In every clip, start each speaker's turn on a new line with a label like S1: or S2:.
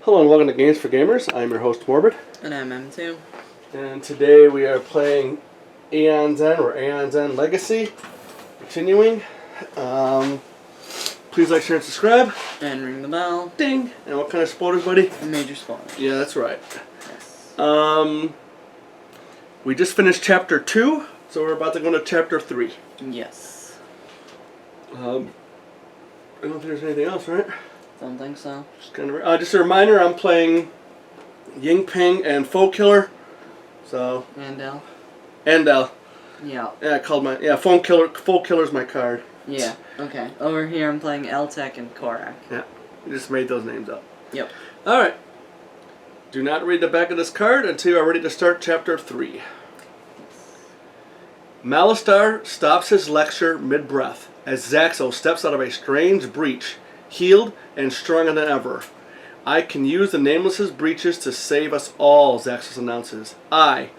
S1: Hello and welcome to Games for Gamers. I'm your host Morbid.
S2: And I'm M2.
S1: And today we are playing Aeons End or Aeons End-Legacy. Continuing. Please like, share, and subscribe.
S2: And ring the bell.
S1: Ding! And what kind of spoilers, buddy?
S2: Major spoilers.
S1: Yeah, that's right.
S2: Yes.
S1: We just finished Chapter 2, so we're about to go into Chapter 3.
S2: Yes.
S1: I don't think there's anything else, right?
S2: Don't think so.
S1: Just a reminder, I'm playing Ying Ping and Foe Killer. So.
S2: Andel.
S1: Andel.
S2: Yeah.
S1: Yeah, I called my Foe Killer's my card.
S2: Yeah. Okay. Over here, I'm playing Eltec and Korak.
S1: Yeah. We just made those names up.
S2: Yep.
S1: All right. Do not read the back of this card until you are ready to start Chapter 3. Malistar stops his lecture mid-breath as Zaxo steps out of a strange breach, healed and stronger than ever. I can use the Nameless's breaches to save us all, Zaxos announces. A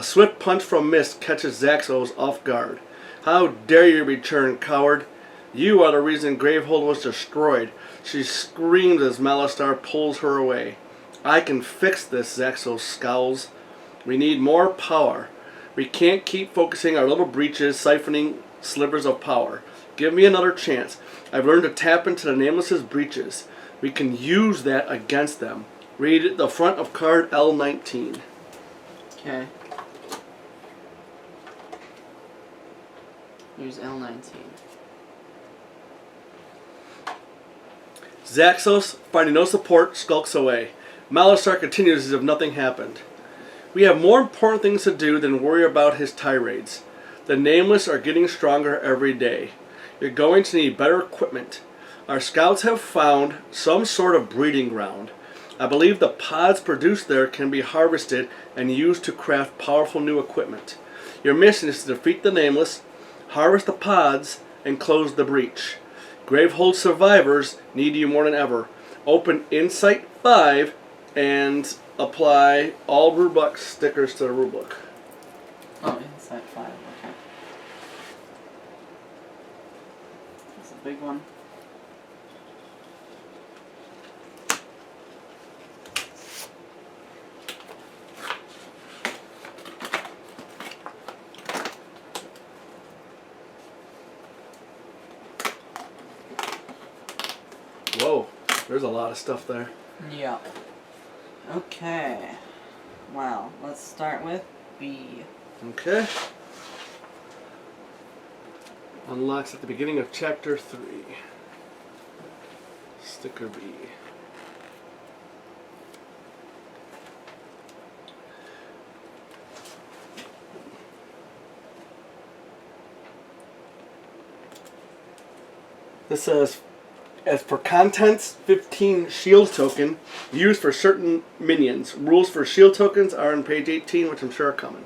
S1: swift punch from Mist catches Zaxos off guard. How dare you return, coward? You are the reason Gravehold was destroyed. She screams as Malistar pulls her away. I can fix this, Zaxos scowls. We need more power. We can't keep focusing our little breaches, siphoning slivers of power. Give me another chance. I've learned to tap into the Nameless's breaches. We can use that against them. Read the front of card L19.
S2: Okay. Here's L19.
S1: Zaxos, finding no support, skulks away. Malistar continues as if nothing happened. We have more important things to do than worry about his tirades. The Nameless are getting stronger every day. You're going to need better equipment. Our scouts have found some sort of breeding ground. I believe the pods produced there can be harvested and used to craft powerful new equipment. Your mission is to defeat the Nameless, harvest the pods, and close the breach. Gravehold survivors need you more than ever. Open Insight 5 and apply all rulebook stickers to the rulebook.
S2: Oh, Insight 5. Okay. That's a big one.
S1: Whoa, there's a lot of stuff there.
S2: Yeah. Okay. Wow. Let's start with B.
S1: Okay. Unlocks at the beginning of Chapter 3. Sticker B. This says, as for contents, 15 shield token used for certain minions. Rules for shield tokens are on page 18, which I'm sure are coming.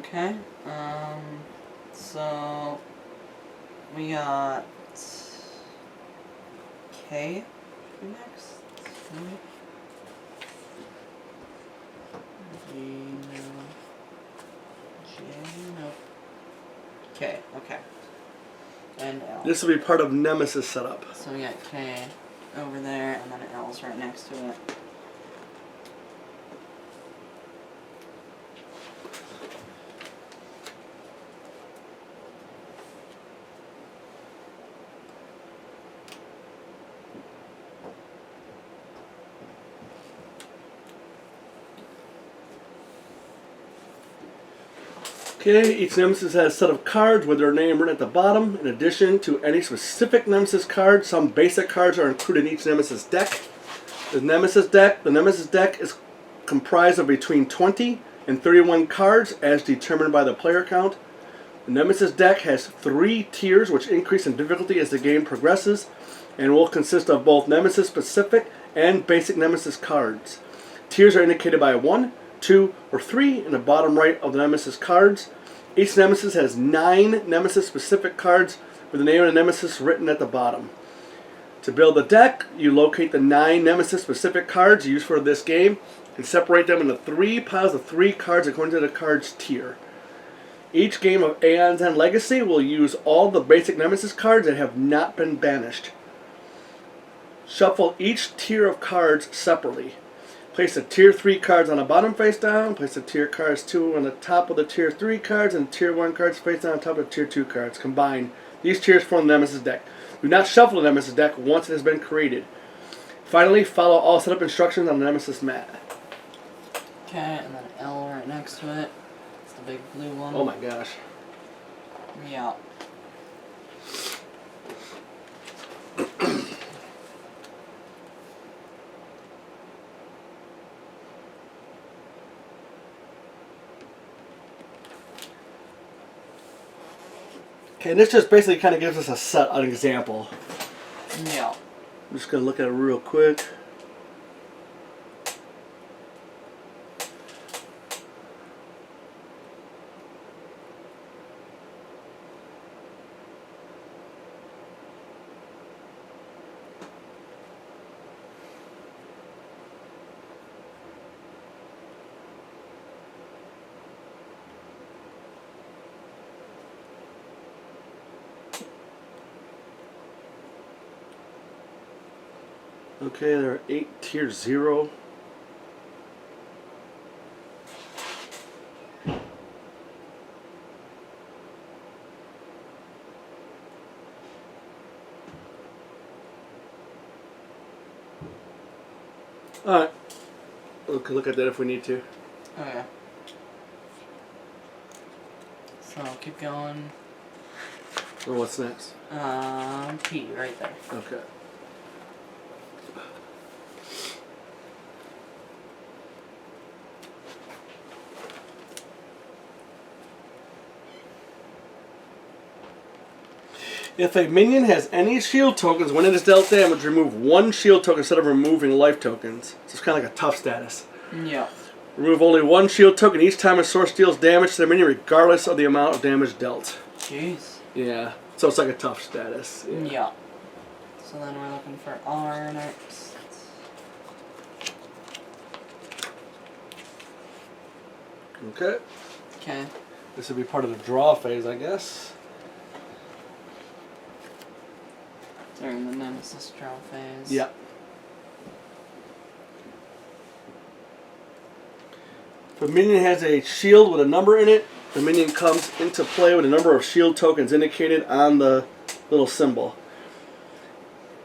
S2: Okay. So we got K next. G, no. J, no. K, okay. And L.
S1: This will be part of Nemesis setup.
S2: So we got K over there, and then L's right next to it.
S1: Okay, each Nemesis has a set of cards with their name written at the bottom. In addition to any specific Nemesis card, some basic cards are included in each Nemesis deck. The Nemesis deck is comprised of between 20 and 31 cards as determined by the player count. The Nemesis deck has 3 tiers which increase in difficulty as the game progresses and will consist of both Nemesis specific and basic Nemesis cards. Tiers are indicated by 1, 2, or 3 in the bottom right of the Nemesis cards. Each Nemesis has 9 Nemesis-specific cards with the name of the Nemesis written at the bottom. To build the deck, you locate the 9 Nemesis-specific cards used for this game and separate them into 3 piles of 3 cards according to the card's tier. Each game of Aeons End-Legacy will use all the basic Nemesis cards that have not been banished. Shuffle each tier of cards separately. Place the tier 3 cards on the bottom face down. Place the tier cards 2 on the top of the tier 3 cards, and tier 1 cards face down on top of the tier 2 cards. Combine. These tiers form the Nemesis deck. Do not shuffle the Nemesis deck once it has been created. Finally, follow all setup instructions on the Nemesis mat.
S2: Okay, and then L right next to it. It's the big blue one.
S1: Oh my gosh.
S2: Yeah.
S1: Okay, and this just basically kind of gives us an example.
S2: Yeah.
S1: I'm just going to look at it real quick. Okay, there are 8 tier 0. Alright. We can look at that if we need to.
S2: Okay. So keep going.
S1: Or what's next?
S2: P right there.
S1: Okay. If a minion has any shield tokens when it is dealt damage, remove 1 shield token instead of removing life tokens. So it's kind of like a tough status.
S2: Yeah.
S1: Remove only 1 shield token each time a source deals damage to the minion, regardless of the amount of damage dealt.
S2: Jeez.
S1: Yeah. So it's like a tough status.
S2: Yeah. So then we're looking for R next.
S1: Okay.
S2: Okay.
S1: This would be part of the draw phase, I guess.
S2: During the Nemesis draw phase.
S1: Yeah. If a minion has a shield with a number in it, the minion comes into play with a number of shield tokens indicated on the little symbol.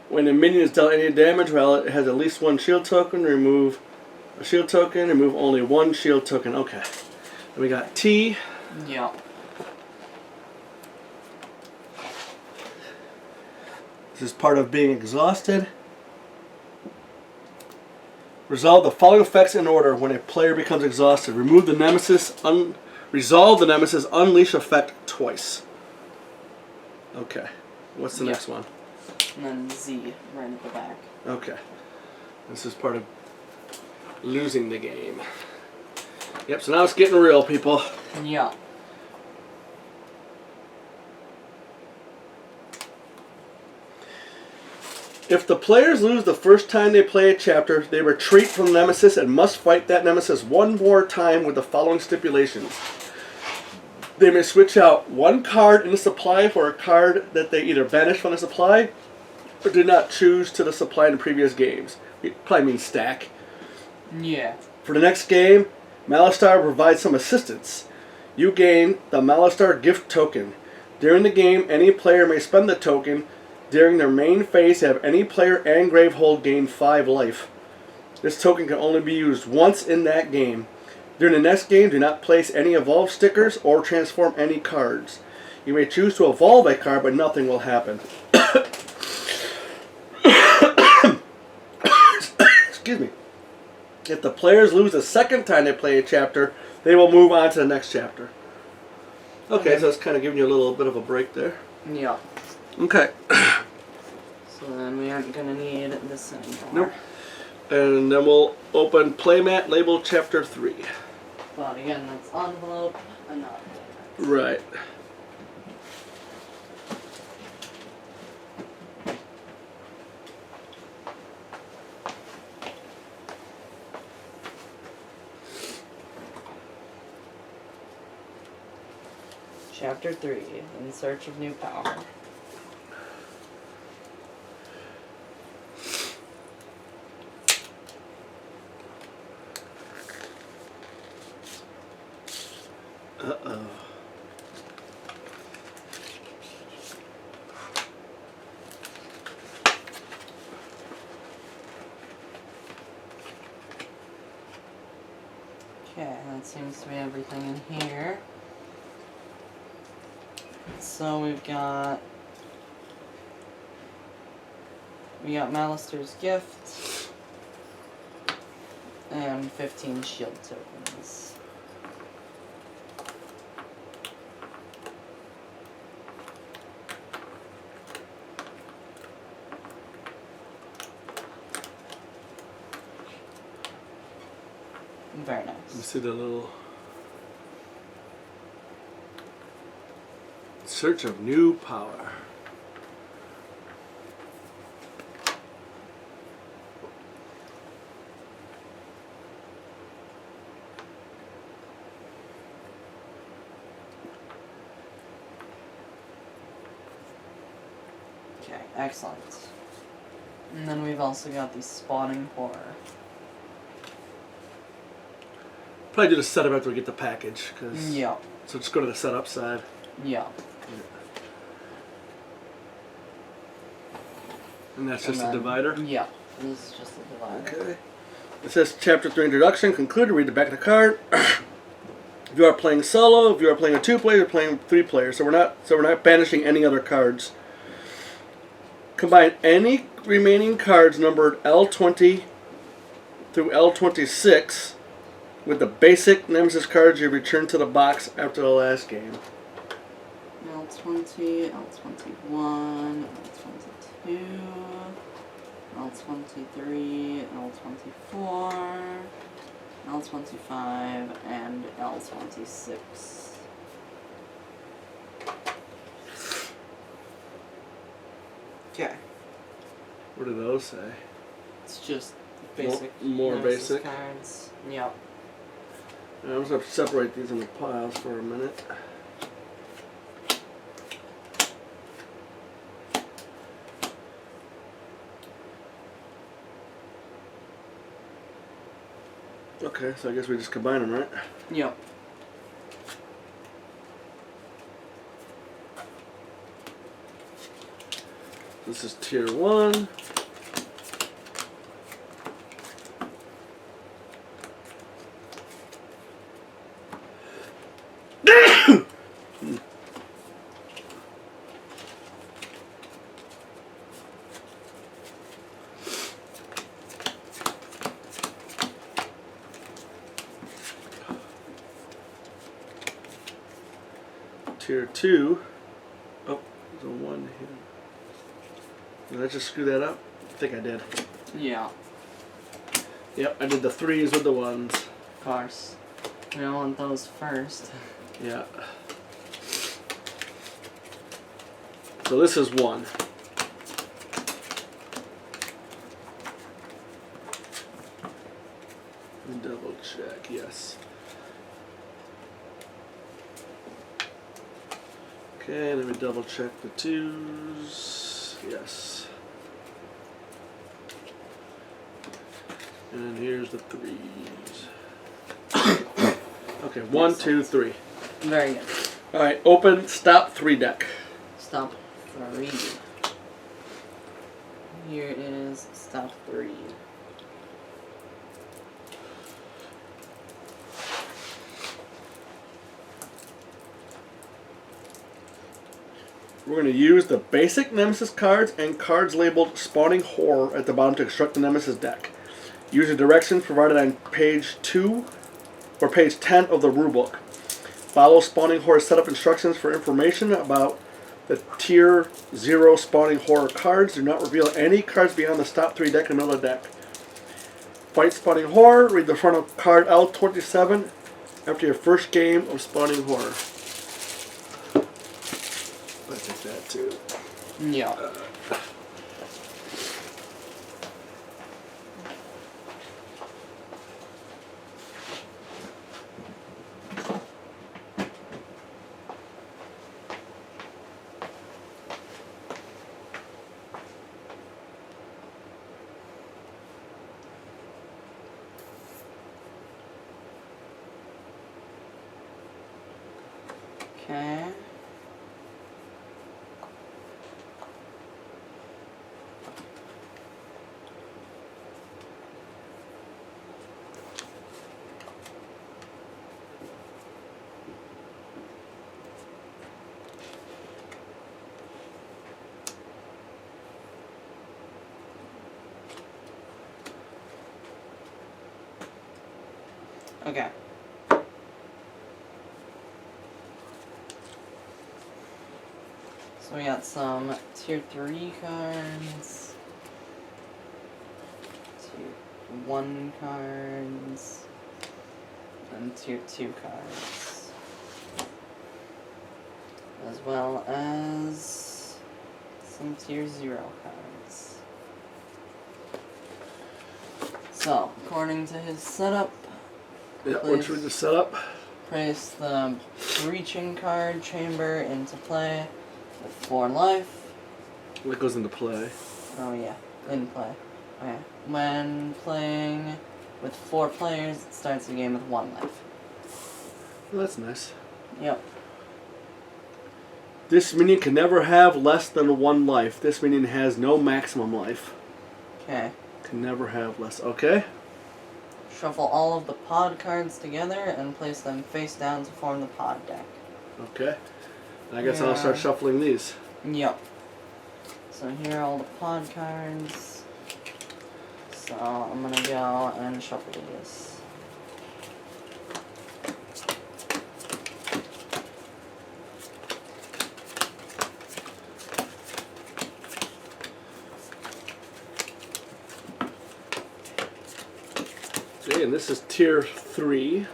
S1: When the minion is dealt any damage, well, it has at least 1 shield token, remove a shield token, remove only 1 shield token. Okay. Then we got T.
S2: Yeah.
S1: This is part of being exhausted. Resolve the following effects in order when a player becomes exhausted. Remove the Nemesis, resolve the Nemesis Unleash effect twice. Okay. What's the next one?
S2: And then Z right at the back.
S1: Okay. This is part of losing the game. Yep, so now it's getting real, people.
S2: Yeah.
S1: If the players lose the first time they play a chapter, they retreat from the Nemesis and must fight that Nemesis 1 more time with the following stipulations. They may switch out 1 card in the supply for a card that they either banished from the supply or did not choose to the supply in the previous games. It probably means stack.
S2: Yeah.
S1: For the next game, Malistar provides some assistance. You gain the Malistar gift token. During the game, any player may spend the token. During their main phase, have any player and Gravehold gain 5 life. This token can only be used once in that game. During the next game, do not place any evolve stickers or transform any cards. You may choose to evolve a card, but nothing will happen. Excuse me. If the players lose the second time they play a chapter, they will move on to the next chapter. Okay, so it's kind of giving you a little bit of a break there.
S2: Yeah.
S1: Okay.
S2: So then we aren't going to need this anymore.
S1: Nope. And then we'll open Playmat Label Chapter 3.
S2: But again, that's envelope and not payment.
S1: Right.
S2: Chapter 3, In Search of New Power. seems to be everything in here. So we got Malister's Gift and 15 shield tokens. Very nice.
S1: You see the little search of new power.
S2: Okay, excellent. And then we've also got the Spawning Horror.
S1: Probably do the setup after we get the package.
S2: Yeah.
S1: So just go to the setup side.
S2: Yeah.
S1: And that's just a divider?
S2: Yeah. This is just a divider.
S1: Okay. It says Chapter 3 Introduction. Concluded. Read the back of the card. If you are playing solo, if you are playing a 2-player, you're playing 3-player. So we're not banishing any other cards. Combine any remaining cards numbered L20 through L26 with the basic Nemesis cards you returned to the box after the last game.
S2: L20, L21, L22, L23, L24, L25, and L26. Okay.
S1: What do those say?
S2: It's just basic.
S1: More
S2: Nemesis
S1: basic?
S2: cards. Yep.
S1: I'm just going to separate these into piles for a minute. Okay, so I guess we just combine them, right?
S2: Yep.
S1: This is tier 1. Tier 2. Oh, there's a 1 here. Did I just screw that up? I think I did.
S2: Yeah.
S1: Yep, I did the 3s with the 1s.
S2: Of course. We don't want those first.
S1: Yeah. So this is 1. Double check, yes. Okay, let me double check the 2s. Yes. And then here's the 3s. Okay, 1, 2, 3.
S2: Very good.
S1: Alright, open stop 3 deck.
S2: Stop 3. Here is stop 3.
S1: We're going to use the basic Nemesis cards and cards labeled Spawning Horror at the bottom to construct the Nemesis deck. Use the directions provided on page 2 or page 10 of the rulebook. Follow Spawning Horror setup instructions for information about the tier 0 Spawning Horror cards. Do not reveal any cards beyond the stop 3 deck in the middle of the deck. Fight Spawning Horror. Read the front of card L27 after your first game of Spawning Horror. I take that too.
S2: Yeah. Okay. Okay. So we got some tier 3 cards, tier 1 cards, and tier 2 cards, as well as some tier 0 cards. So, according to his setup,
S1: Yeah, which we just set up.
S2: place the breaching card chamber into play with 4 life.
S1: What goes into play?
S2: Oh yeah, in play. Okay. When playing with 4 players, it starts the game with 1 life.
S1: Well, that's nice.
S2: Yep.
S1: This minion can never have less than 1 life. This minion has no maximum life.
S2: Okay.
S1: Can never have less. Okay.
S2: Shuffle all of the pod cards together and place them face down to form the pod deck.
S1: Okay. I guess I'll start shuffling these.
S2: Yep. So here are all the pod cards. So I'm gonna go and shuffle these.
S1: Okay, and this is tier 3.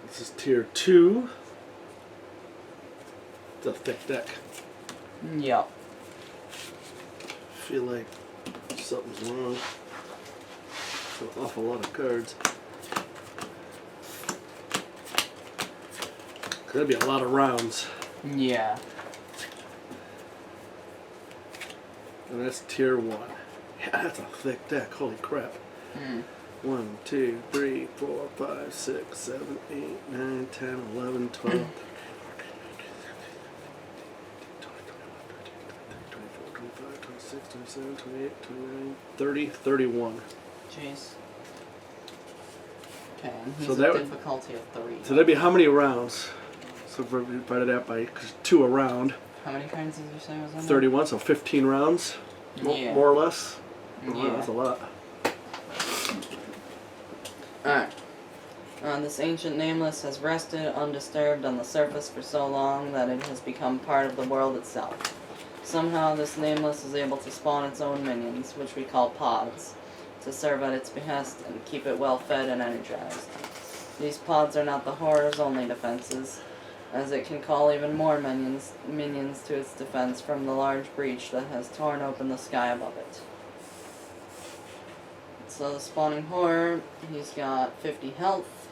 S1: This is tier 2. It's a thick deck.
S2: Yep.
S1: I feel like something's wrong. It's an awful lot of cards. That'd be a lot of rounds.
S2: Yeah.
S1: And that's tier 1. Yeah, that's a thick deck. Holy crap. 1, 2, 3, 4, 5, 6, 7, 8, 9, 10, 11, 12. 26, 27, 28, 29, 30, 31.
S2: Jeez. Okay, and he's
S1: So
S2: a
S1: that
S2: difficulty of 3.
S1: So that'd be how many rounds? So if we divided that by 2 a round,
S2: How many cards did you say was in there?
S1: 31, so 15 rounds,
S2: Yeah.
S1: more or less. Oh,
S2: Yeah.
S1: wow, that's a lot.
S2: Alright. This ancient nameless has rested undisturbed on the surface for so long that it has become part of the world itself. Somehow this nameless is able to spawn its own minions, which we call pods, to serve at its behest and keep it well fed and energized. These pods are not the horror's only defenses, as it can call even more minions to its defense from the large breach that has torn open the sky above it. So the spawning horror, he's got 50 health.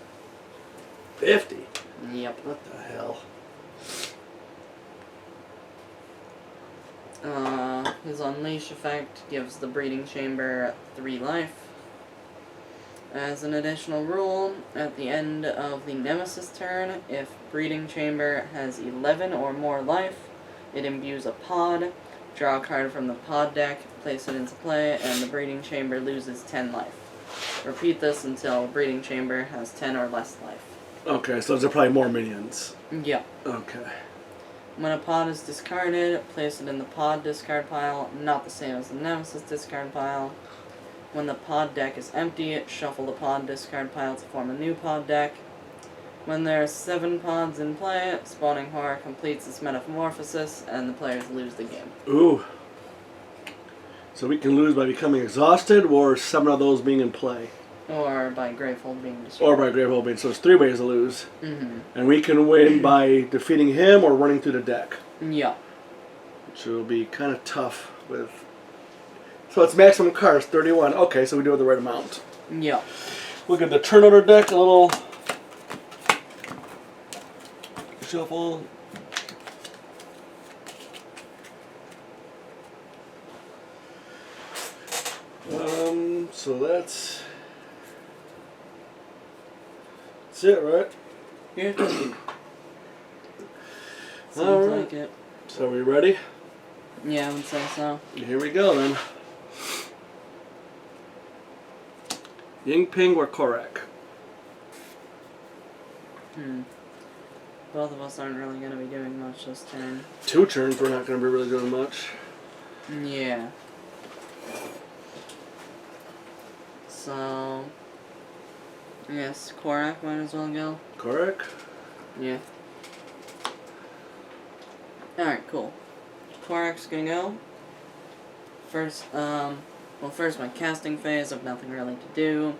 S1: 50?
S2: Yep.
S1: What the hell?
S2: His Unleash effect gives the breeding chamber 3 life. As an additional rule, at the end of the Nemesis turn, if breeding chamber has 11 or more life, it imbues a pod, draw a card from the pod deck, place it into play, and the breeding chamber loses 10 life. Repeat this until breeding chamber has 10 or less life.
S1: Okay, so there's probably more minions.
S2: Yep.
S1: Okay.
S2: When a pod is discarded, place it in the pod discard pile, not the same as the Nemesis discard pile. When the pod deck is empty, shuffle the pod discard pile to form a new pod deck. When there are 7 pods in play, spawning horror completes its metamorphosis, and the players lose the game.
S1: Ooh. So we can lose by becoming exhausted, or 7 of those being in play.
S2: Or by Gravehold being destroyed.
S1: Or by Gravehold being. So there's 3 ways to lose.
S2: Mm-hmm.
S1: And we can win by defeating him or running through the deck.
S2: Yeah.
S1: Which will be kind of tough with... So it's maximum cards, 31. Okay, so we do it the right amount.
S2: Yeah.
S1: We'll give the turn order deck a little... shuffle. So that's it, right?
S2: Yeah. Seems
S1: All right.
S2: like it.
S1: So are we ready?
S2: Yeah, I would say so.
S1: Here we go then. Yingping or Korak?
S2: Both of us aren't really going to be doing much this turn.
S1: 2 turns, we're not going to be really doing much.
S2: Yeah. So, I guess Korak might as well go.
S1: Korak?
S2: Yeah. Alright, cool. Korak's gonna go. First, first my casting phase, I've nothing really to do.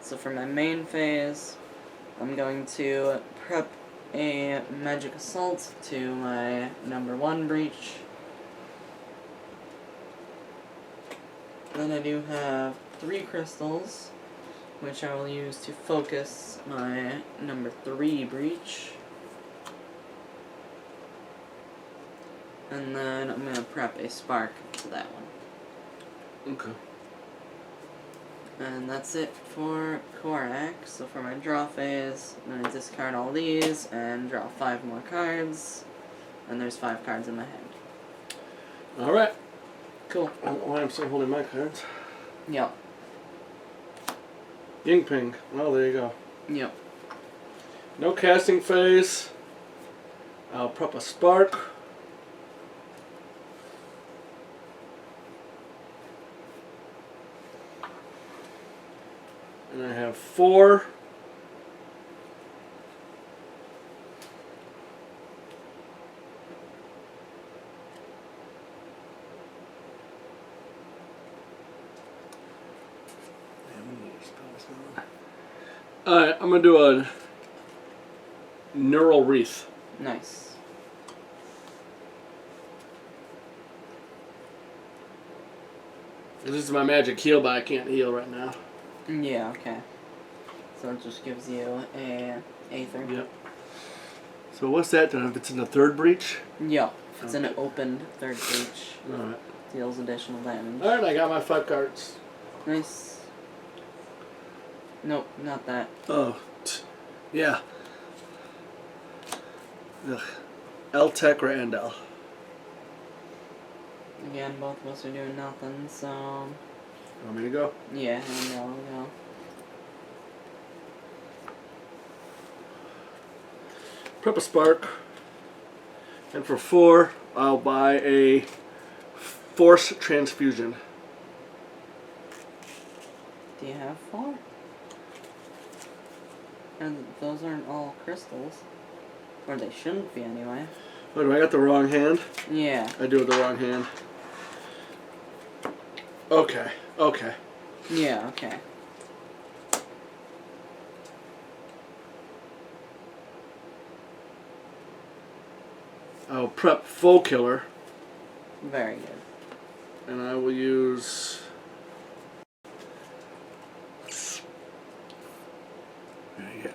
S2: So for my main phase, I'm going to prep a Magic Assault to my number 1 breach. Then I do have 3 crystals, which I will use to focus my number 3 breach. And then I'm going to prep a spark for that one.
S1: Okay.
S2: And that's it for Korak. So for my draw phase, I'm going to discard all these and draw 5 more cards. And there's 5 cards in my hand.
S1: Alright.
S2: Cool.
S1: I don't know why I'm still holding my cards.
S2: Yep.
S1: Yingping. Well, there you go.
S2: Yep.
S1: No casting phase. I'll prep a spark. And I have 4. Alright, I'm going to do a Neural Wreath.
S2: Nice.
S1: This is my magic heal, but I can't heal right now.
S2: Yeah, okay. So it just gives you a Aether.
S1: Yep. So what's that then? If it's in the 3rd breach?
S2: Yep. If it's an opened 3rd breach,
S1: Alright.
S2: deals additional damage.
S1: Alright, I got my 5 cards.
S2: Nice. Nope, not that.
S1: Oh, yeah. Ugh. L-Tech or Andel?
S2: Again, both of us are doing nothing, so...
S1: Want me to go?
S2: Yeah, and I'll go.
S1: Prep a spark. And for 4, I'll buy a Force Transfusion.
S2: Do you have 4? And those aren't all crystals. Or they shouldn't be anyway.
S1: Oh, do I got the wrong hand?
S2: Yeah.
S1: I do with the wrong hand. Okay, okay.
S2: Yeah, okay.
S1: I'll prep Foe Killer.
S2: Very good.
S1: And I will use... I get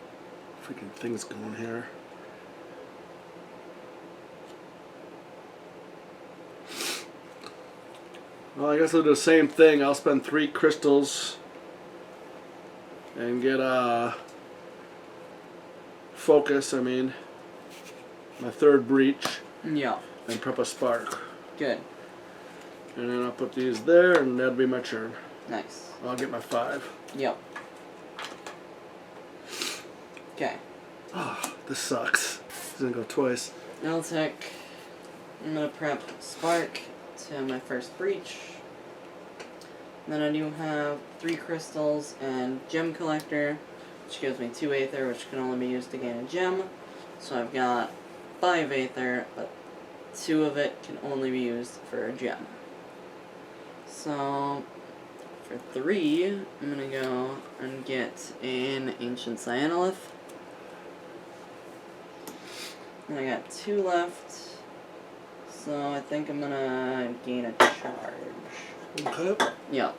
S1: freaking things going here. Well, I guess I'll do the same thing. I'll spend 3 crystals and get a focus, my 3rd breach,
S2: Yeah.
S1: and prep a spark.
S2: Good.
S1: And then I'll put these there, and that'll be my turn.
S2: Nice.
S1: I'll get my 5.
S2: Yep. Okay.
S1: Oh, this sucks. It's gonna go twice.
S2: I'm gonna prep Spark to my 1st breach. Then I do have 3 crystals and Gem Collector, which gives me 2 Aether, which can only be used to gain a gem. So I've got 5 Aether, but 2 of it can only be used for a gem. So for 3, I'm gonna go and get an Ancient Cyanolith. And I got 2 left. So I think I'm gonna gain a charge.
S1: Okay.
S2: Yep.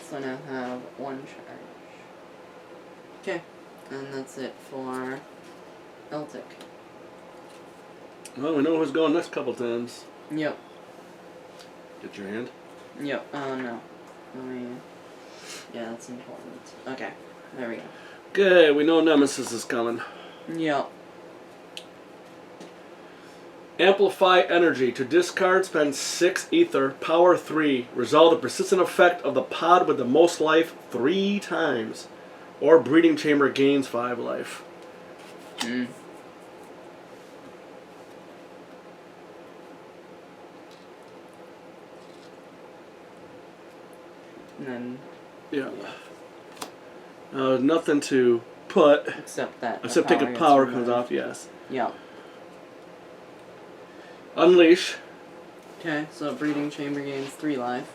S2: So I now have 1 charge. Okay. And that's it for Eltic.
S1: Well, we know who's going next couple times.
S2: Yep.
S1: Get your hand.
S2: Yep. Oh no. Let me... Yeah, that's important. Okay. There we go.
S1: Okay, we know Nemesis is coming.
S2: Yep.
S1: Amplify energy. To discard, spend 6 ether, power 3. Resolve the persistent effect of the pod with the most life 3 times. Or breeding chamber gains 5 life.
S2: Hmm. And then,
S1: Yeah. Nothing to put.
S2: except that.
S1: Except take a power comes off, yes.
S2: Yeah.
S1: Unleash.
S2: Okay, so breeding chamber gains 3 life.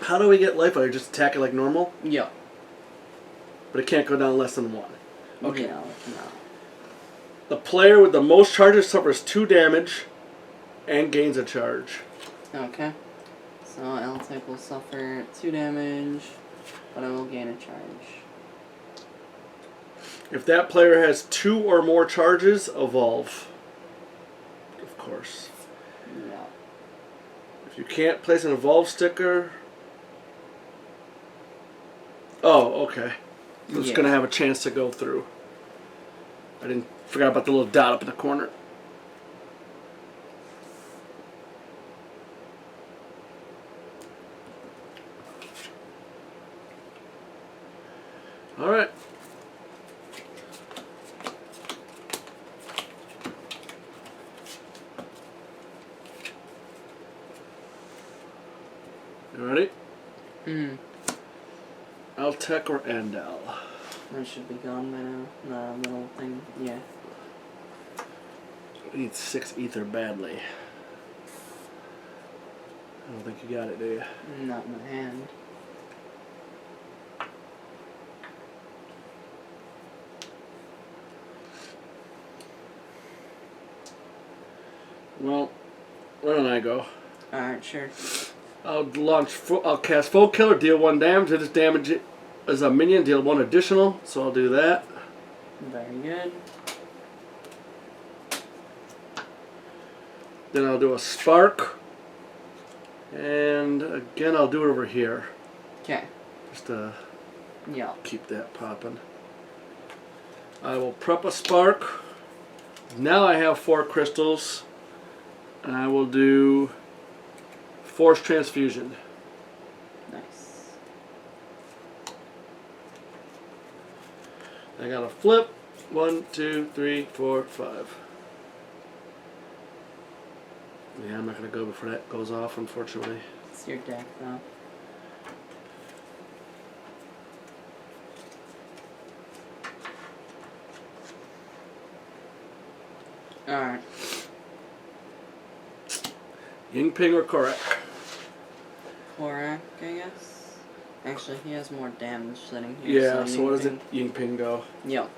S1: How do we get life? I just attack it like normal?
S2: Yeah.
S1: But it can't go down less than 1. Okay.
S2: No.
S1: The player with the most charges suffers 2 damage and gains a charge.
S2: Okay. So L-Type will suffer 2 damage, but I will gain a charge.
S1: If that player has 2 or more charges, evolve. Of course.
S2: Yeah.
S1: If you can't place an evolve sticker... Oh, okay. So it's going to have a chance to go through. I didn't forget about the little dot up in the corner. All right. You ready? Altec or Andal?
S2: That should be gone by now. The little thing, yeah.
S1: I need 6 ether badly. I don't think you got it, do you?
S2: Not in my hand.
S1: Well, where don't I go?
S2: Alright, sure.
S1: I'll cast Foe Killer, deal 1 damage. If this damage is a minion, deal 1 additional. So I'll do that.
S2: Very good.
S1: Then I'll do a Spark. And again, I'll do it over here.
S2: Okay.
S1: Just to
S2: Yeah.
S1: keep that popping. I will prep a Spark. Now I have 4 crystals. And I will do Force Transfusion.
S2: Nice.
S1: I got a flip. 1, 2, 3, 4, 5. Yeah, I'm not going to go before that goes off, unfortunately.
S2: It's your deck, though. Alright.
S1: Yingping or Korak?
S2: Korak, I guess. Actually, he has more damage sitting here.
S1: Yeah, so what does it Yingping go?
S2: Yep.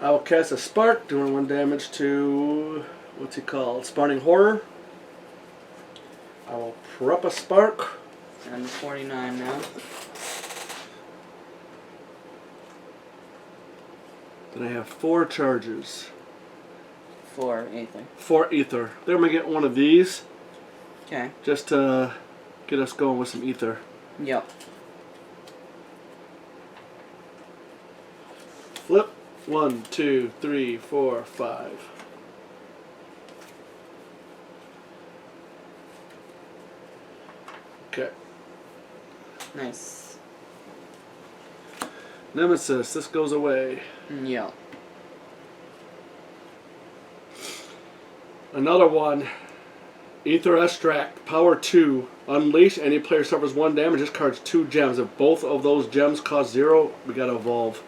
S1: I will cast a Spark, doing 1 damage to... What's he called? Spawning Horror. I will prep a Spark.
S2: I'm 49 now.
S1: Then I have 4 charges.
S2: 4 ether.
S1: 4 ether. Then I'm going to get one of these.
S2: Okay.
S1: Just to get us going with some ether.
S2: Yep.
S1: Flip. 1, 2, 3, 4, 5. Okay.
S2: Nice.
S1: Nemesis, this goes away.
S2: Yep.
S1: Another one. Ether Extract, power 2. Unleash, any player suffers 1 damage, discards 2 gems. If both of those gems cost 0, we gotta evolve.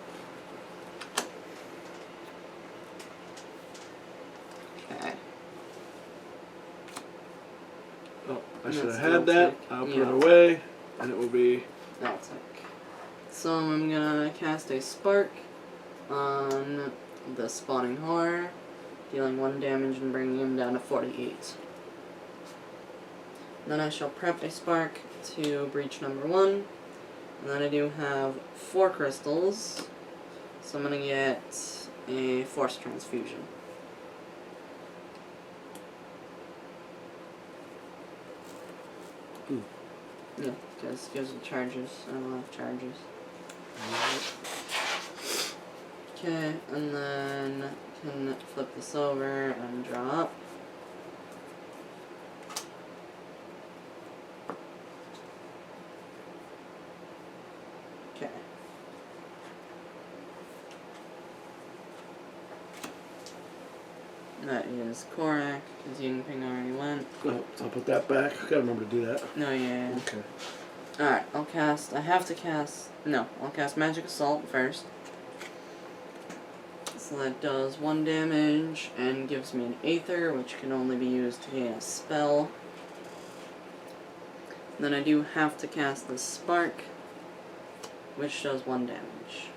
S2: Okay.
S1: Oh, I should have
S2: That's
S1: had that. I'll put it away, and it will be...
S2: I'll take. So I'm gonna cast a Spark on the Spawning Horror, dealing 1 damage and bringing him down to 48. Then I shall prep a Spark to breach number 1. And then I do have 4 crystals, so I'm gonna get a Force Transfusion. Yeah, because it gives it charges. I don't have charges. Okay, and then can flip this over and draw up. Okay. That is Korak, because Ying Ping already went.
S1: Oh, so I'll put that back. Gotta remember to do that.
S2: No, yeah.
S1: Okay.
S2: Alright, I'll cast Magic Assault first. So that does 1 damage and gives me an Aether, which can only be used to gain a spell. Then I do have to cast the Spark, which does 1 damage.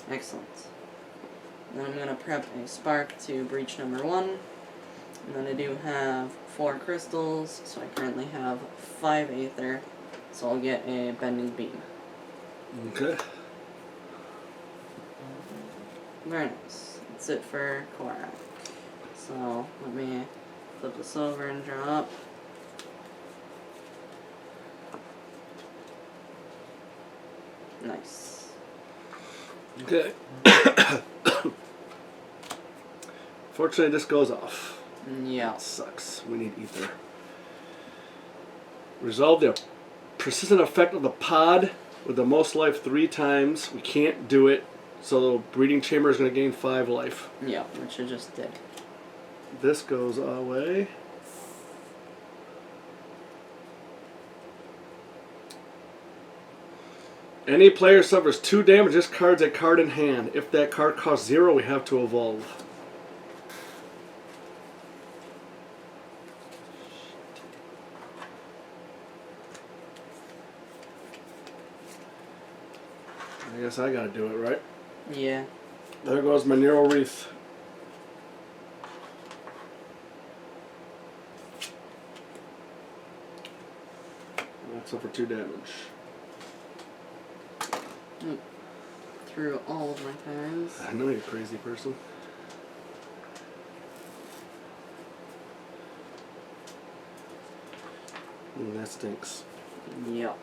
S2: Excellent. Then I'm going to prep a Spark to breach number 1. And then I do have 4 crystals, so I currently have 5 Aether, so I'll get a Bending Beam.
S1: Okay.
S2: Very nice. That's it for Korak. So let me flip this over and draw up. Nice.
S1: Okay. Fortunately, this goes off.
S2: Yeah.
S1: That sucks. We need ether. Resolve the persistent effect of the pod with the most life 3 times. We can't do it, so the breeding chamber is going to gain 5 life.
S2: Yeah, which I just did.
S1: This goes away. Any player suffers 2 damage. This card's a card in hand. If that card costs 0, we have to evolve. I guess I gotta do it, right?
S2: Yeah.
S1: There goes my Neural Wreath. That's up for 2 damage.
S2: Through all of my cards.
S1: I know you're a crazy person. That stinks.
S2: Yep.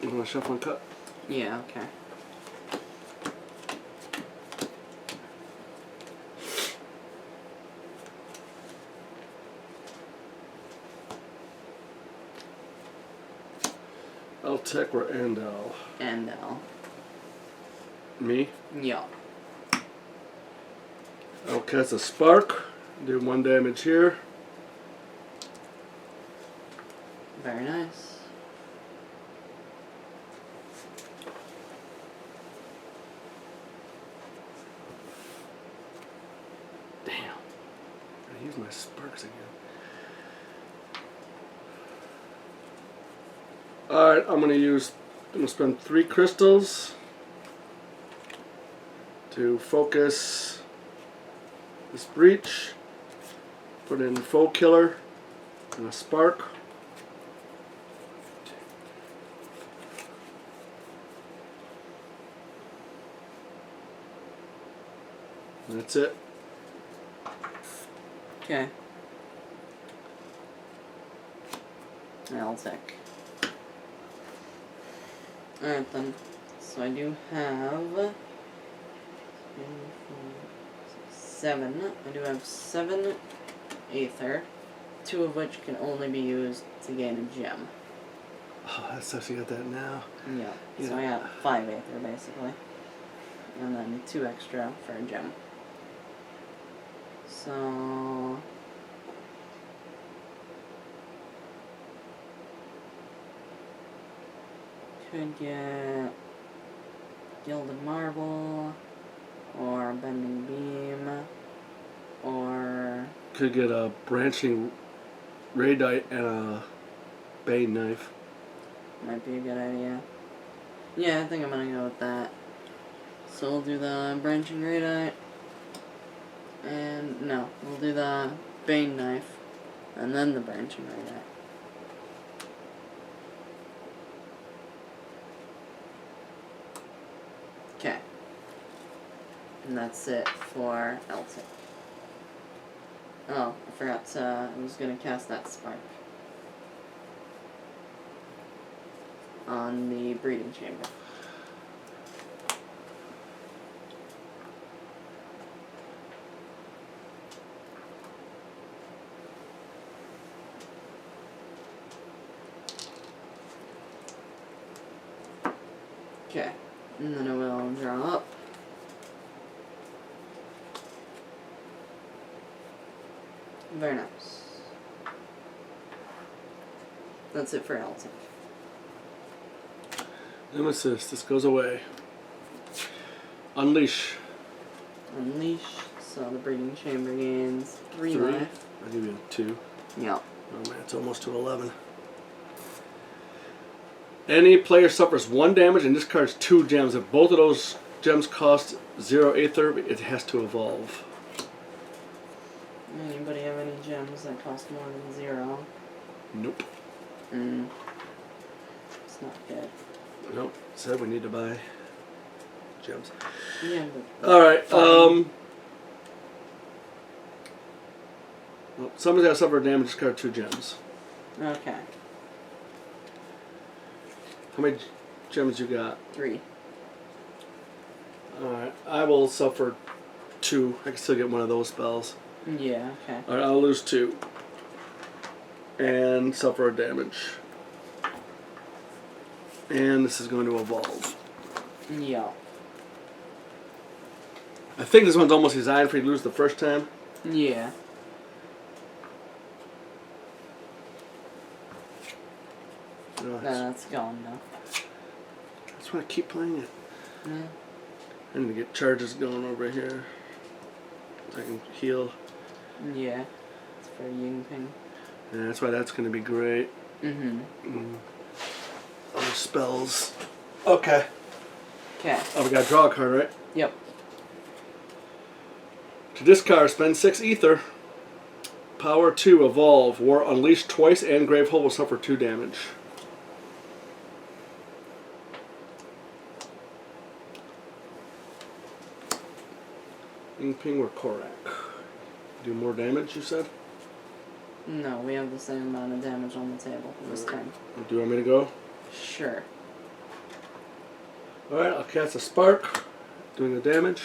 S1: You want to shuffle and cut?
S2: Yeah, okay.
S1: I'll tech or Andal.
S2: And now.
S1: Me?
S2: Yeah.
S1: I'll cast a Spark. Do 1 damage here.
S2: Very nice.
S1: Damn. I use my Sparks again. Alright, I'm gonna spend 3 crystals to focus this breach. Put in Foe Killer and a Spark. And that's it.
S2: Okay. I'll take. Alright then. So I do have 7. I do have 7 Aether, 2 of which can only be used to gain a gem.
S1: Oh, that sucks. You got that now.
S2: Yeah.
S1: Yeah.
S2: So I got 5 Aether basically. And then 2 extra for a gem. So could get Gilded Marble, or Bending Beam, or
S1: Could get a branching radite and a bane knife.
S2: might be a good idea. Yeah, I think I'm gonna go with that. So we'll do the Branching Radite, and no, we'll do the Bane Knife, and then the Branching Radite. Okay. And that's it for Elton. Oh, I forgot I was going to cast that spark on the breeding chamber. Okay, and then I will draw up. Very nice. That's it for Elton.
S1: Nemesis, this goes away. Unleash.
S2: Unleash. So the breeding chamber gains 3 life.
S1: I'll give you 2.
S2: Yep.
S1: Oh man, it's almost to 11. Any player suffers 1 damage and discards 2 gems. If both of those gems cost 0 Aether, it has to evolve.
S2: Anybody have any gems that cost more than 0?
S1: Nope.
S2: It's not good.
S1: Nope. Said we need to buy gems.
S2: Yeah, but
S1: Alright, well, somebody's got to suffer damage, discard 2 gems.
S2: okay.
S1: How many gems you got?
S2: 3.
S1: Alright, I will suffer 2. I can still get one of those spells.
S2: Yeah, okay.
S1: Alright, I'll lose 2. And suffer a damage. And this is going to evolve.
S2: Yeah.
S1: I think this one's almost designed for you to lose the first time.
S2: Yeah.
S1: No,
S2: That's gone now.
S1: I just want to keep playing it.
S2: Yeah.
S1: I need to get charges going over here. I can heal.
S2: Yeah. It's for Yingping.
S1: Yeah, that's why that's going to be great.
S2: Mm-hmm.
S1: Other spells. Okay.
S2: Okay.
S1: Oh, we got to draw a card, right?
S2: Yep.
S1: To discard, spend 6 Ether. Power 2, evolve. War unleash twice and Gravehold will suffer 2 damage. Yingping or Korak. Do more damage, you said?
S2: No, we have the same amount of damage on the table this time.
S1: Do you want me to go?
S2: Sure.
S1: Alright, I'll cast a spark. Doing the damage.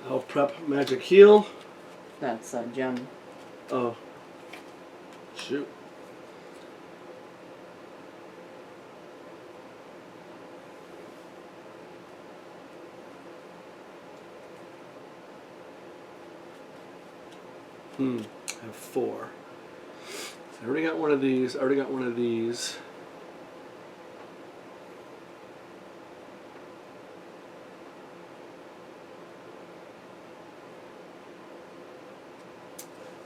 S1: I'll prep magic heal.
S2: That's a gem.
S1: Oh. Shoot. I have 4. I already got one of these. I already got one of these.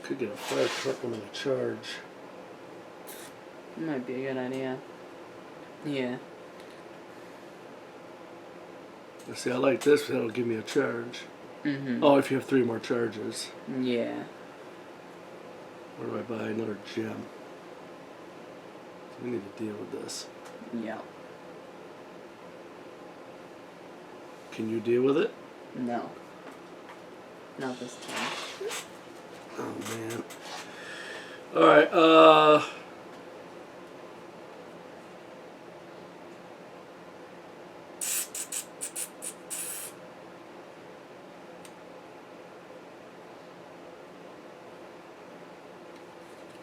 S1: Could get a fire truck on a charge.
S2: Might be a good idea. Yeah.
S1: Let's see, I like this, that'll give me a charge.
S2: Mm-hmm.
S1: Oh, if you have 3 more charges.
S2: Yeah.
S1: Where do I buy another gem? So we need to deal with this.
S2: Yeah.
S1: Can you deal with it?
S2: No. Not this time.
S1: Oh man. Alright,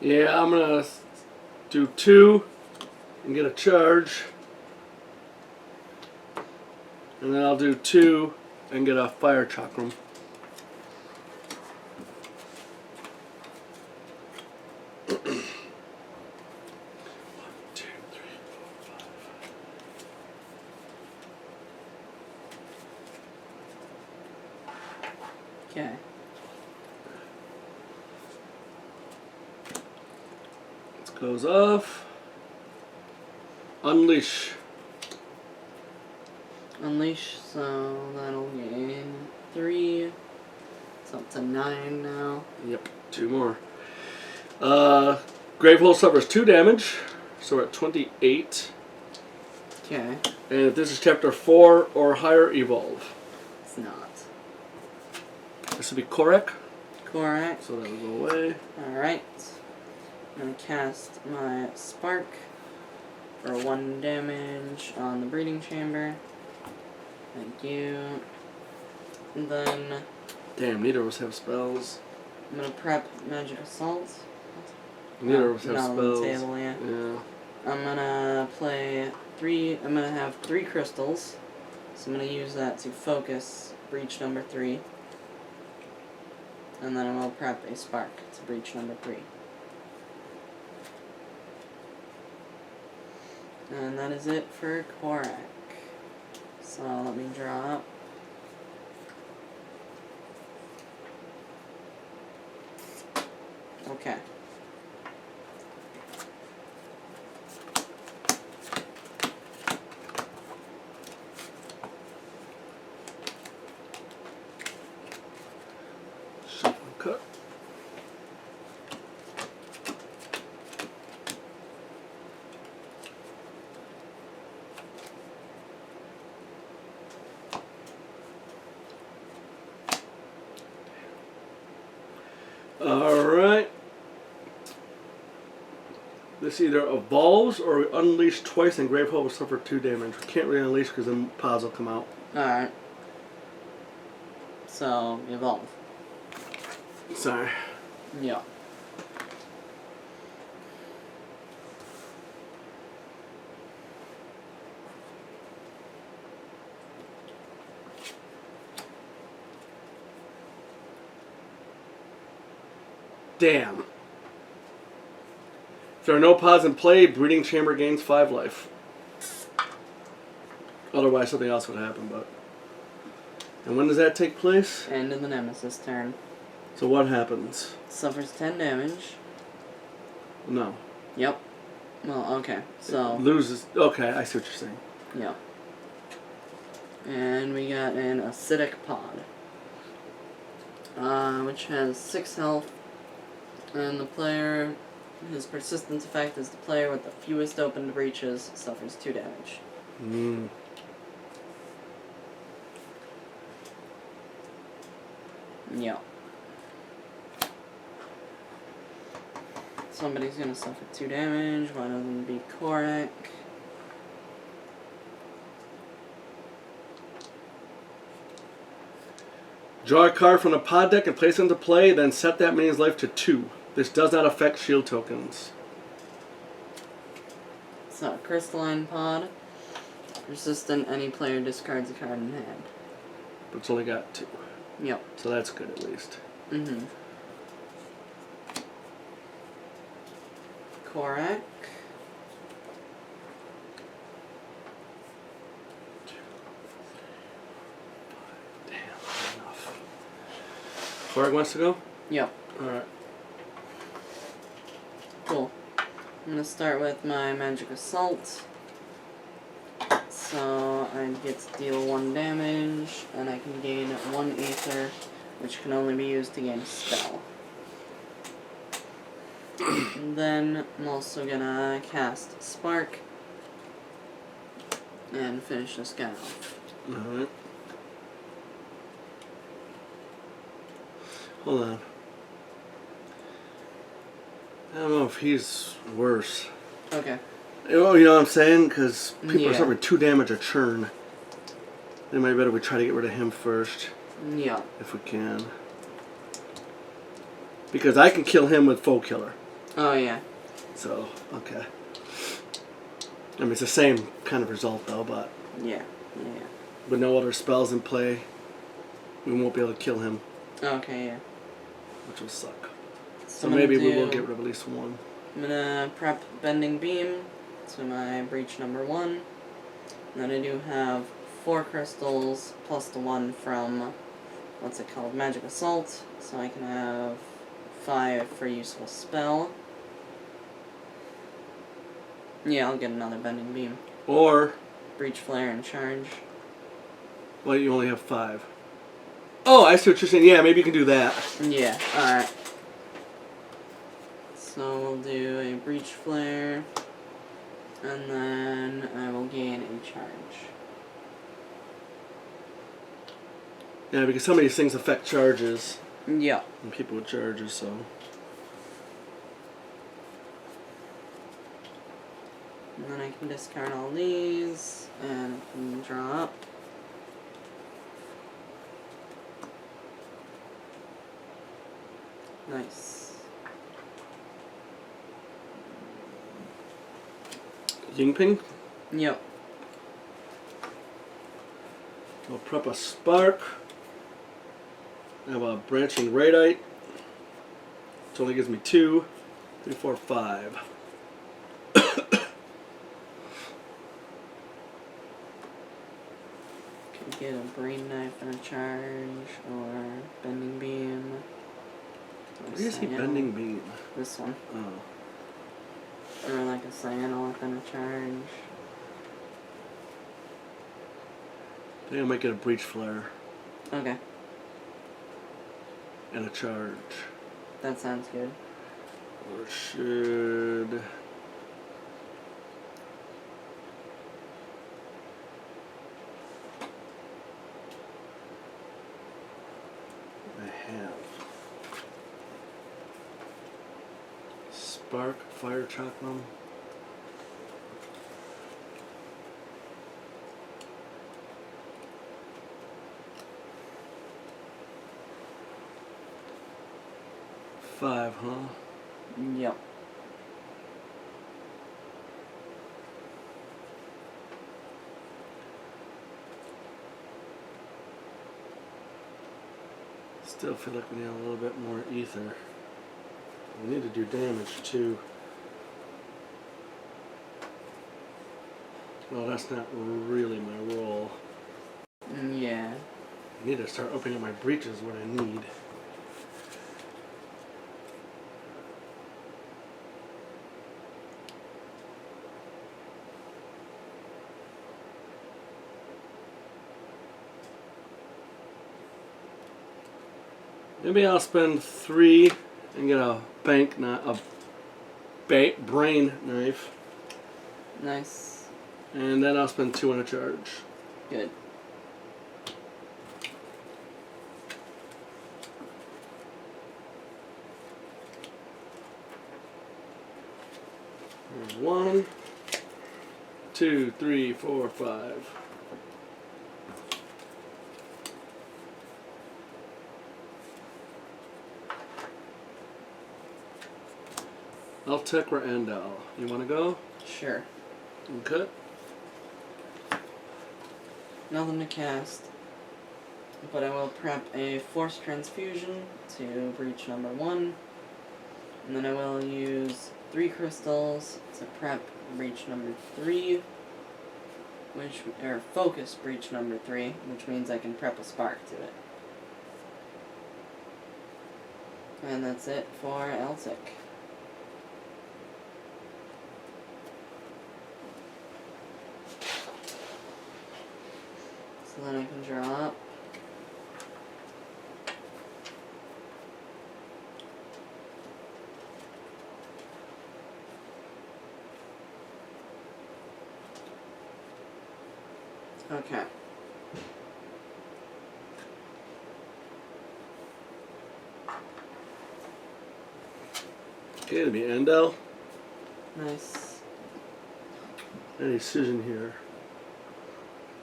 S1: yeah, I'm gonna do 2 and get a charge. And then I'll do 2 and get a fire chakram.
S2: Okay.
S1: This goes off. Unleash.
S2: Unleash, so that'll gain 3. It's up to 9 now.
S1: Yep, 2 more. Gravehold suffers 2 damage, so we're at 28.
S2: Okay.
S1: And if this is chapter 4 or higher, evolve.
S2: It's not.
S1: This would be Korek,
S2: Correct.
S1: so that will go away.
S2: Alright. I'm going to cast my Spark for 1 damage on the breeding chamber. Thank you. And then
S1: Damn, neither of us have spells.
S2: I'm going to prep Magic Assault.
S1: Neither of us have
S2: Not on
S1: spells.
S2: the table yet.
S1: Yeah.
S2: I'm going to play 3. I'm going to have 3 crystals. So I'm going to use that to focus breach number 3. And then I will prep a Spark to breach number 3. And that is it for Korak. So let me draw up. Okay.
S1: Shuffle cut. Alright. This either evolves or we unleash twice and Gravehold will suffer 2 damage. We can't really unleash because then pods will come out.
S2: Alright. So, evolve.
S1: Sorry.
S2: Yeah.
S1: Damn. If there are no pods in play, Breeding Chamber gains 5 life. Otherwise, something else would happen, but... And when does that take place?
S2: End of the Nemesis turn.
S1: So what happens?
S2: Suffers 10 damage.
S1: No.
S2: Yep. Well, okay. So,
S1: Loses... Okay, I see what you're saying.
S2: yeah. And we got an Acidic Pod. Which has 6 health. And the player... His persistence effect is the player with the fewest opened breaches suffers 2 damage. Yeah. Somebody's gonna suffer 2 damage. One of them be Korak.
S1: Draw a card from the pod deck and place it into play, then set that minion's life to 2. This does not affect shield tokens.
S2: It's not a crystalline pod. Resistant, any player discards a card in hand.
S1: But it's only got 2.
S2: Yep.
S1: So that's good at least.
S2: Mm-hmm. Korak.
S1: Damn, not enough. Korek wants to go?
S2: Yep.
S1: Alright.
S2: Cool. I'm gonna start with my Magic Assault. So I get to deal 1 damage, and I can gain 1 Aether, which can only be used to gain a spell. And then I'm also gonna cast Spark and finish this guy off.
S1: Alright. Hold on. I don't know if he's worse.
S2: Okay.
S1: Oh, you know what I'm saying? Because people are
S2: Yeah.
S1: suffering 2 damage a churn. It might be better we try to get rid of him first,
S2: Yeah.
S1: if we can. Because I can kill him with Foe Killer.
S2: Oh yeah.
S1: So, okay. I mean, it's the same kind of result, though, but
S2: Yeah. Yeah.
S1: with no other spells in play, we won't be able to kill him,
S2: Okay, yeah.
S1: which will suck.
S2: So
S1: So
S2: I'm
S1: maybe
S2: gonna
S1: we will
S2: do-
S1: get rid of at least 1.
S2: I'm gonna prep Bending Beam to my breach number 1. And then I do have 4 crystals plus the 1 from, what's it called, Magic Assault. So I can have 5 for useful spell. Yeah, I'll get another Bending Beam.
S1: Or,
S2: Breach Flare and Charge.
S1: well, you only have 5. Oh, I see what you're saying. Yeah, maybe you can do that.
S2: Yeah, alright. So So we'll do a breach flare, and then I will gain a charge.
S1: Yeah, because some of these things affect charges.
S2: Yeah.
S1: And people with charges, so.
S2: And then I can discard all these, and I can draw up. Nice.
S1: Yingping.
S2: Yep.
S1: I'll prep a spark. I have a branching radite. It only gives me 2, 3, 4, 5.
S2: Could get a brain knife and a charge, or bending beam.
S1: Where do you see bending beam?
S2: This one.
S1: Oh.
S2: Or like a cyanolith and a charge.
S1: I think I might get a breach flare
S2: Okay,
S1: and a charge.
S2: that sounds good.
S1: Or should I have spark, fire chakram. Five, huh?
S2: Yep.
S1: Still feel like we need a little bit more ether. We need to do damage too. Well, that's not really my role.
S2: Yeah.
S1: I need to start opening up my breaches when I need. Maybe I'll spend 3 and get a brain knife,
S2: Nice.
S1: and then I'll spend 2 on a charge.
S2: Good.
S1: There's 1, 2, 3, 4, 5. Eltec or Andal? You want to go?
S2: Sure.
S1: Okay.
S2: Nothing to cast. But I will prep a Force Transfusion to breach number 1. And then I will use 3 crystals to prep breach number 3. Or focus breach number 3, which means I can prep a spark to it. And that's it for Eltec. So then I can draw up. Okay.
S1: Okay, it'll be Andal.
S2: Nice.
S1: Any decision here.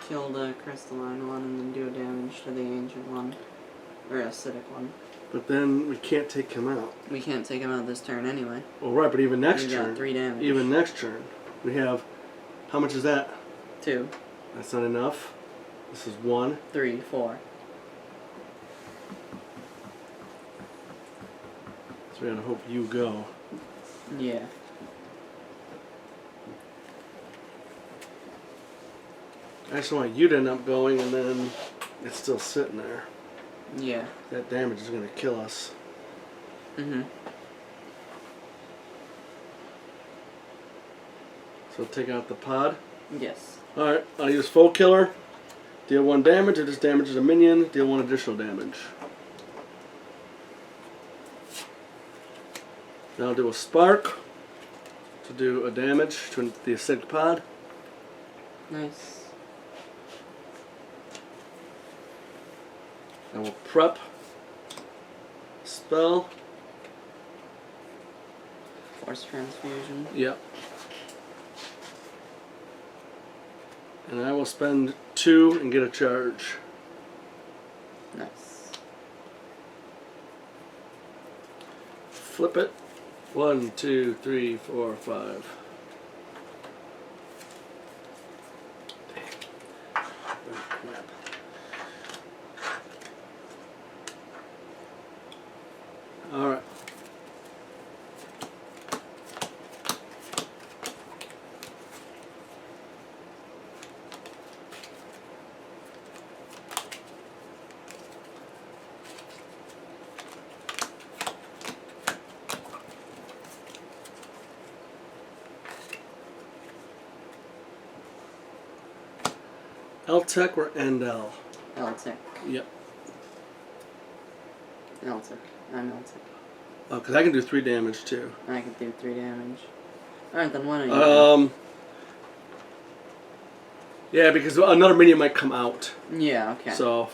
S2: Kill the crystalline one and then do damage to the ancient one. Or acidic one.
S1: But then we can't take him out.
S2: We can't take him out this turn anyway.
S1: Well, right, but even next
S2: We
S1: turn.
S2: got 3 damage.
S1: Even next turn. We have. How much is that?
S2: 2,
S1: That's not enough. This is 1.
S2: 3, 4.
S1: So we gotta hope you go.
S2: Yeah.
S1: I just want you to end up going and then it's still sitting there.
S2: Yeah.
S1: That damage is gonna kill us.
S2: Mm-hmm.
S1: So take out the pod.
S2: Yes.
S1: Alright, I'll use Foe Killer. Deal 1 damage, it just damages a minion. Deal 1 additional damage. Then I'll do a spark to do a damage to the acidic pod.
S2: Nice.
S1: I will prep spell.
S2: Force transfusion.
S1: Yep. And I will spend 2 and get a charge.
S2: Nice.
S1: Flip it. 1, 2, 3, 4, 5. Oh, crap. All right. L-Tech or Endel?
S2: L-Tech.
S1: Yep.
S2: L-Tech. I'm L-Tech.
S1: Oh, because I can do 3 damage too.
S2: I can do 3 damage. Alright, then what are you
S1: Yeah, because another minion might come out.
S2: Yeah, okay.
S1: So,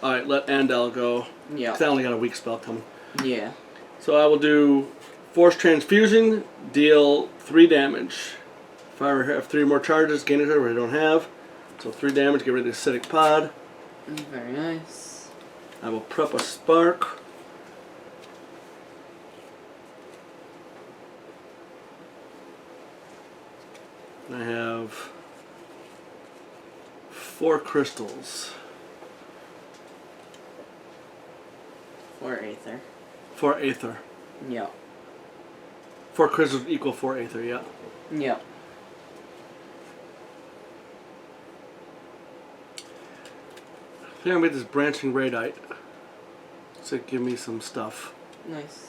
S1: alright, let Andel go.
S2: Yeah.
S1: Because I only got a weak spell coming.
S2: Yeah.
S1: So I will do Force Transfusion, deal 3 damage. If I have 3 more charges, gain a charge, which I don't have. So 3 damage, get rid of the acidic pod.
S2: Very nice.
S1: I will prep a spark. I have 4 crystals.
S2: 4 Aether.
S1: 4 Aether.
S2: Yep.
S1: 4 crystals equal 4 Aether, yeah.
S2: Yep.
S1: I think I made this branching radite to give me some stuff.
S2: Nice.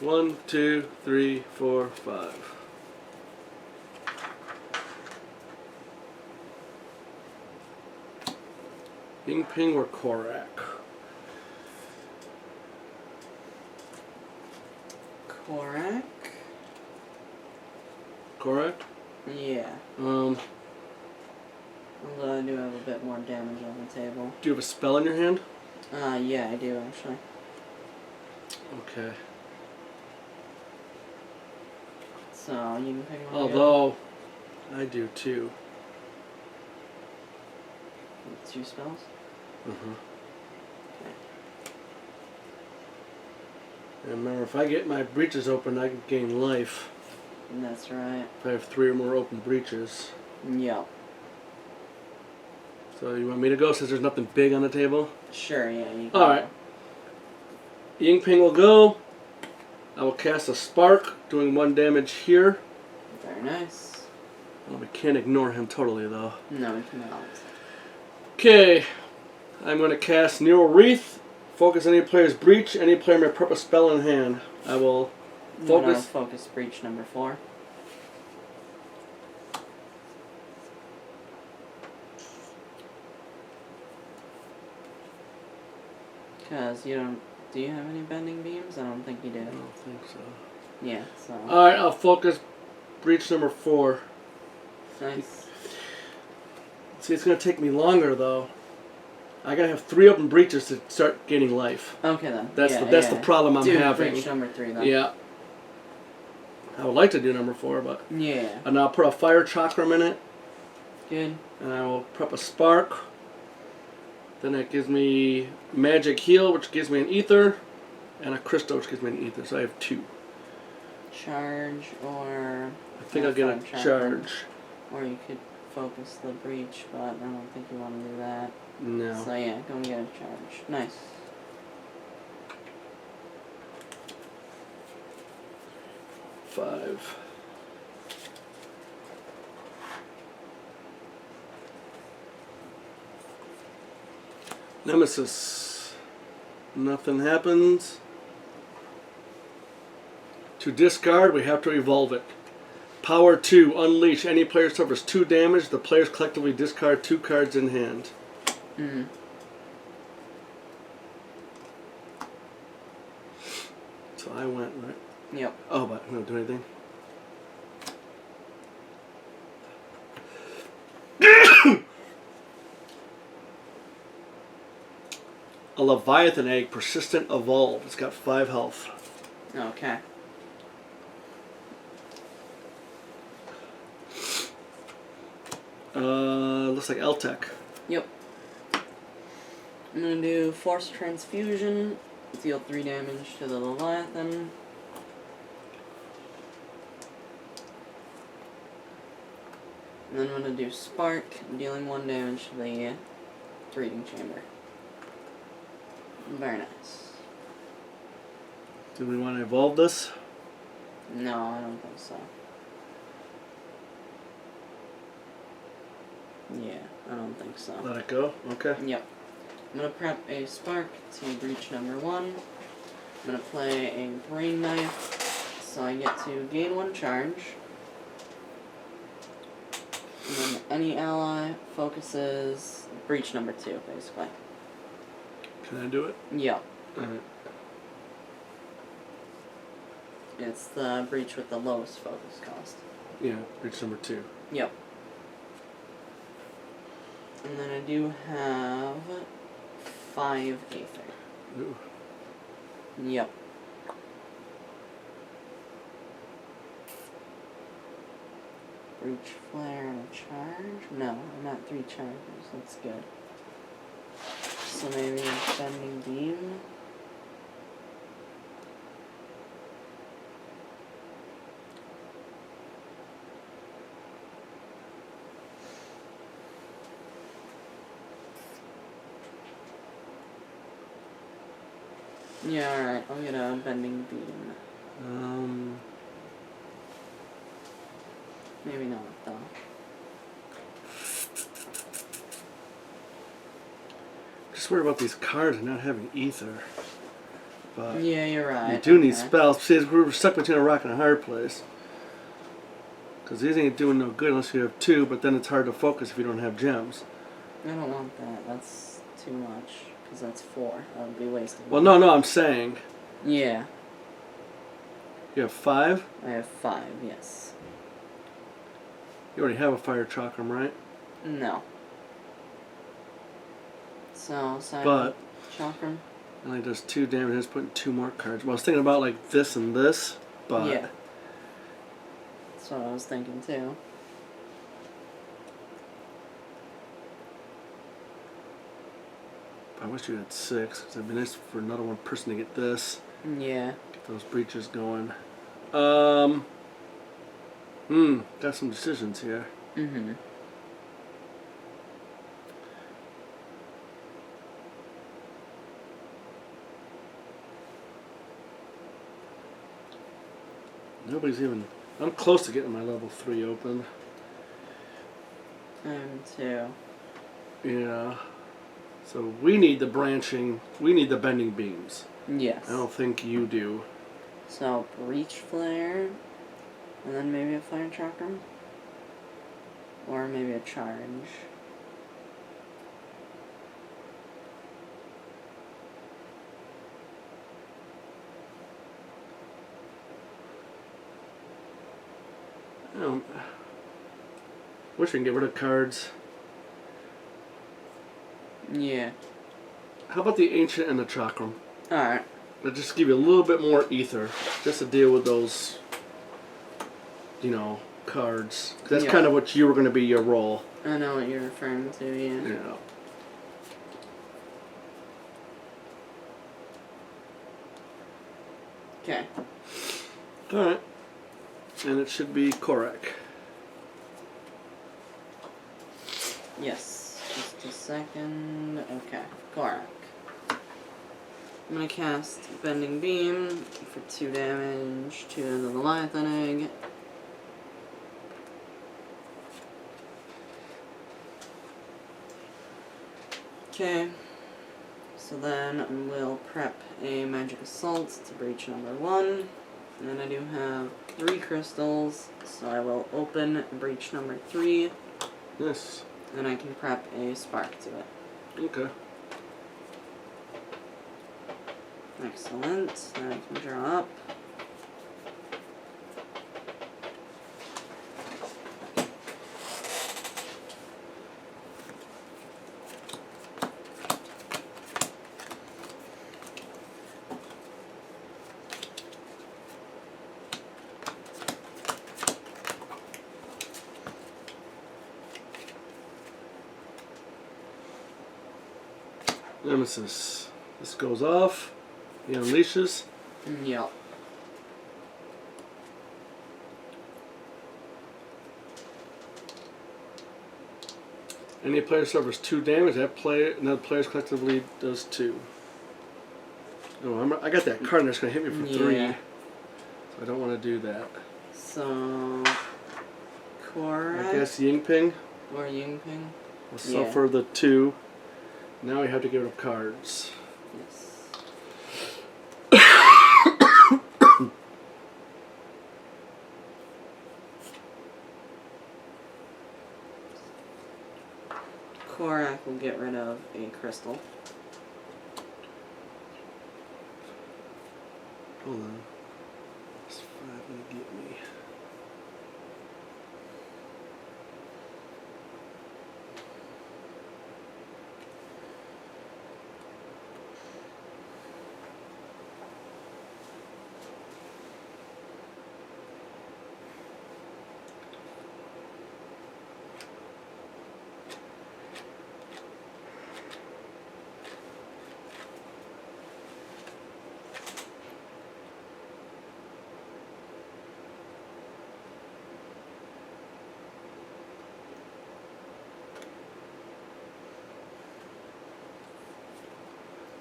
S1: 1, 2, 3, 4, 5. Ying Ping or Korak?
S2: Korak?
S1: Korak?
S2: Yeah. Although I do have a bit more damage on the table.
S1: Do you have a spell in your hand?
S2: Yeah, I do actually.
S1: Okay.
S2: So, you can pick one.
S1: Although, I do too.
S2: 2 spells?
S1: Uh-huh.
S2: Okay.
S1: And remember, if I get my breaches open, I can gain life.
S2: That's right.
S1: If I have 3 or more open breaches.
S2: Yep.
S1: So you want me to go since there's nothing big on the table?
S2: Sure, yeah, you can.
S1: Alright. Ying Ping will go. I will cast a spark, doing 1 damage here.
S2: Very nice.
S1: Well, we can't ignore him totally, though.
S2: No, we cannot.
S1: Okay. I'm going to cast Neural Wreath. Focus any player's breach. Any player may prep a spell in hand. I will focus.
S2: Focus breach number 4. Because you don't... Do you have any bending beams? I don't think you do.
S1: I don't think so.
S2: Yeah, so...
S1: Alright, I'll focus breach number 4.
S2: Nice.
S1: See, it's going to take me longer, though. I got to have 3 open breaches to start gaining life.
S2: Okay, then.
S1: That's
S2: yeah,
S1: the problem I'm
S2: do
S1: having.
S2: breach number 3, then.
S1: Yeah. I would like to do number 4, but...
S2: Yeah.
S1: And I'll put a fire chakram in it.
S2: Good.
S1: And I will prep a spark. Then that gives me magic heal, which gives me an ether. And a crystal, which gives me an ether. So I have 2.
S2: Charge or...
S1: I think I'll get a charge.
S2: Or you could focus the breach, but I don't think you want to do that.
S1: No.
S2: So yeah, go and get a charge. Nice.
S1: Five. Nemesis. Nothing happens. To discard, we have to evolve it. Power 2, unleash. Any player suffers 2 damage. The players collectively discard 2 cards in hand.
S2: Mm.
S1: So I went, right?
S2: Yep.
S1: Oh, but I'm going to do anything? A Leviathan egg, persistent, evolve. It's got 5 health.
S2: Okay.
S1: Looks like L-Tech.
S2: Yep. I'm gonna do Force Transfusion, deal 3 damage to the Leviathan. And then I'm gonna do Spark, dealing 1 damage to the breeding chamber. Very nice.
S1: Do we want to evolve this?
S2: No, I don't think so. Yeah, I don't think so.
S1: Let it go? Okay.
S2: Yep. I'm gonna prep a Spark to breach number 1. I'm gonna play a Brain Knife, so I get to gain 1 charge. And then any ally focuses breach number 2, basically.
S1: Can I do it?
S2: Yep.
S1: Alright.
S2: It's the breach with the lowest focus cost.
S1: Yeah, breach number 2.
S2: Yep. And then I do have 5 Aether.
S1: Ooh.
S2: Yep. Breach Flare and a charge? No, not 3 charges. That's good. So maybe a Bending Beam. Yeah, alright. I'll get a Bending Beam. Maybe not, though.
S1: Just worry about these cards and not having ether. But
S2: Yeah, you're right.
S1: you do need
S2: Okay.
S1: spells. See, we're stuck between a rock and a hard place. Because these ain't doing no good unless you have 2, but then it's hard to focus if you don't have gems.
S2: I don't want that. That's too much. Because that's 4. That would be wasted.
S1: Well, no, I'm saying.
S2: Yeah.
S1: You have 5?
S2: I have 5, yes.
S1: You already have a fire chakram, right?
S2: No. So,
S1: But
S2: Chakram.
S1: it only does 2 damage. It's putting 2 more cards. Well, I was thinking about like this and this, but
S2: Yeah. That's what I was thinking too.
S1: I wish you had 6. Cause it'd be nice for another one person to get this.
S2: Yeah.
S1: Get those breaches going. Got some decisions here.
S2: Mm-hmm.
S1: Nobody's even. I'm close to getting my level 3 open.
S2: Too.
S1: Yeah. So we need the branching. We need the bending beams.
S2: Yes.
S1: I don't think you do.
S2: So, Breach Flare. And then maybe a Fire Chakram. Or maybe a Charge.
S1: Wish we can get rid of cards.
S2: Yeah.
S1: How about the ancient and the chakram?
S2: Alright.
S1: They'll just give you a little bit more ether, just to deal with those, cards. That's
S2: Yeah.
S1: kind of what you were going to be your role.
S2: I know what you're referring to, yeah.
S1: Yeah.
S2: Okay.
S1: Alright. And it should be Korak.
S2: Yes. Just a second. Okay. Korak. I'm gonna cast Bending Beam for 2 damage to the Leviathan egg. Okay. So then we'll prep a Magic Assault to breach number 1. And then I do have 3 crystals, so I will open breach number 3.
S1: Yes.
S2: And I can prep a Spark to it.
S1: Okay.
S2: Excellent. Now I can draw up.
S1: Nemesis. This goes off. He unleashes.
S2: Yep.
S1: Any player suffers 2 damage. Another player collectively does 2. Oh, I got that card that's going to hit me for 3.
S2: Yeah.
S1: So I don't want to do that.
S2: So, Korak
S1: I guess Yingping
S2: or Yingping.
S1: will suffer the 2. Now we have to get rid of cards.
S2: Yes. Korak will get rid of a crystal.
S1: Hold on. It's 5 going to get me.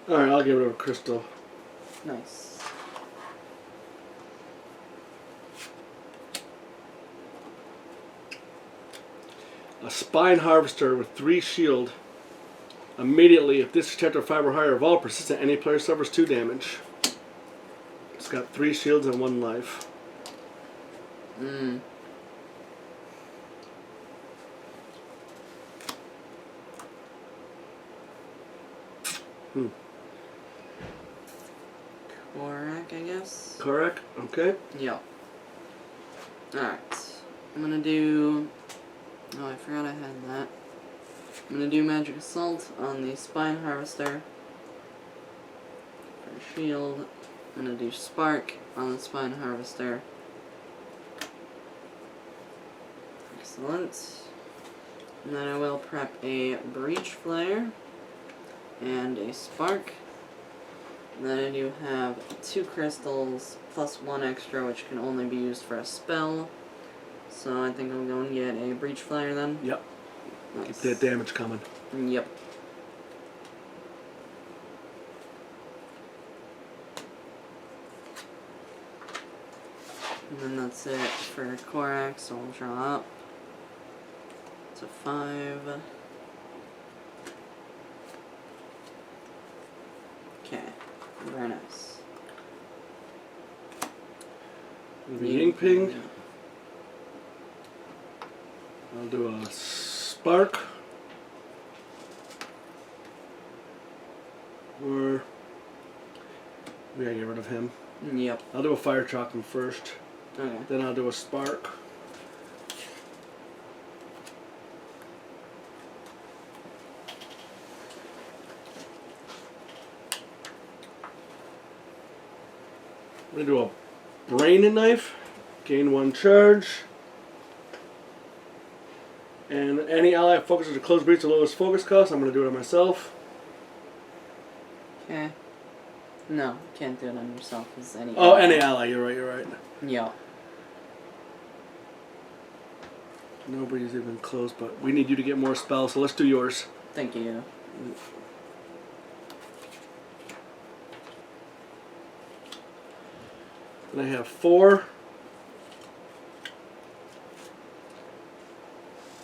S1: Alright, I'll give it a crystal.
S2: Nice.
S1: A Spine Harvester with 3 shield. Immediately, if this chapter 5 or higher of all persistent, any player suffers 2 damage. It's got 3 shields and 1 life.
S2: Korak, I guess.
S1: Correct? Okay.
S2: Yep. Alright. I'm gonna do... Oh, I forgot I had that. I'm gonna do Magic Assault on the Spine Harvester. For shield. I'm gonna do Spark on the Spine Harvester. Excellent. And then I will prep a Breach Flare and a Spark. And then I do have 2 crystals plus 1 extra, which can only be used for a spell. So I think I'll go and get a Breach Flare then.
S1: Yep.
S2: Nice.
S1: Keep that damage coming.
S2: Yep. And then that's it for Korak, so I'll draw up. It's a 5. Okay, very nice.
S1: Yingping. I'll do a Spark. Or we gotta get rid of him.
S2: Yep.
S1: I'll do a Fire Chocolate first.
S2: Okay.
S1: Then I'll do a Spark. I'm gonna do a Brain and Knife. Gain 1 charge. And any ally focuses to close breach the lowest focus cost. I'm gonna do it on myself.
S2: Okay. No, can't do it on yourself. As any.
S1: Oh, any ally. You're right. You're right.
S2: Yeah.
S1: Nobody's even close, but we need you to get more spells, so let's do yours.
S2: Thank you.
S1: And I have 4.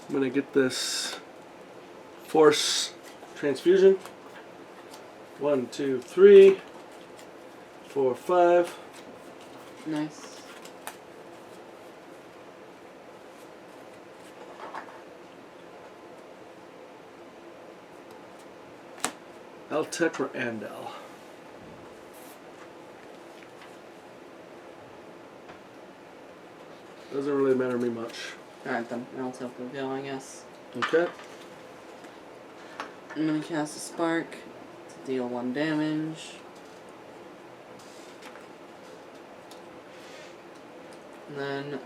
S1: I'm gonna get this Force Transfusion. 1, 2, 3, 4, 5.
S2: Nice.
S1: Eltec or Andal. Doesn't really matter to me much.
S2: Alright then, I'll take the go, I guess.
S1: Okay.
S2: I'm gonna cast a spark to deal 1 damage. And then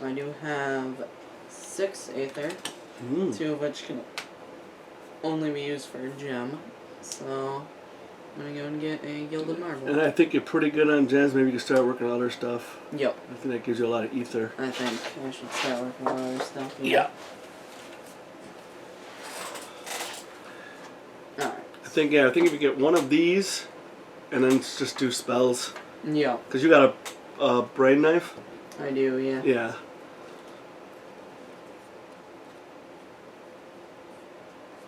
S2: I do have 6 Aether, 2 of which can only be used for a gem. So, I'm gonna go and get a Gilded Marble.
S1: And I think you're pretty good on gems. Maybe you can start working on other stuff.
S2: Yep.
S1: I think that gives you a lot of ether.
S2: I think I should start working on other stuff.
S1: Yeah.
S2: Alright.
S1: I think if you get one of these, and then just do spells.
S2: Yeah.
S1: Because you got a brain knife.
S2: I do, yeah.
S1: Yeah.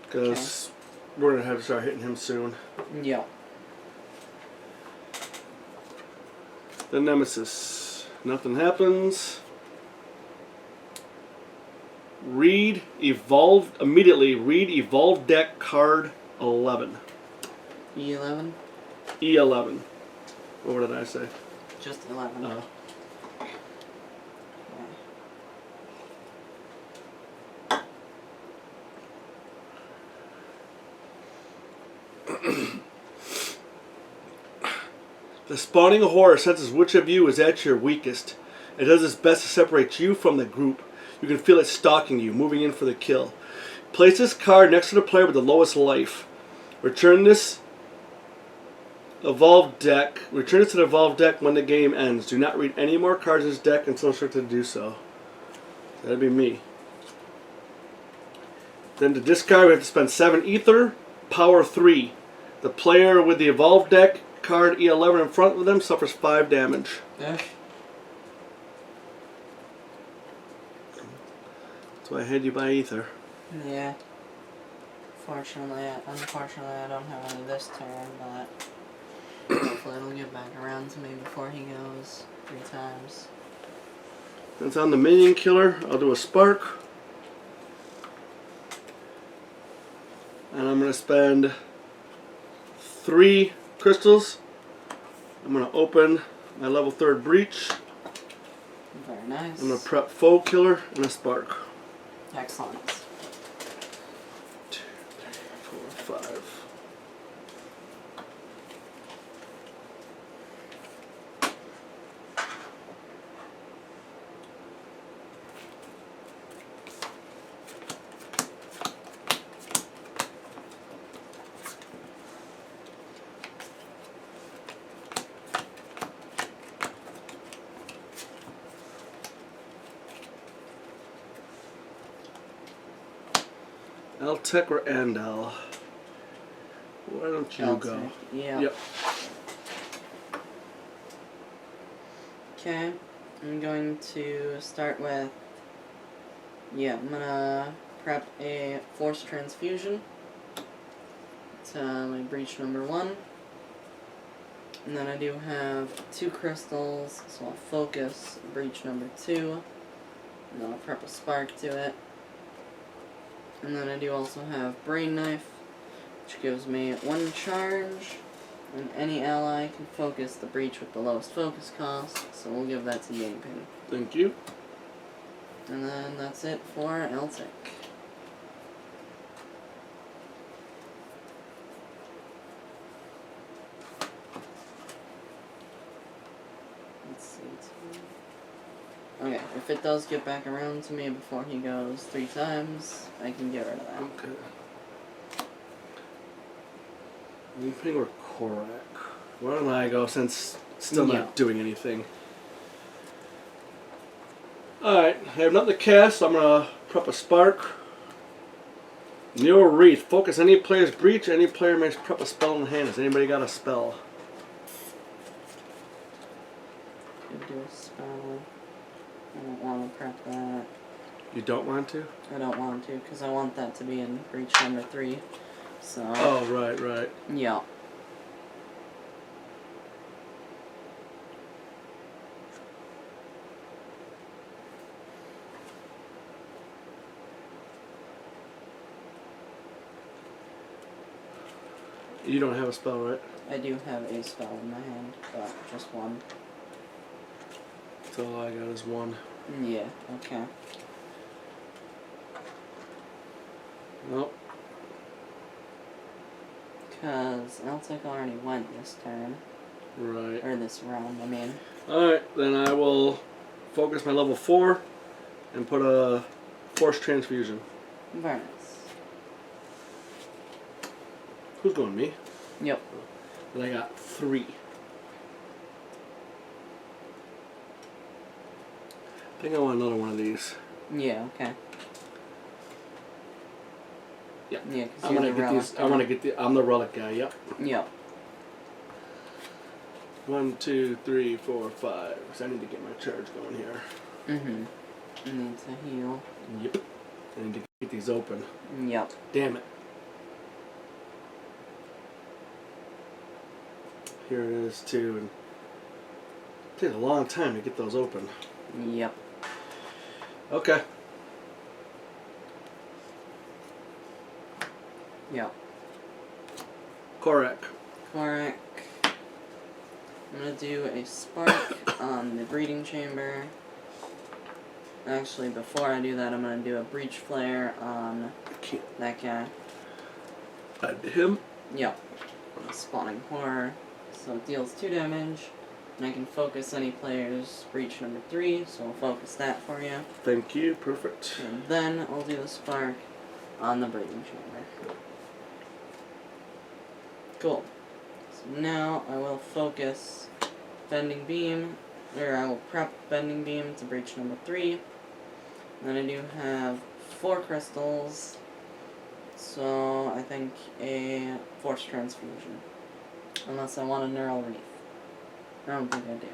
S1: Because we're gonna have to start hitting him soon.
S2: Yeah.
S1: The Nemesis. Nothing happens. Immediately read Evolved Deck card 11.
S2: E11?
S1: E11. What did I say?
S2: Just 11.
S1: Uh, The spawning horror senses which of you is at your weakest. It does its best to separate you from the group. You can feel it stalking you, moving in for the kill. Place this card next to the player with the lowest life. Return this to the evolved deck when the game ends. Do not read any more cards in this deck until instructed to do so. That'd be me. Then to discard, we have to spend 7 ether, power 3. The player with the evolved deck card E11 in front of them suffers 5 damage.
S2: That's
S1: why I had you buy ether.
S2: Yeah. Unfortunately, I don't have any this turn, but hopefully it'll get back around to me before he goes 3 times.
S1: Since I'm the minion killer, I'll do a spark. And I'm going to spend 3 crystals. I'm going to open my level 3rd breach.
S2: Very nice.
S1: I'm going to prep foe killer and a spark.
S2: Excellent.
S1: 2, 3, 4, 5. Eltec or Andal? Why don't you go?
S2: Yeah.
S1: Yep.
S2: Okay. I'm going to start with... Yeah, I'm gonna prep a Force Transfusion. It's my breach number 1. And then I do have 2 crystals, so I'll focus breach number 2. And then I'll prep a spark to it. And then I do also have Brain Knife, which gives me 1 charge, and any ally can focus the breach with the lowest focus cost, so we'll give that to Yangping.
S1: Thank you.
S2: And then that's it for Eltic. Let's see. Okay, if it does get back around to me before he goes 3 times, I can get rid of that.
S1: Okay. Yangping or Korak? Why don't I go since still not doing anything? Alright, I have nothing to cast, so I'm going to prep a spark. Neo Wreath. Focus any player's breach. Any player may prep a spell in hand. Has anybody got a spell?
S2: Could do a spell. I don't want to prep that.
S1: You don't want to?
S2: I don't want to, because I want that to be in breach number 3. So.
S1: Oh, right.
S2: Yeah.
S1: You don't have a spell, right?
S2: I do have a spell in my hand, but just 1.
S1: So all I got is 1.
S2: Yeah, okay.
S1: Nope.
S2: Because Eltic already went this turn.
S1: Right.
S2: Or this round, I mean.
S1: Alright, then I will focus my level 4 and put a Force Transfusion.
S2: Very nice.
S1: Who's going, me?
S2: Yep.
S1: And I got 3. I think I want another one of these.
S2: Yeah, okay.
S1: Yeah.
S2: Yeah, because
S1: I'm gonna get these. I want to get the. I'm the relic guy. Yep.
S2: Yep.
S1: 1, 2, 3, 4, 5. Because I need to get my charge going here.
S2: Mm-hmm. Need to heal.
S1: Yep. I need to get these open.
S2: Yep.
S1: Damn it. Here it is too, and it takes a long time to get those open.
S2: Yep.
S1: Okay.
S2: Yep.
S1: Correct.
S2: Correct. I'm gonna do a spark on the breeding chamber. Actually, before I do that, I'm gonna do a breach flare on that guy.
S1: Add him.
S2: Yep. Spawning horror. So it deals 2 damage. And I can focus any player's breach number 3, so I'll focus that for you.
S1: Thank you. Perfect.
S2: And then I'll do the spark on the breeding chamber. Cool. So now I will focus bending beam, or I will prep bending beam to breach number 3. Then I do have 4 crystals, so I think a force transfusion. Unless I want a neural wreath. I don't think I do.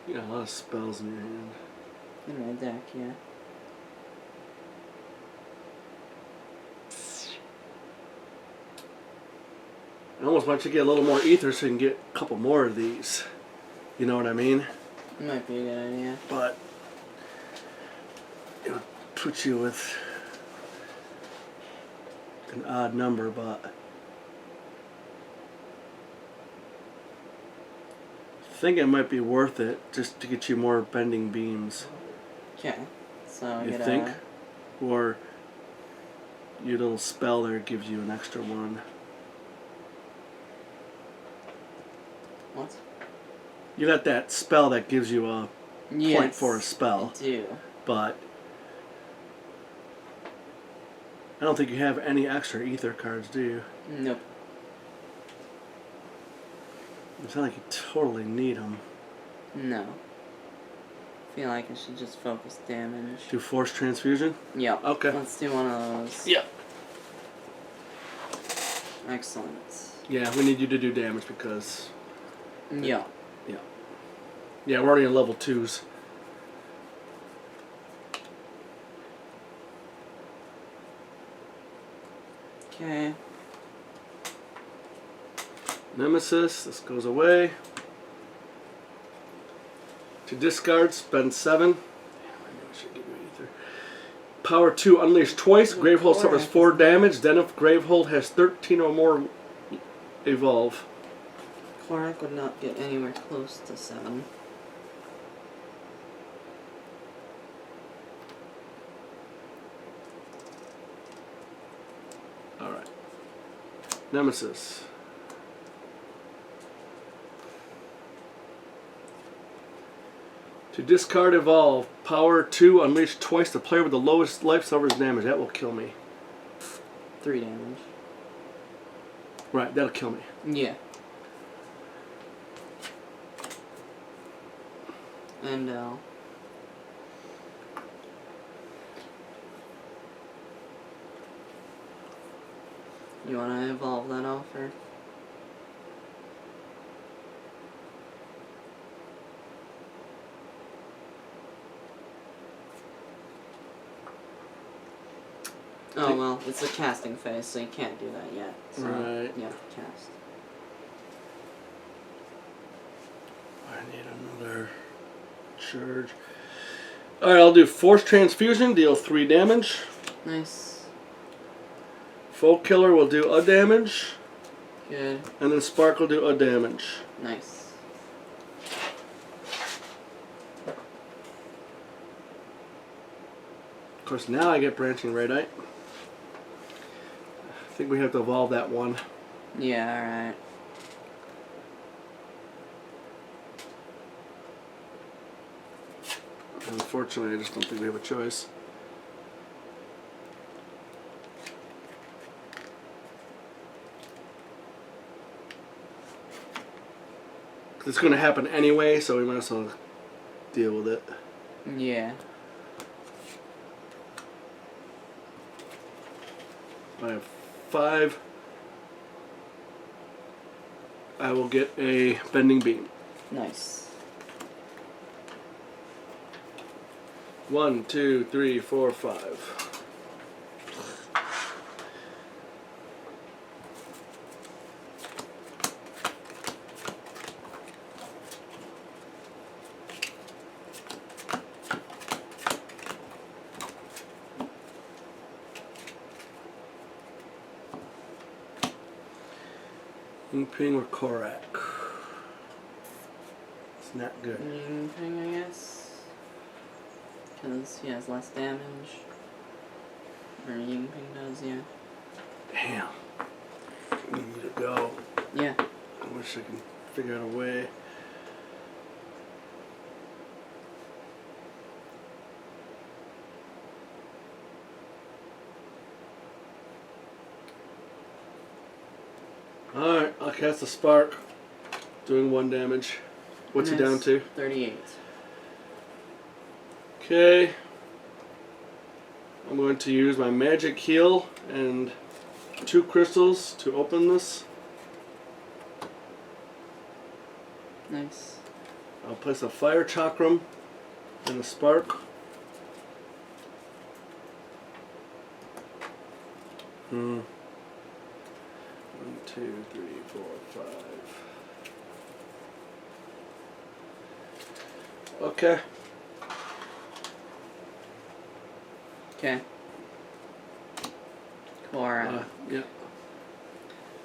S1: You got a lot of spells in your hand.
S2: In my deck, yeah.
S1: I almost want you to get a little more ether so you can get a couple more of these. You know what I mean?
S2: Might be a good idea.
S1: But it would put you with an odd number, but I think it might be worth it just to get you more bending beams.
S2: Okay. So I
S1: You
S2: get
S1: think? Or your little spell there gives you an extra 1.
S2: What?
S1: You got that spell that gives you a
S2: Yes,
S1: point for a spell,
S2: I do.
S1: but I don't think you have any extra ether cards, do you?
S2: Nope.
S1: It's not like you totally need them.
S2: No. Feel like I should just focus damage.
S1: Do Force Transfusion?
S2: Yep.
S1: Okay.
S2: Let's do one of those.
S1: Yep.
S2: Excellent.
S1: Yeah, we need you to do damage because...
S2: Yep.
S1: Yeah, we're already in level 2s.
S2: Okay.
S1: Nemesis, this goes away. To discard, spend 7. Damn, I knew I should give you ether. Power 2, unleash twice. Gravehold suffers 4 damage. Then if Gravehold has 13 or more, evolve.
S2: Korak would not get anywhere close to 7.
S1: Alright. Nemesis. To discard, evolve. Power 2, unleash twice. The player with the lowest life suffers damage. That will kill me.
S2: 3 damage.
S1: Right, that'll kill me.
S2: Yeah. And, you wanna evolve that offer? Oh, well, it's a casting phase, so you can't do that yet. So
S1: Right.
S2: you have to cast.
S1: I need another charge. Alright, I'll do Force Transfusion, deal 3 damage.
S2: Nice.
S1: Folk Killer will do a damage.
S2: Good.
S1: And then Spark will do a damage.
S2: Nice.
S1: Of course, now I get branching radite. I think we have to evolve that one.
S2: Yeah, alright.
S1: Unfortunately, I just don't think we have a choice. It's going to happen anyway, so we might as well deal with it.
S2: Yeah.
S1: I have 5. I will get a bending beam.
S2: Nice.
S1: 1, 2, 3, 4, 5. Ping or Korak. It's not good.
S2: Ping, I guess. Because he has less damage. Or Ping does, yeah.
S1: Damn. We need to go.
S2: Yeah.
S1: I wish I could figure out a way. Alright, I'll cast a Spark. Doing 1 damage. What's he down to?
S2: 38.
S1: Okay. I'm going to use my magic heal and 2 crystals to open this.
S2: Nice.
S1: I'll place a fire chakram and a spark. Hmm. 1, 2, 3, 4, 5. Okay.
S2: Okay. Cora.
S1: Yeah.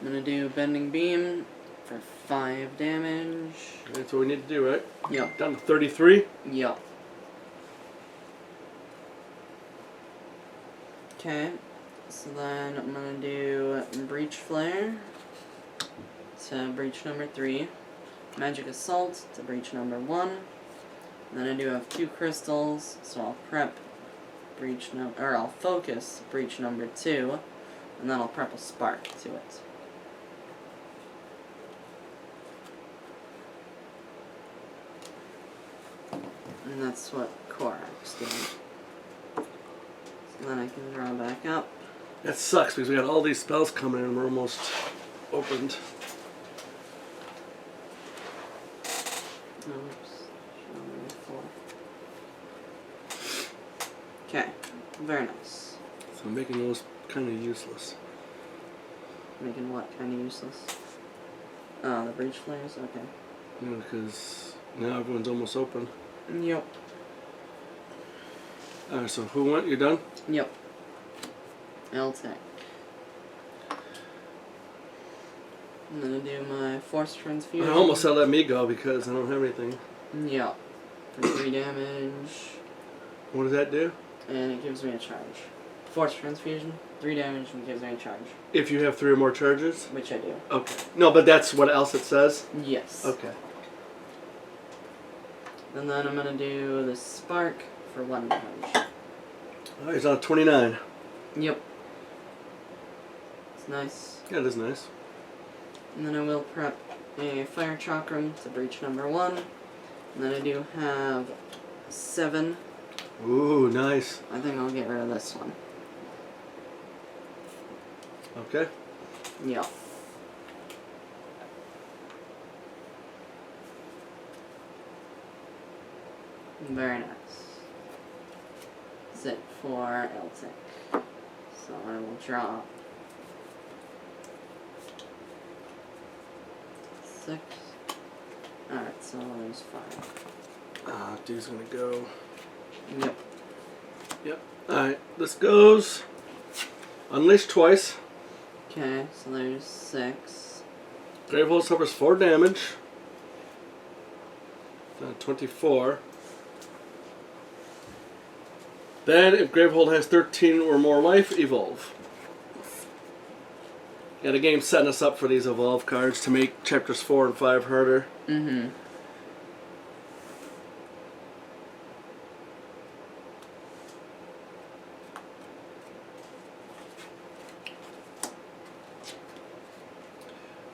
S2: I'm gonna do Bending Beam for 5 damage.
S1: That's what we need to do, right?
S2: Yep.
S1: Down to 33.
S2: Yep. Okay. So then I'm gonna do Breach Flare to breach number 3. Magic Assault to breach number 1. And then I do have 2 crystals, so I'll prep breach I'll focus breach number 2, and then I'll prep a spark to it. And that's what Korak's doing. So then I can draw back up.
S1: That sucks because we got all these spells coming in and we're almost opened.
S2: Oops. Okay, very nice.
S1: So making those kind of useless.
S2: Making what kind of useless? Oh, the breach flares? Okay.
S1: You know, because now everyone's almost open.
S2: Yep.
S1: Alright, so who went? You done?
S2: Yep. L-Tech. I'm gonna do my Force Transfusion.
S1: I almost let me go because I don't have anything.
S2: Yep. For 3 damage.
S1: What does that do?
S2: And it gives me a charge. Force Transfusion, 3 damage and gives me a charge.
S1: If you have 3 or more charges?
S2: Which I do.
S1: Okay. No, but that's what else it says?
S2: Yes.
S1: Okay.
S2: And then I'm gonna do the Spark for 1 damage.
S1: Alright, he's on 29.
S2: Yep. It's nice.
S1: Yeah, it is nice.
S2: And then I will prep a Fire Chakram to breach number 1. And then I do have 7.
S1: Ooh, nice.
S2: I think I'll get rid of this one.
S1: Okay.
S2: Yep. Very nice. That's it for L-Tech. So I will draw 6. Alright, so there's 5.
S1: Dude's gonna go.
S2: Yep.
S1: Yep. Alright, this goes. Unleash twice.
S2: Okay, so there's 6.
S1: Gravehold suffers 4 damage. 24. Then, if Gravehold has 13 or more life, evolve. Yeah, the game's setting us up for these evolve cards to make chapters 4 and 5 harder.
S2: Mm-hmm.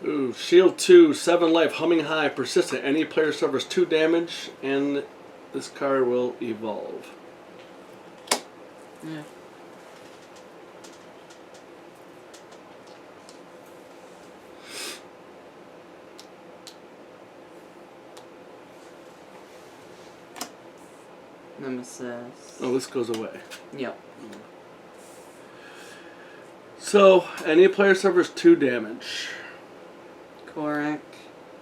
S1: Ooh, Shield 2, 7 life, humming high, persistent. Any player suffers 2 damage, and this card will evolve.
S2: Yeah. Nemesis.
S1: Oh, this goes away.
S2: Yep.
S1: So, any player suffers 2 damage.
S2: Korak.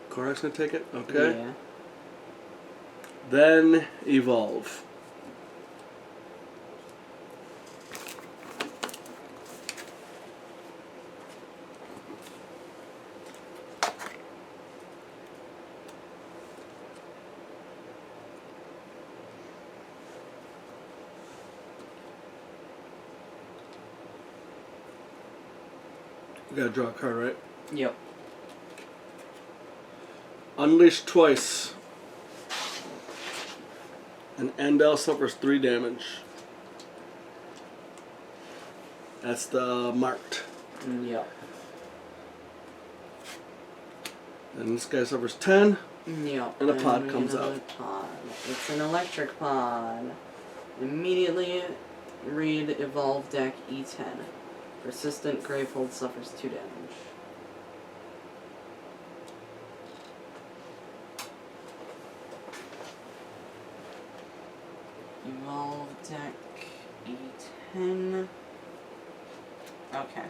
S1: Korak's gonna take it? Okay.
S2: Yeah.
S1: Then, evolve. We gotta draw a card, right?
S2: Yep.
S1: Unleash twice. And Endel suffers 3 damage. That's the marked.
S2: Yep.
S1: And this guy suffers 10.
S2: Yep.
S1: And a pod comes
S2: another
S1: out.
S2: Pod. It's an electric pod. Immediately read Evolve Deck E10. Persistent Gravehold suffers 2 damage. Evolve Deck E10. Okay.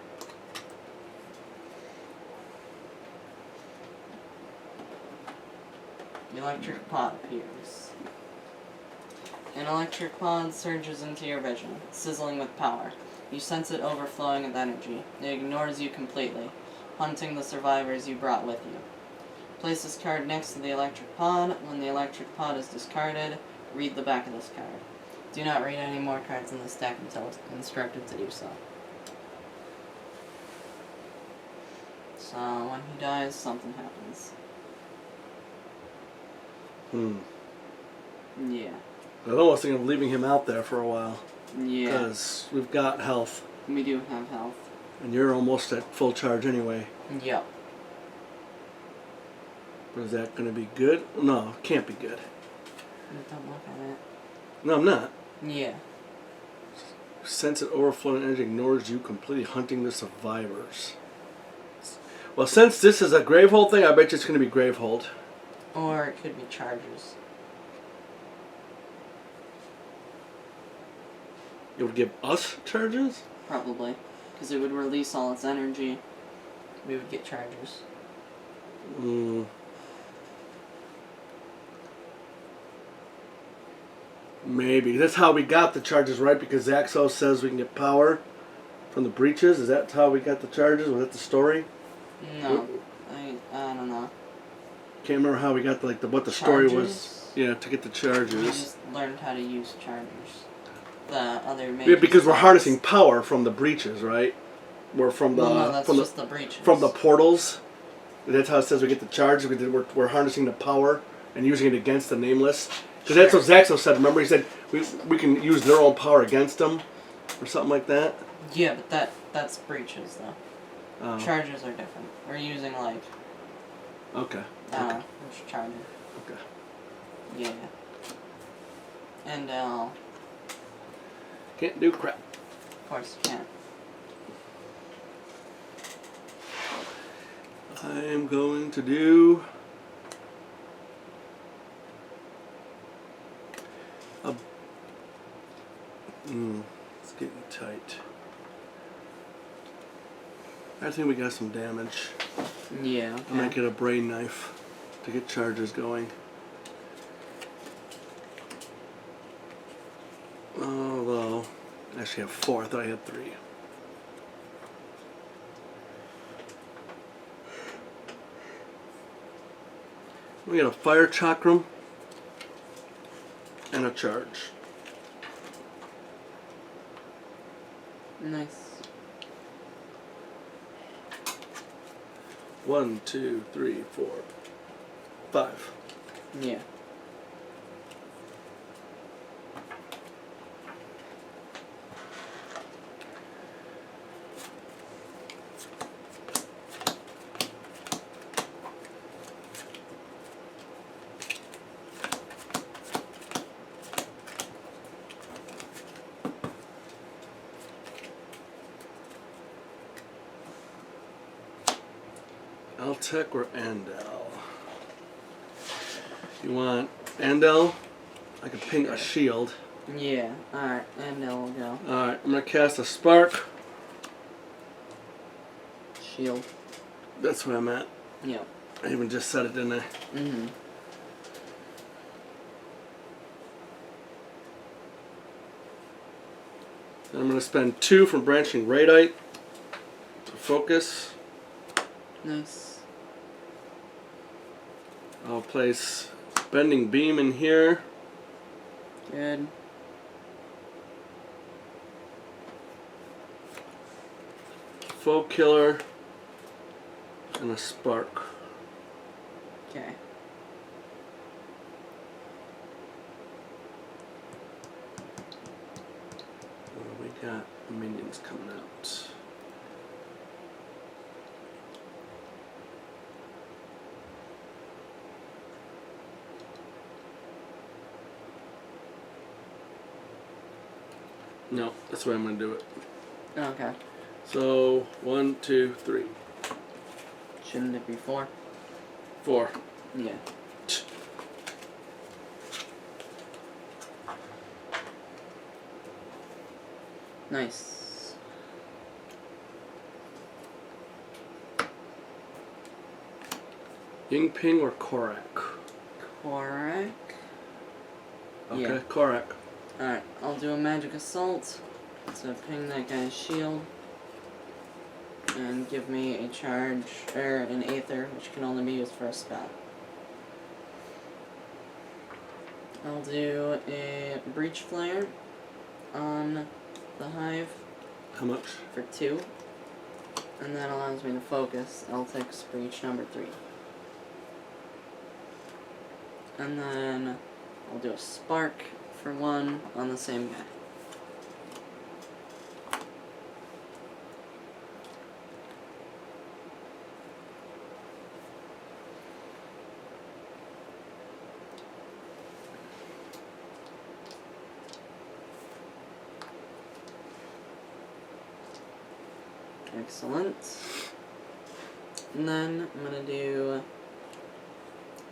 S2: The electric pod appears. An electric pod surges into your vision, sizzling with power. You sense it overflowing with energy. It ignores you completely, hunting the survivors you brought with you. Place this card next to the electric pod. When the electric pod is discarded, read the back of this card. Do not read any more cards in this deck until instructed to do so. So, when he dies, something happens. Yeah.
S1: I was almost thinking of leaving him out there for a while.
S2: Yeah.
S1: Because we've got health.
S2: We do have health.
S1: And you're almost at full charge anyway.
S2: Yep.
S1: But is that going to be good? No, it can't be good.
S2: Don't look at it.
S1: No, I'm not.
S2: Yeah.
S1: Sense it overflowing energy ignores you completely, hunting the survivors. Well, since this is a Gravehold thing, I bet you it's going to be Gravehold.
S2: Or it could be Chargers.
S1: It would give us charges?
S2: Probably. Because it would release all its energy. We would get Chargers.
S1: Maybe. That's how we got the charges, right? Because Zaxos says we can get power from the breaches. Is that how we got the charges? Was that the story?
S2: No. I don't know.
S1: Can't remember how we got what the story was.
S2: Charges?
S1: Yeah, to get the
S2: We
S1: charges.
S2: just learned how to use Chargers. The other
S1: Yeah,
S2: mages
S1: because we're
S2: don't.
S1: harnessing power from the breaches, right? We're from the
S2: No, that's
S1: from
S2: just
S1: the
S2: the breaches.
S1: from the portals. That's how it says we get the charge. We're harnessing the power and using it against the nameless. Because that's what Zaxos said. Remember, he said we can use their own power against them, or something like that.
S2: Yeah, but that's breaches though.
S1: Oh.
S2: Chargers are different. We're using like
S1: Okay.
S2: which charger?
S1: Okay.
S2: Yeah. And
S1: Can't do crap.
S2: of course you can't.
S1: I'm going to do a. It's getting tight. I think we got some damage.
S2: Yeah.
S1: I might get a brain knife to get charges going. Although, I actually have 4. I thought I had 3. We got a fire chakram and a charge.
S2: Nice.
S1: 1, 2, 3, 4, 5.
S2: Yeah.
S1: Altec or Andal? You want Andal? I can ping a shield.
S2: Yeah. Alright, and now we'll go.
S1: Alright, I'm going to cast a spark.
S2: Shield.
S1: That's where I'm at.
S2: Yep.
S1: I even just said it, didn't I?
S2: Mm-hmm.
S1: Then I'm going to spend 2 from Branching Radite to focus.
S2: Nice.
S1: I'll place Bending Beam in here.
S2: Good.
S1: Foe Killer. And a Spark.
S2: Okay.
S1: We got minions coming out. No, that's the way I'm going to do it.
S2: Okay.
S1: So, 1, 2, 3,
S2: Shouldn't it be 4?
S1: 4.
S2: Yeah. Nice.
S1: Ying Ping or Korak?
S2: Korak.
S1: Okay,
S2: Yeah.
S1: Korak.
S2: Alright, I'll do a magic assault to ping that guy's shield. And give me a charge, or an Aether, which can only be used for a spell. I'll do a Breach Flare on the Hive
S1: How much?
S2: for 2. And that allows me to focus Eltic's Breach number 3. And then I'll do a Spark for 1 on the same guy. Excellent. And then I'm going to do,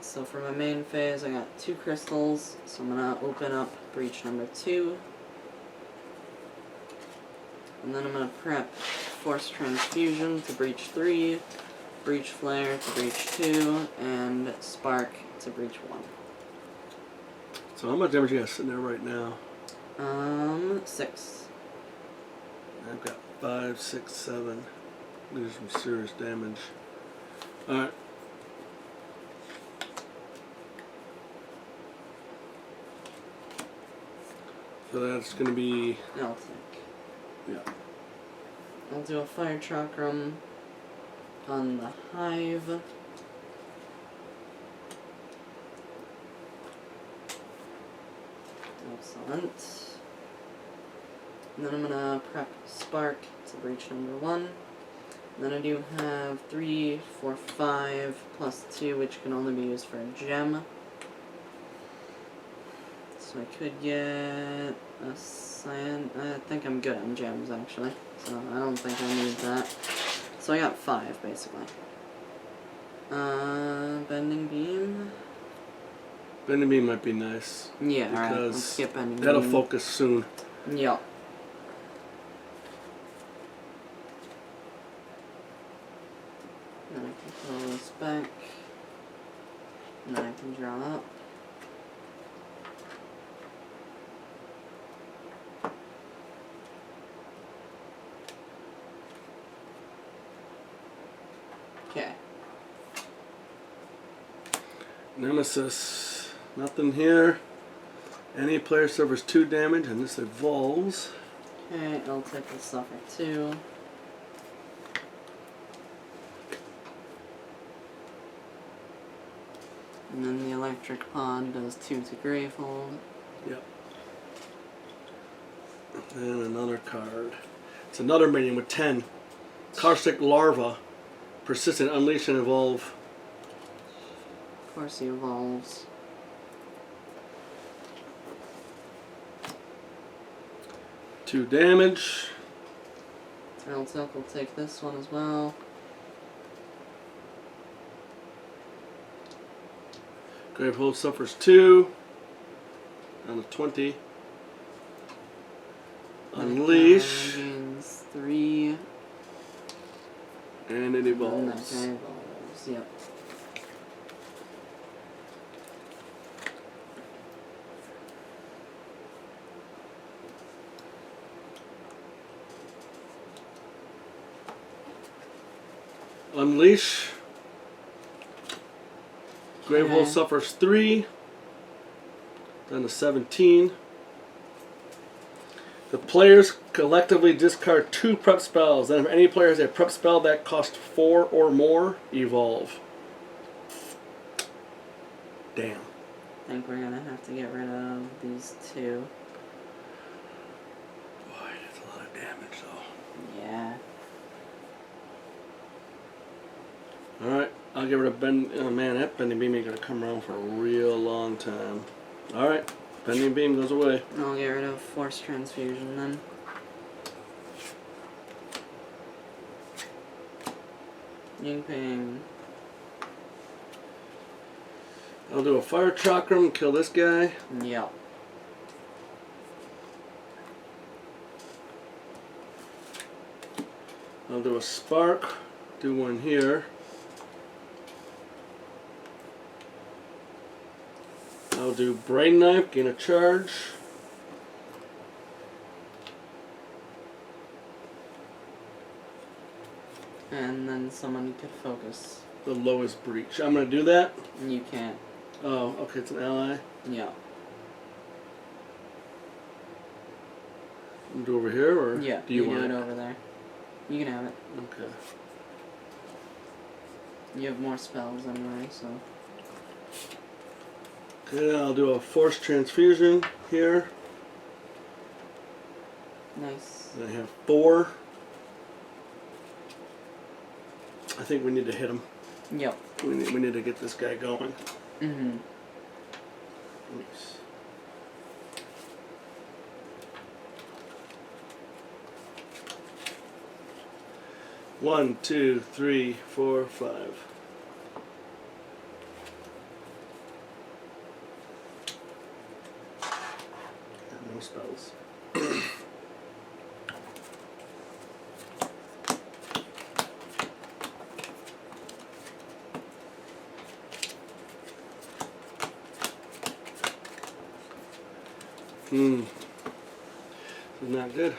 S2: so for my main phase I got 2 crystals, so I'm going to open up breach number 2. And then I'm going to prep Force Transfusion to breach 3, Breach Flare to breach 2, and Spark to breach 1.
S1: So how much damage you got sitting there right now?
S2: 6.
S1: I've got 5, 6, 7. There's some serious damage. Alright. So that's going to be...
S2: I'll take.
S1: Yeah.
S2: I'll do a Fire Chakram on the Hive. Excellent. And then I'm gonna prep Spark to breach number 1. Then I do have 3, 4, 5, plus 2, which can only be used for a gem. So I could get a cyan. I think I'm good on gems, actually. So I don't think I need that. So I got 5, basically. Bending Beam.
S1: Bending Beam might be nice.
S2: Yeah, alright,
S1: Because
S2: let's get Bending Beam.
S1: that'll focus soon.
S2: Yep. Then I can pull this back. And then I can draw up. Okay.
S1: Nemesis. Nothing here. Any player suffers 2 damage and this evolves.
S2: Okay, L-Tip will suffer 2. And then the electric pod does 2 to Gravehold.
S1: Yep. And another card. It's another minion with 10. Caustic Larva. Persistent, unleash and evolve.
S2: Of course he evolves.
S1: Two damage.
S2: L-Tip will take this one as well.
S1: Gravehold suffers 2. On a 20. Unleash.
S2: Gains 3.
S1: And it
S2: And that
S1: evolves.
S2: guy evolves, yep.
S1: Unleash. Gravehold
S2: Okay.
S1: suffers 3. Down to 17. The players collectively discard 2 prep spells. Then if any player has a prep spell that costs 4 or more, evolve. Damn.
S2: I think we're gonna have to get rid of these 2.
S1: Boy, that's a lot of damage though.
S2: Yeah.
S1: Alright, I'll get rid of Ben. Oh man, that Bending Beam ain't gonna come around for a real long time. Alright, Bending Beam goes away.
S2: I'll get rid of Force Transfusion then. Ying Ping.
S1: I'll do a Fire Chakram and kill this guy.
S2: Yep.
S1: I'll do a Spark. Do one here. I'll do Brain Knife, gain a charge.
S2: And then someone could focus.
S1: The lowest breach. I'm gonna do that.
S2: You can't.
S1: Oh, okay, it's an ally.
S2: Yeah.
S1: Do over here, or
S2: Yeah,
S1: do you
S2: do
S1: want
S2: it over there. You can have it.
S1: Okay.
S2: You have more spells anyway, so.
S1: Okay, I'll do a Force Transfusion here.
S2: Nice.
S1: I have 4. I think we need to hit him.
S2: Yep.
S1: We need to get this guy going.
S2: Mm-hmm.
S1: Oops. One, 2, 3, 4, 5. Got no spells. This is not good.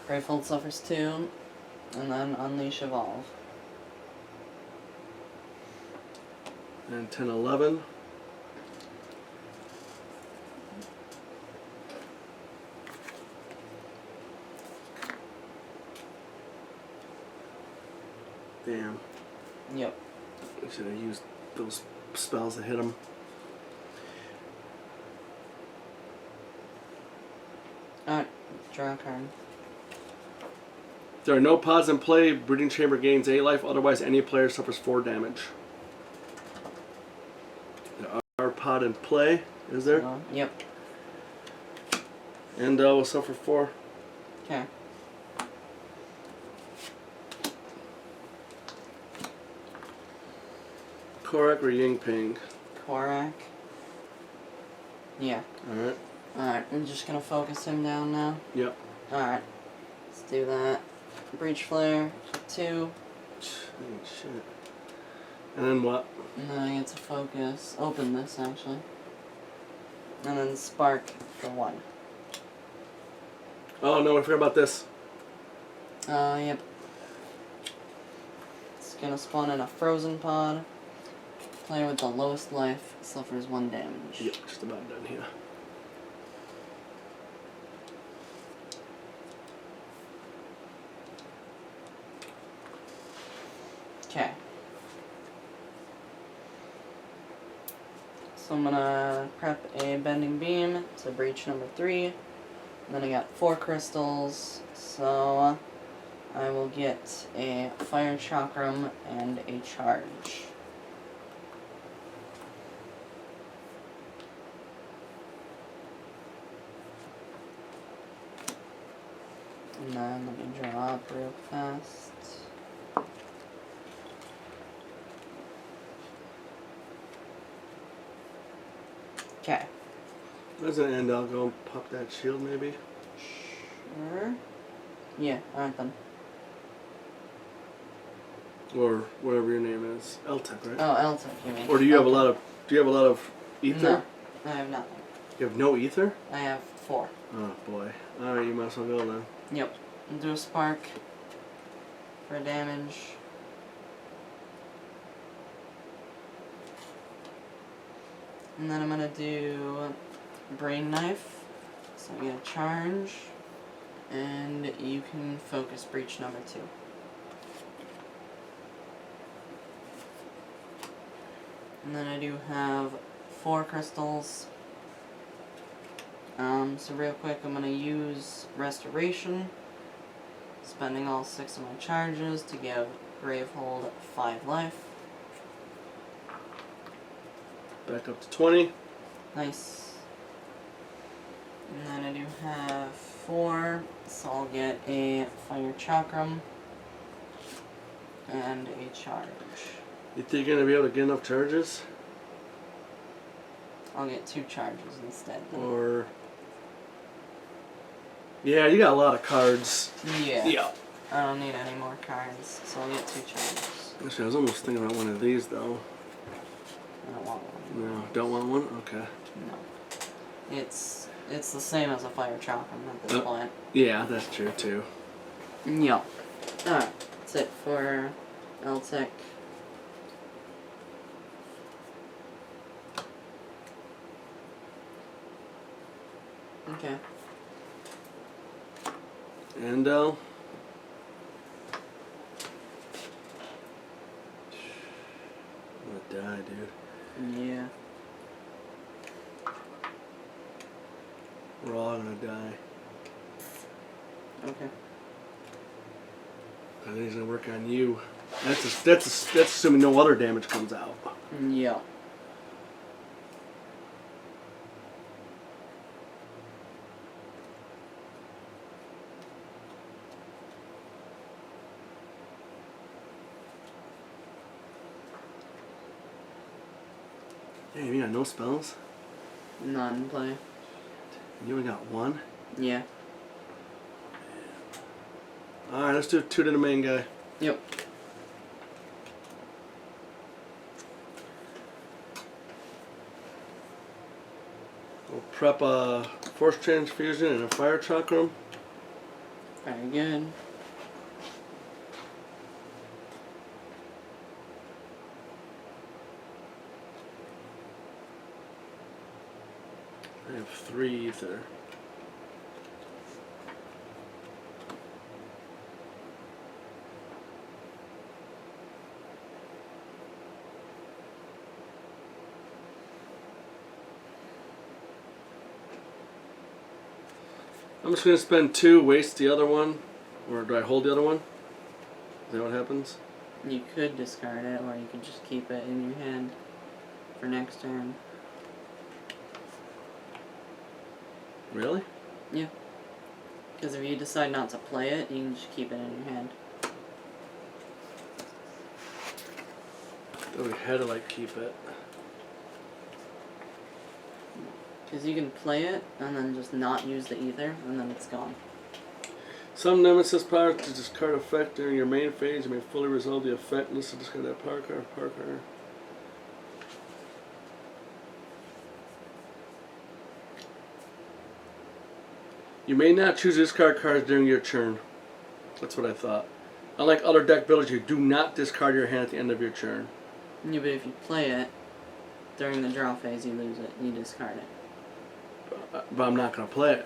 S2: Gravehold suffers 2, and then Unleash Evolve.
S1: And 10, 11. Damn.
S2: Yep.
S1: I should have used those spells to hit him.
S2: Alright, draw a card.
S1: There are no pods in play. Breeding Chamber gains 8 life. Otherwise, any player suffers 4 damage. There are pod in play. Is there?
S2: Yep.
S1: And we'll suffer 4.
S2: Okay.
S1: Korak or Yingping?
S2: Korak. Yeah.
S1: Alright.
S2: Alright, I'm just gonna focus him down now.
S1: Yep.
S2: Alright. Let's do that. Breach Flare, 2.
S1: Shit. And then what?
S2: And then I get to focus. Open this, actually. And then spark for 1.
S1: Oh no, I forgot about this.
S2: Yep. It's gonna spawn in a frozen pod. Player with the lowest life suffers 1 damage.
S1: Yep, just about done here.
S2: Okay. So I'm gonna prep a bending beam to breach number 3. And then I got 4 crystals, so I will get a fire chakram and a charge. And then let me draw up real fast. Okay.
S1: As an end, I'll go pop that shield maybe.
S2: Sure. Yeah, alright then.
S1: Or whatever your name is. Eltec, right?
S2: Oh, Eltec, you mean.
S1: Or do you have a
S2: Okay.
S1: lot of ether?
S2: No, I have nothing.
S1: You have no ether?
S2: I have 4.
S1: Oh boy. Alright, you might as well go then.
S2: Yep. I'll do a spark for damage. And then I'm gonna do brain knife. So I get a charge. And you can focus breach number 2. And then I do have 4 crystals. So real quick, I'm gonna use restoration, spending all 6 of my charges to give Gravehold 5 life.
S1: Back up to 20.
S2: Nice. And then I do have 4, so I'll get a fire chakram and a charge.
S1: You think you're gonna be able to get enough charges?
S2: I'll get 2 charges instead. Then.
S1: Or yeah, you got a lot of cards.
S2: Yeah.
S1: Yeah.
S2: I don't need any more cards, so I'll get 2 charges.
S1: Actually, I was almost thinking about one of these though.
S2: I don't want one.
S1: No, don't want one? Okay.
S2: No. It's the same as a fire chakram at this point.
S1: Yeah, that's true too.
S2: Yep. Alright, that's it for Eltec. Okay.
S1: And I'm gonna die, dude.
S2: Yeah.
S1: We're all gonna die.
S2: Okay.
S1: I think he's gonna work on you. That's assuming no other damage comes out.
S2: Yeah.
S1: Damn, you got no spells?
S2: Not in play.
S1: You only got 1?
S2: Yeah.
S1: Alright, let's do 2 to the main guy.
S2: Yep.
S1: We'll prep a force transfusion and a fire chakram.
S2: Very good.
S1: I have 3 ether. I'm just going to spend 2, waste the other one. Or do I hold the other one? Is that what happens?
S2: You could discard it, or you could just keep it in your hand for next turn.
S1: Really?
S2: Yeah. Because if you decide not to play it, you can just keep it in your hand.
S1: Oh, we had to like keep it.
S2: Because you can play it and then just not use the ether, and then it's gone.
S1: Some nemesis powers to discard effect during your main phase. You may fully resolve the effect. Listen, discard that power card. You may not choose discard cards during your turn. That's what I thought. Unlike other deck builders, you do not discard your hand at the end of your turn.
S2: Yeah, but if you play it during the draw phase, you lose it. You discard it.
S1: But I'm not going to play it.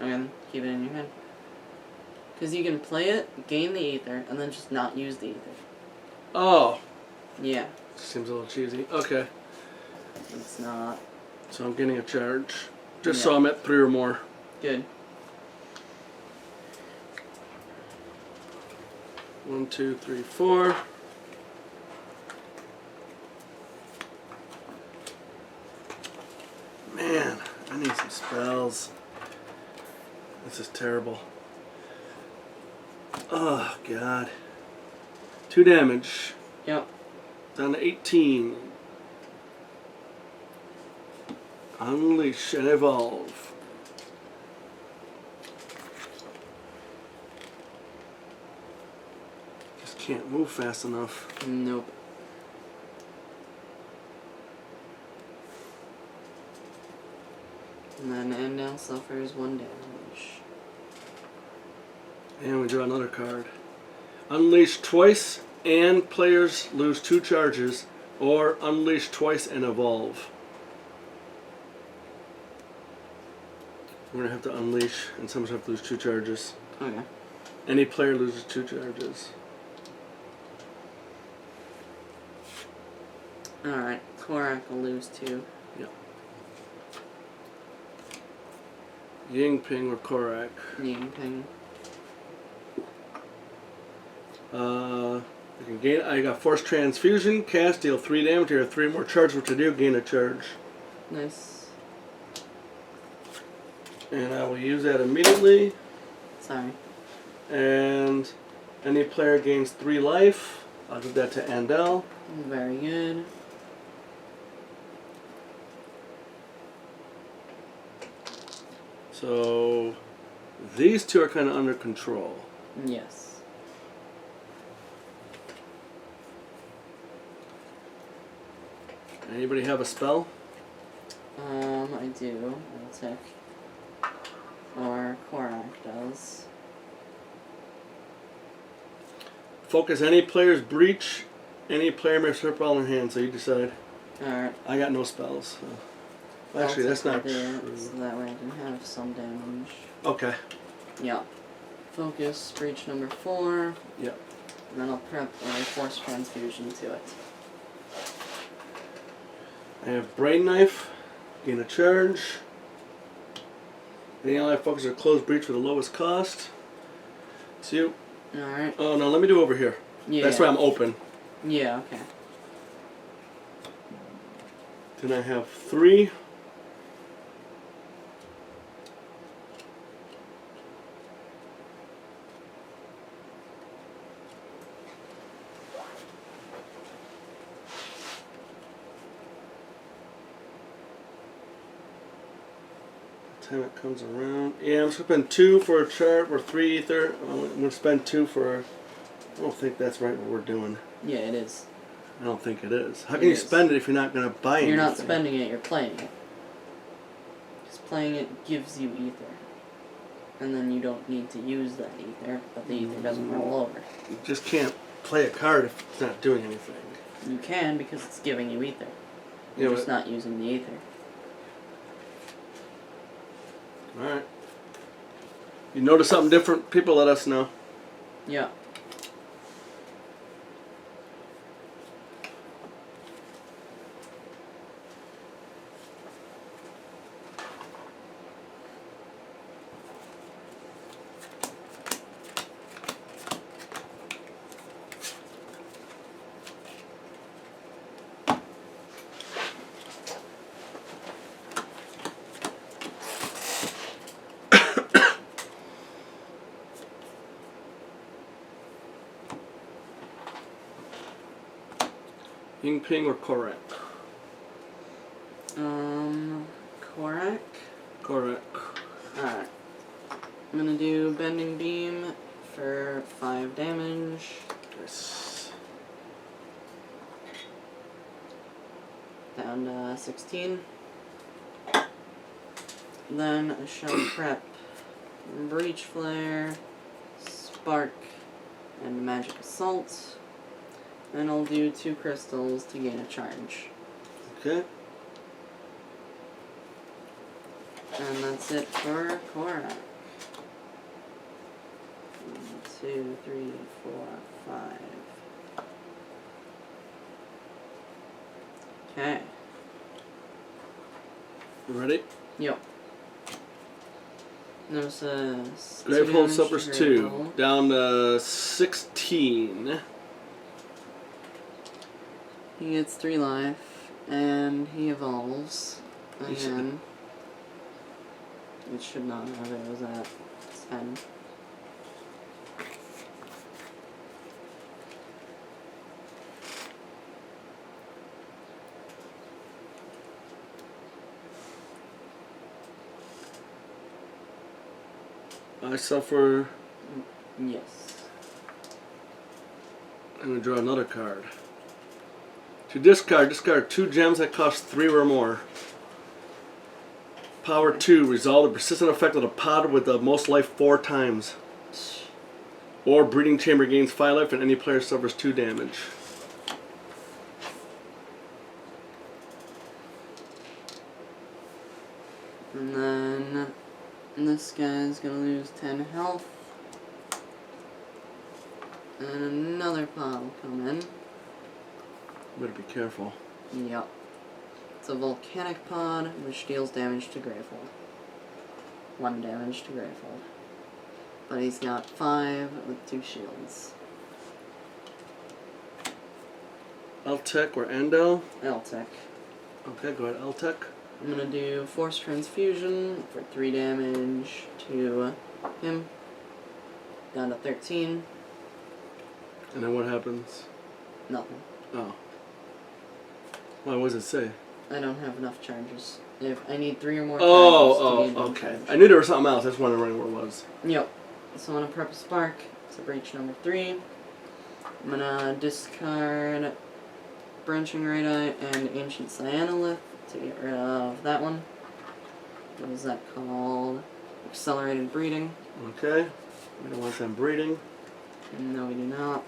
S2: Again, keep it in your hand. Because you can play it, gain the ether, and then just not use the ether.
S1: Oh.
S2: Yeah.
S1: Seems a little cheesy. Okay.
S2: It's not.
S1: So I'm getting a charge. Just so I'm at 3 or more.
S2: Good.
S1: 1, 2, 3, 4. Man, I need some spells. This is terrible. Oh, God. 2 damage.
S2: Yep.
S1: Down to 18. Unleash and evolve. Just can't move fast enough.
S2: Nope. And then Andal suffers 1 damage.
S1: And we draw another card. Unleash twice and players lose 2 charges, or unleash twice and evolve. We're going to have to unleash, and someone's going to have to lose 2 charges.
S2: Okay.
S1: Any player loses 2 charges.
S2: Alright, Korak will lose 2.
S1: Yep. Ying Ping or Korak.
S2: Ying Ping.
S1: I can gain. I got Force Transfusion, cast, deal 3 damage. You have 3 more charges. What to do? Gain a charge.
S2: Nice.
S1: And I will use that immediately.
S2: Sorry.
S1: And any player gains 3 life. I'll give that to Andal.
S2: Very good.
S1: So these 2 are kind of under control.
S2: Yes.
S1: Anybody have a spell?
S2: I do. I'll take. Or Korak does.
S1: Focus any player's breach. Any player may circle all in hand, so you decide.
S2: Alright.
S1: I got no spells. So. Actually, that's not true.
S2: So that way I can have some damage.
S1: Okay.
S2: Yeah. Focus, breach number 4.
S1: Yep.
S2: And then I'll prep a Force Transfusion to it.
S1: I have Brain Knife. Gain a charge. Any ally focus or close breach with the lowest cost. It's you.
S2: Alright.
S1: Oh no, let me do over here.
S2: Yeah.
S1: That's why I'm open.
S2: Yeah, okay.
S1: Then I have 3. Time it comes around. Yeah, I'm just gonna spend 2 for a chart or 3 ether. I'm gonna spend 2 for. I don't think that's right what we're doing.
S2: Yeah, it is.
S1: I don't think it is. How can
S2: It
S1: you
S2: is.
S1: spend it if you're not gonna buy anything?
S2: You're not spending it, you're playing it. Because playing it gives you ether. And then you don't need to use that ether, but the ether doesn't roll over.
S1: You just can't play a card if it's not doing anything.
S2: You can because it's giving you ether.
S1: Yeah,
S2: You're just
S1: but-
S2: not using the ether.
S1: Alright. You notice something different, people let us know.
S2: Yeah.
S1: Ying Ping or Korak?
S2: Korak.
S1: Korak.
S2: Alright. I'm gonna do do Bending Beam for 5 damage.
S1: Nice.
S2: Down to 16. Then I shall prep Breach Flare, Spark, and Magic Assault. And I'll do 2 crystals to gain a charge.
S1: Okay.
S2: And that's it for Korak. 1, 2, 3, 4, 5. Okay.
S1: You ready?
S2: Yep. Nemesis.
S1: Gravehold suffers 2.
S2: Gravehold.
S1: Down to 16.
S2: He gets 3 life, and he evolves again. It should not have. It was at 10.
S1: I suffer.
S2: Yes.
S1: I'm going to draw another card. To discard 2 gems that cost 3 or more. Power 2, resolve the persistent effect of the pod with the most life 4 times. Or Breeding Chamber gains 5 life and any player suffers 2 damage.
S2: And then this guy's gonna lose 10 health. And another pod will come in.
S1: Better be careful.
S2: Yep. It's a volcanic pod which deals damage to Gravehold. 1 damage to Gravehold. But he's got 5 with 2 shields.
S1: Eltec or Endo?
S2: Eltec.
S1: Okay, go ahead, Eltec.
S2: I'm gonna do Force Transfusion for 3 damage to him. Down to 13.
S1: And then what happens?
S2: Nothing.
S1: Oh. Well, what does it say?
S2: I don't have enough charges. If I need 3 or more
S1: Oh,
S2: charges to gain one
S1: okay.
S2: charge.
S1: I knew there was something else. I just wondering where it was.
S2: Yep. So I'm gonna prep a Spark to breach number 3. I'm gonna discard Branching Radii and Ancient Cyanolith to get rid of that one. What is that called? Accelerated Breeding.
S1: Okay. We don't want them breeding.
S2: No, we do not.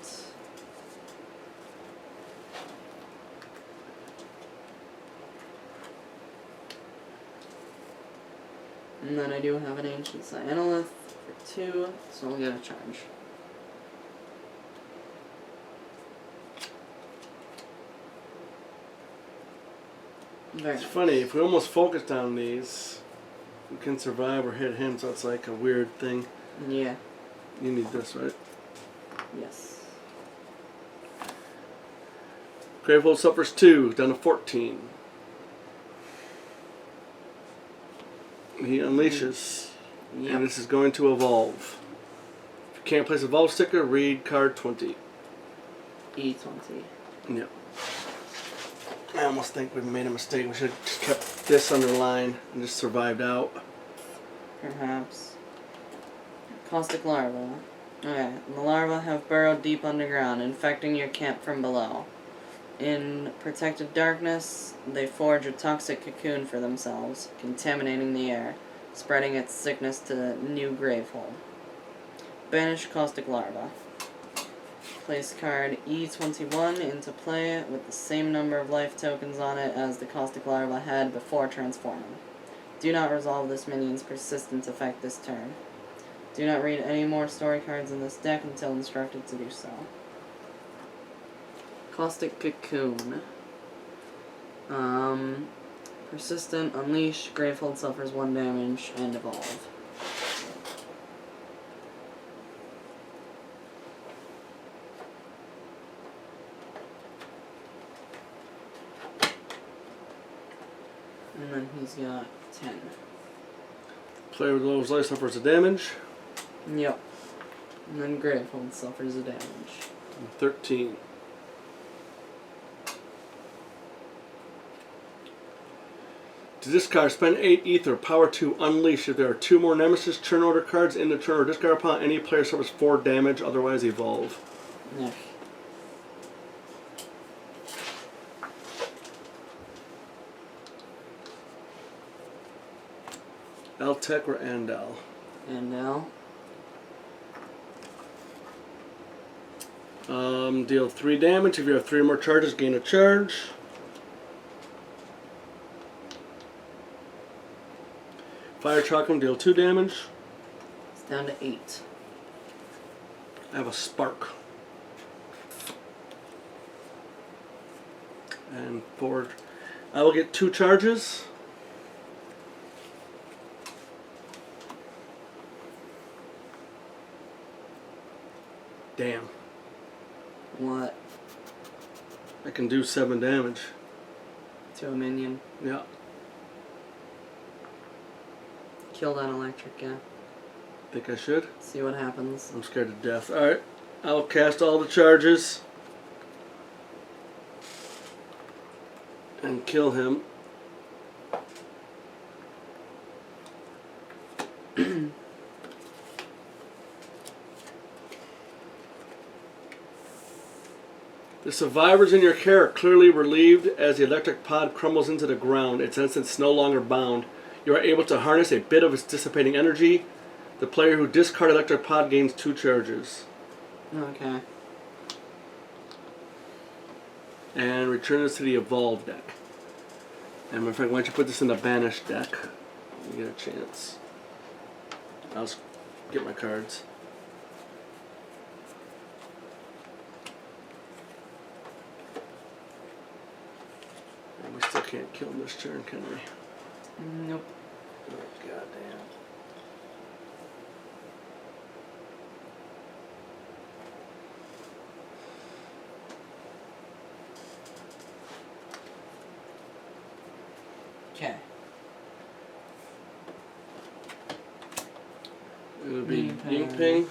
S2: And then I do have an Ancient Cyanolith for 2, so I'll get a charge. Very
S1: It's
S2: nice.
S1: funny, if we almost focused on these, we can survive or hit him, so it's like a weird thing.
S2: Yeah.
S1: You need this, right?
S2: Yes.
S1: Gravehold suffers 2, down to 14. He unleashes,
S2: Yep.
S1: and this is going to evolve. If you can't place a evolve sticker, read card 20.
S2: E20.
S1: Yep. I almost think we made a mistake. We should have just kept this underlined and just survived out.
S2: Perhaps. Caustic Larva. Okay, the larvae have burrowed deep underground, infecting your camp from below. In protected darkness, they forge a toxic cocoon for themselves, contaminating the air, spreading its sickness to new Gravehold. Banish Caustic Larva. Place card E21 into play with the same number of life tokens on it as the Caustic Larva had before transforming. Do not resolve this minion's persistent effect this turn. Do not read any more story cards in this deck until instructed to do so. Caustic Cocoon. Persistent, Unleash, Gravehold suffers 1 damage, and evolve. And then he's got 10.
S1: Player with the lowest life suffers a damage.
S2: Yep. And then Gravehold suffers a damage.
S1: 13. To discard, spend 8 ether, power 2, unleash. If there are 2 more Nemesis turn order cards in the turn or discard upon any player suffers 4 damage, otherwise evolve.
S2: Yeah.
S1: Eltec or Andal?
S2: And now,
S1: Deal 3 damage. If you have 3 more charges, gain a charge. Fire Chakram, deal 2 damage.
S2: it's down to 8.
S1: I have a Spark. And 4. I will get 2 charges. Damn.
S2: What?
S1: I can do 7 damage.
S2: To a minion.
S1: Yeah.
S2: Kill that electric guy.
S1: Think I should?
S2: See what happens.
S1: I'm scared to death. Alright. I'll cast all the charges. And kill him. The survivors in your care are clearly relieved as the electric pod crumbles into the ground. Its essence no longer bound. You are able to harness a bit of its dissipating energy. The player who discards electric pod gains 2 charges.
S2: Okay.
S1: And return this to the evolved deck. And in fact, why don't you put this in the banished deck? You get a chance. I'll just get my cards. And we still can't kill him this turn, can we?
S2: Nope.
S1: Oh, goddamn.
S2: Okay.
S1: It would be
S2: Ying-Ping.
S1: Ying-Ping.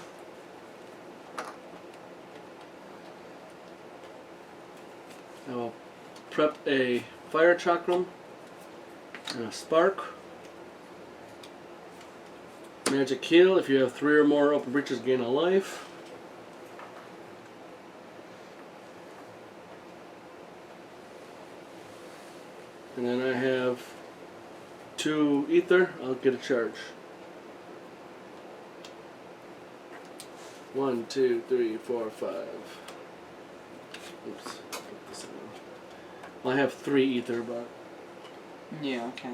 S1: I will prep a Fire Chakram and a Spark. Magic Heal. If you have 3 or more open breaches, gain a life. And then I have 2 ether. I'll get a charge. 1, 2, 3, 4, 5. Oops. Put this in. Well, I have 3 ether, but
S2: Yeah, okay.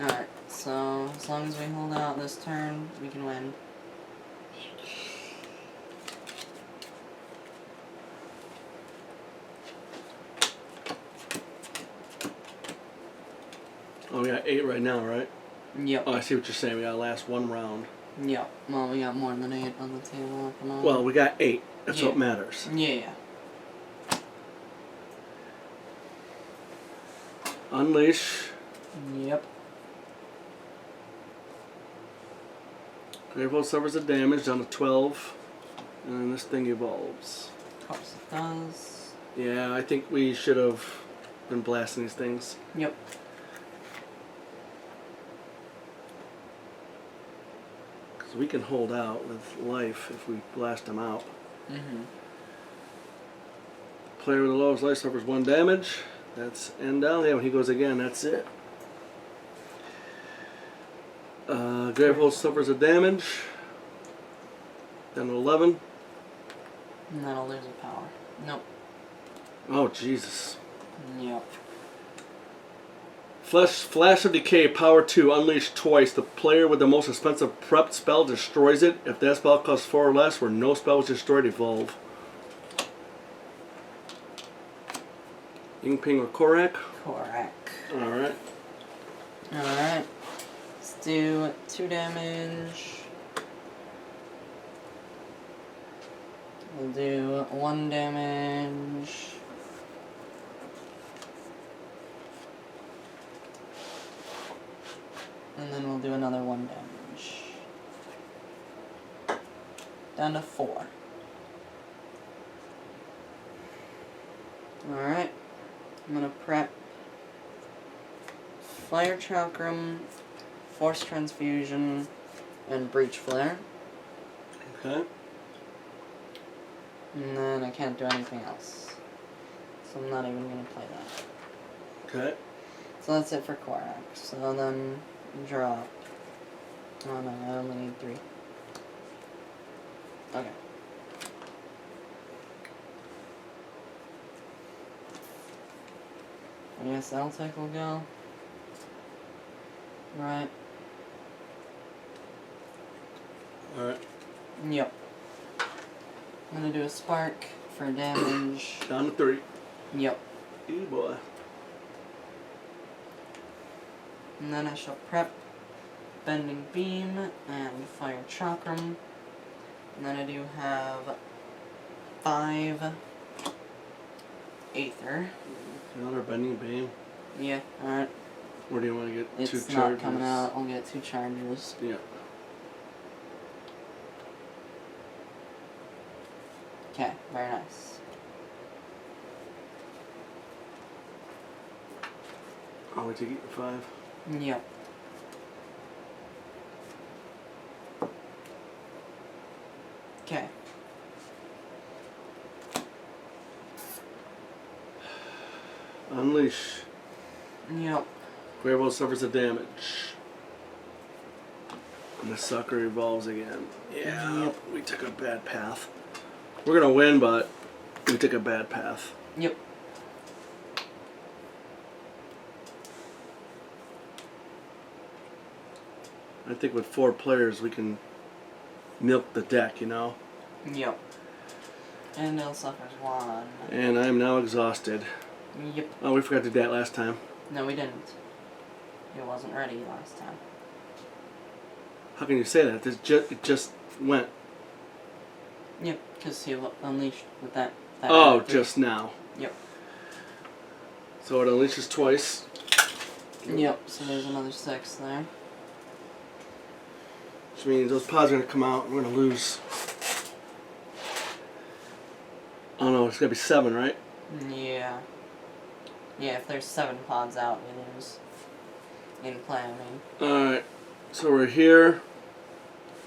S2: Alright, so as long as we hold out this turn, we can win.
S1: oh, we got 8 right now, right?
S2: Yep.
S1: Oh, I see what you're saying. We gotta last 1 round.
S2: Yep. Well, we got more than 8 on the table at the moment.
S1: Well, we got 8. That's
S2: Yeah.
S1: what matters.
S2: Yeah.
S1: Unleash.
S2: Yep.
S1: Gravehold suffers the damage down to 12. And then this thing evolves.
S2: Of course it does.
S1: Yeah, I think we should have been blasting these things.
S2: Yep.
S1: Because we can hold out with life if we blast them out.
S2: Mm-hmm.
S1: Player with the lowest life suffers 1 damage. That's end down. Yeah, when he goes again, that's it. Gravehold suffers a damage. Down to 11.
S2: And that'll lose a power. Nope.
S1: Oh, Jesus.
S2: Yep.
S1: Flash of Decay, power 2, unleashed twice. The player with the most expensive prepped spell destroys it. If that spell costs 4 or less, where no spell was destroyed, evolve. Ying-Ping or Korak?
S2: Correct.
S1: Alright.
S2: Alright. Let's do 2 damage. We'll do 1 damage. And then we'll do another 1 damage. down to 4. Alright. I'm gonna prep Fire Chakram, Force Transfusion, and Breach Flare.
S1: Okay.
S2: And then I can't do anything else. So I'm not even gonna play that.
S1: Okay.
S2: So that's it for Korak. So then drop. Oh no, I only need 3. Okay. I guess Altec will go. Right.
S1: Alright.
S2: Yep. I'm gonna do a spark for damage.
S1: Down to 3.
S2: Yep.
S1: Ew, boy.
S2: And then I shall prep Bending Beam and Fire Chakram. And then I do have 5 Aether.
S1: Another Bending Beam.
S2: Yeah, alright.
S1: Where do you want to get
S2: It's
S1: 2
S2: not
S1: charges?
S2: coming out. I'll get 2 charges.
S1: Yeah.
S2: Okay, very nice.
S1: Oh, we take it 5.
S2: Yep. Okay.
S1: Unleash.
S2: Yep.
S1: Gravel suffers a damage. And the sucker evolves again. Yeah,
S2: Yep.
S1: we took a bad path. We're gonna win, but we took a bad path.
S2: Yep.
S1: I think with 4 players we can milk the deck, you know?
S2: Yep. And it suffers 1.
S1: And I am now exhausted.
S2: Yep.
S1: Oh, we forgot to do that last time.
S2: No, we didn't. It wasn't ready last time.
S1: How can you say that? It just went.
S2: Yep, because he unleashed with that
S1: Oh,
S2: attitude.
S1: just now.
S2: Yep.
S1: So it unleashes twice.
S2: Yep, so there's another 6 there.
S1: Which means those pods are going to come out and we're going to lose. Oh no, it's going to be 7, right?
S2: Yeah. Yeah, if there's 7 pods out, we lose. In play, I mean.
S1: Alright, so we're here.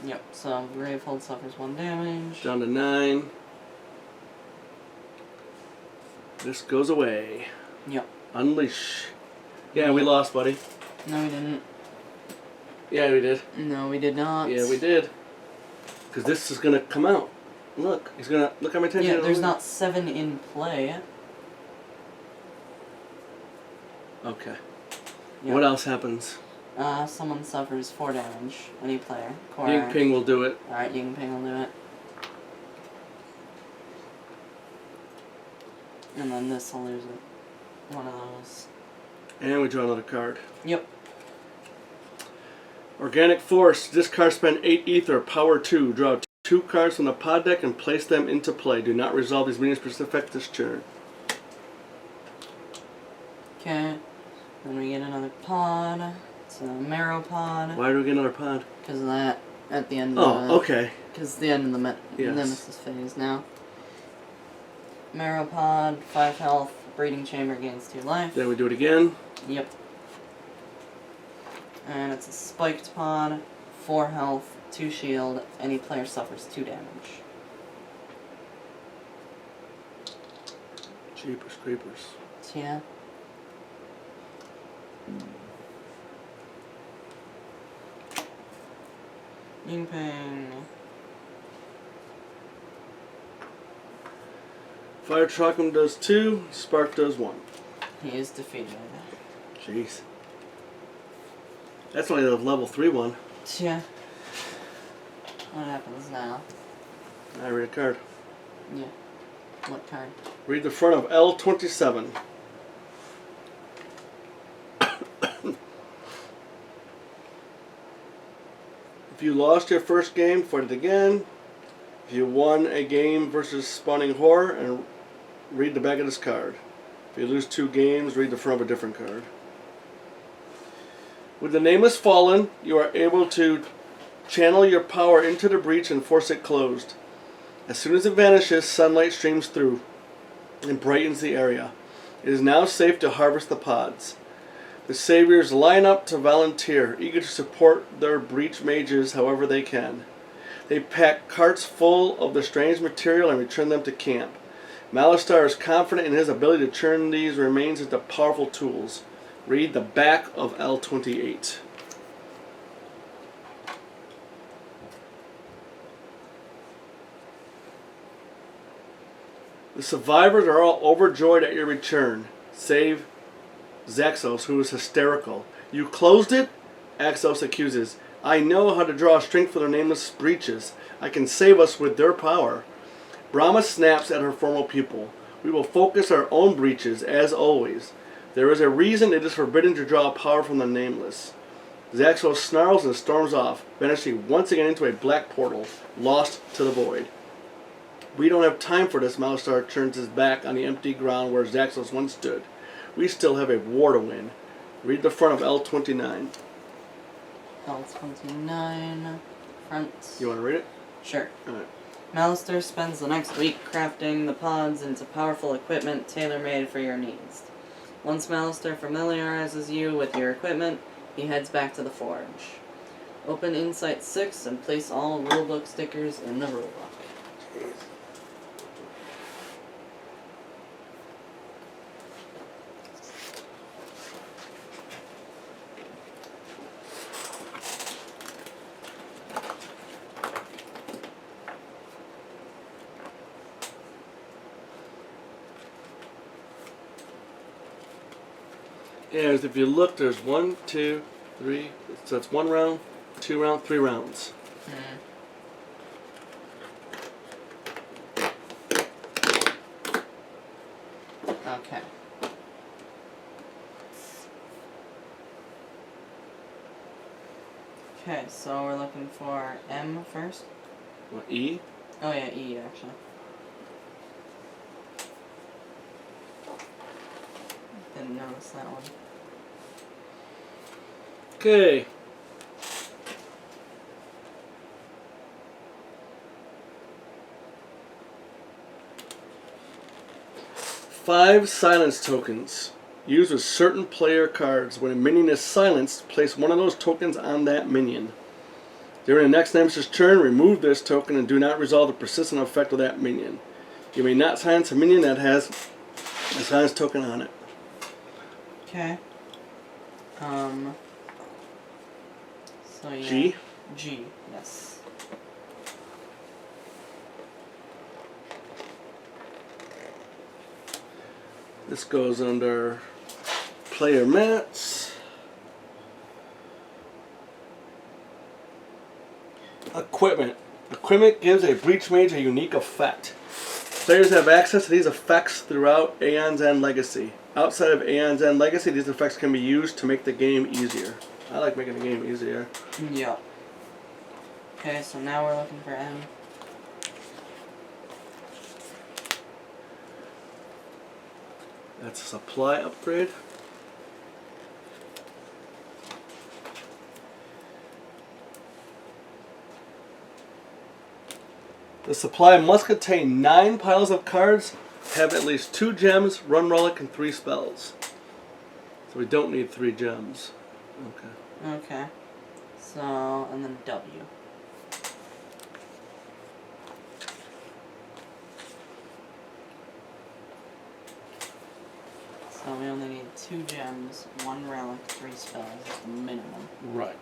S2: Yep, so Gravehold suffers 1 damage.
S1: Down to 9. This goes away.
S2: Yep.
S1: Unleash. Yeah, we lost, buddy.
S2: No, we didn't.
S1: Yeah, we did.
S2: No, we did not.
S1: Yeah, we did. Because this is going to come out. Look, he's going to... Look how many times...
S2: Yeah, there's not 7 in play.
S1: Okay.
S2: Yep.
S1: What else happens?
S2: Someone suffers 4 damage. Any player.
S1: Ying Ping will do it.
S2: Alright, Ying Ping will do it. And then this will lose it. One of those.
S1: And we draw another card.
S2: Yep.
S1: Organic Force. Discard, spend 8 ether, power 2. Draw 2 cards from the pod deck and place them into play. Do not resolve these minions specific effect this turn.
S2: Okay. Then we get another pod. It's a marrow pod.
S1: Why do we get another pod?
S2: Because of that at the end of the...
S1: Oh, okay.
S2: Because it's the end of the
S1: Yes.
S2: Nemesis phase now. Marrow pod, 5 health, breeding chamber gains 2 life.
S1: Then we do it again.
S2: Yep. And it's a spiked pod, 4 health, 2 shield, any player suffers 2 damage.
S1: Jeepers creepers.
S2: So yeah. Ying Ping.
S1: Fire Chakram does 2. Spark does 1.
S2: He is defeated.
S1: Jeez. That's only the level 3 one.
S2: Yeah. What happens now?
S1: I read a card.
S2: Yeah. What card?
S1: Read the front of L27. If you lost your first game, fight it again. If you won a game versus Spawning Horror, and read the back of this card. If you lose 2 games, read the front of a different card. With the Nameless Fallen, you are able to channel your power into the breach and force it closed. As soon as it vanishes, sunlight streams through and brightens the area. It is now safe to harvest the pods. The saviors line up to volunteer, eager to support their breach mages however they can. They pack carts full of the strange material and return them to camp. Malistar is confident in his ability to turn these remains into powerful tools. Read the back of L28. The survivors are all overjoyed at your return, save Zaxos, who is hysterical. You closed it? Axos accuses. I know how to draw strength for their nameless breaches. I can save us with their power. Brahma snaps at her former pupil. We will focus our own breaches, as always. There is a reason it is forbidden to draw power from the nameless. Zaxos snarls and storms off, vanishing once again into a black portal, lost to the void. We don't have time for this, Malistar turns his back on the empty ground where Zaxos once stood. We still have a war to win. Read the front of L29.
S2: L29, front.
S1: You want to read it?
S2: Sure.
S1: Alright.
S2: Malister spends the next week crafting the pods into powerful equipment tailor-made for your needs. Once Malister familiarizes you with your equipment, he heads back to the forge. Open Insight 6 and place all rulebook stickers in the rulebook.
S1: And if you look, there's 1, 2, 3. So that's 1 round, 2 round, 3 rounds.
S2: Okay. Okay, so we're looking for M first.
S1: What, E?
S2: Oh yeah, E actually. Didn't notice that one.
S1: Okay. Five silence tokens. Used with certain player cards. When a minion is silenced, place one of those tokens on that minion. During the next Nemesis turn, remove this token and do not resolve the persistent effect of that minion. You may not silence a minion that has a silence token on it.
S2: Okay. So yeah.
S1: G?
S2: G, yes.
S1: This goes under player mats. Equipment. Equipment gives a breach mage a unique effect. Players have access to these effects throughout Aeons End-Legacy. Outside of Aeons End-Legacy, these effects can be used to make the game easier. I like making the game easier.
S2: Yep. Okay, so now we're looking for M.
S1: That's a supply upgrade. The supply must contain 9 piles of cards, have at least 2 gems, 1 relic, and 3 spells. So we don't need 3 gems. Okay.
S2: Okay. So, and then W. So we only need 2 gems, 1 relic, 3 spells, is the minimum.
S1: Right.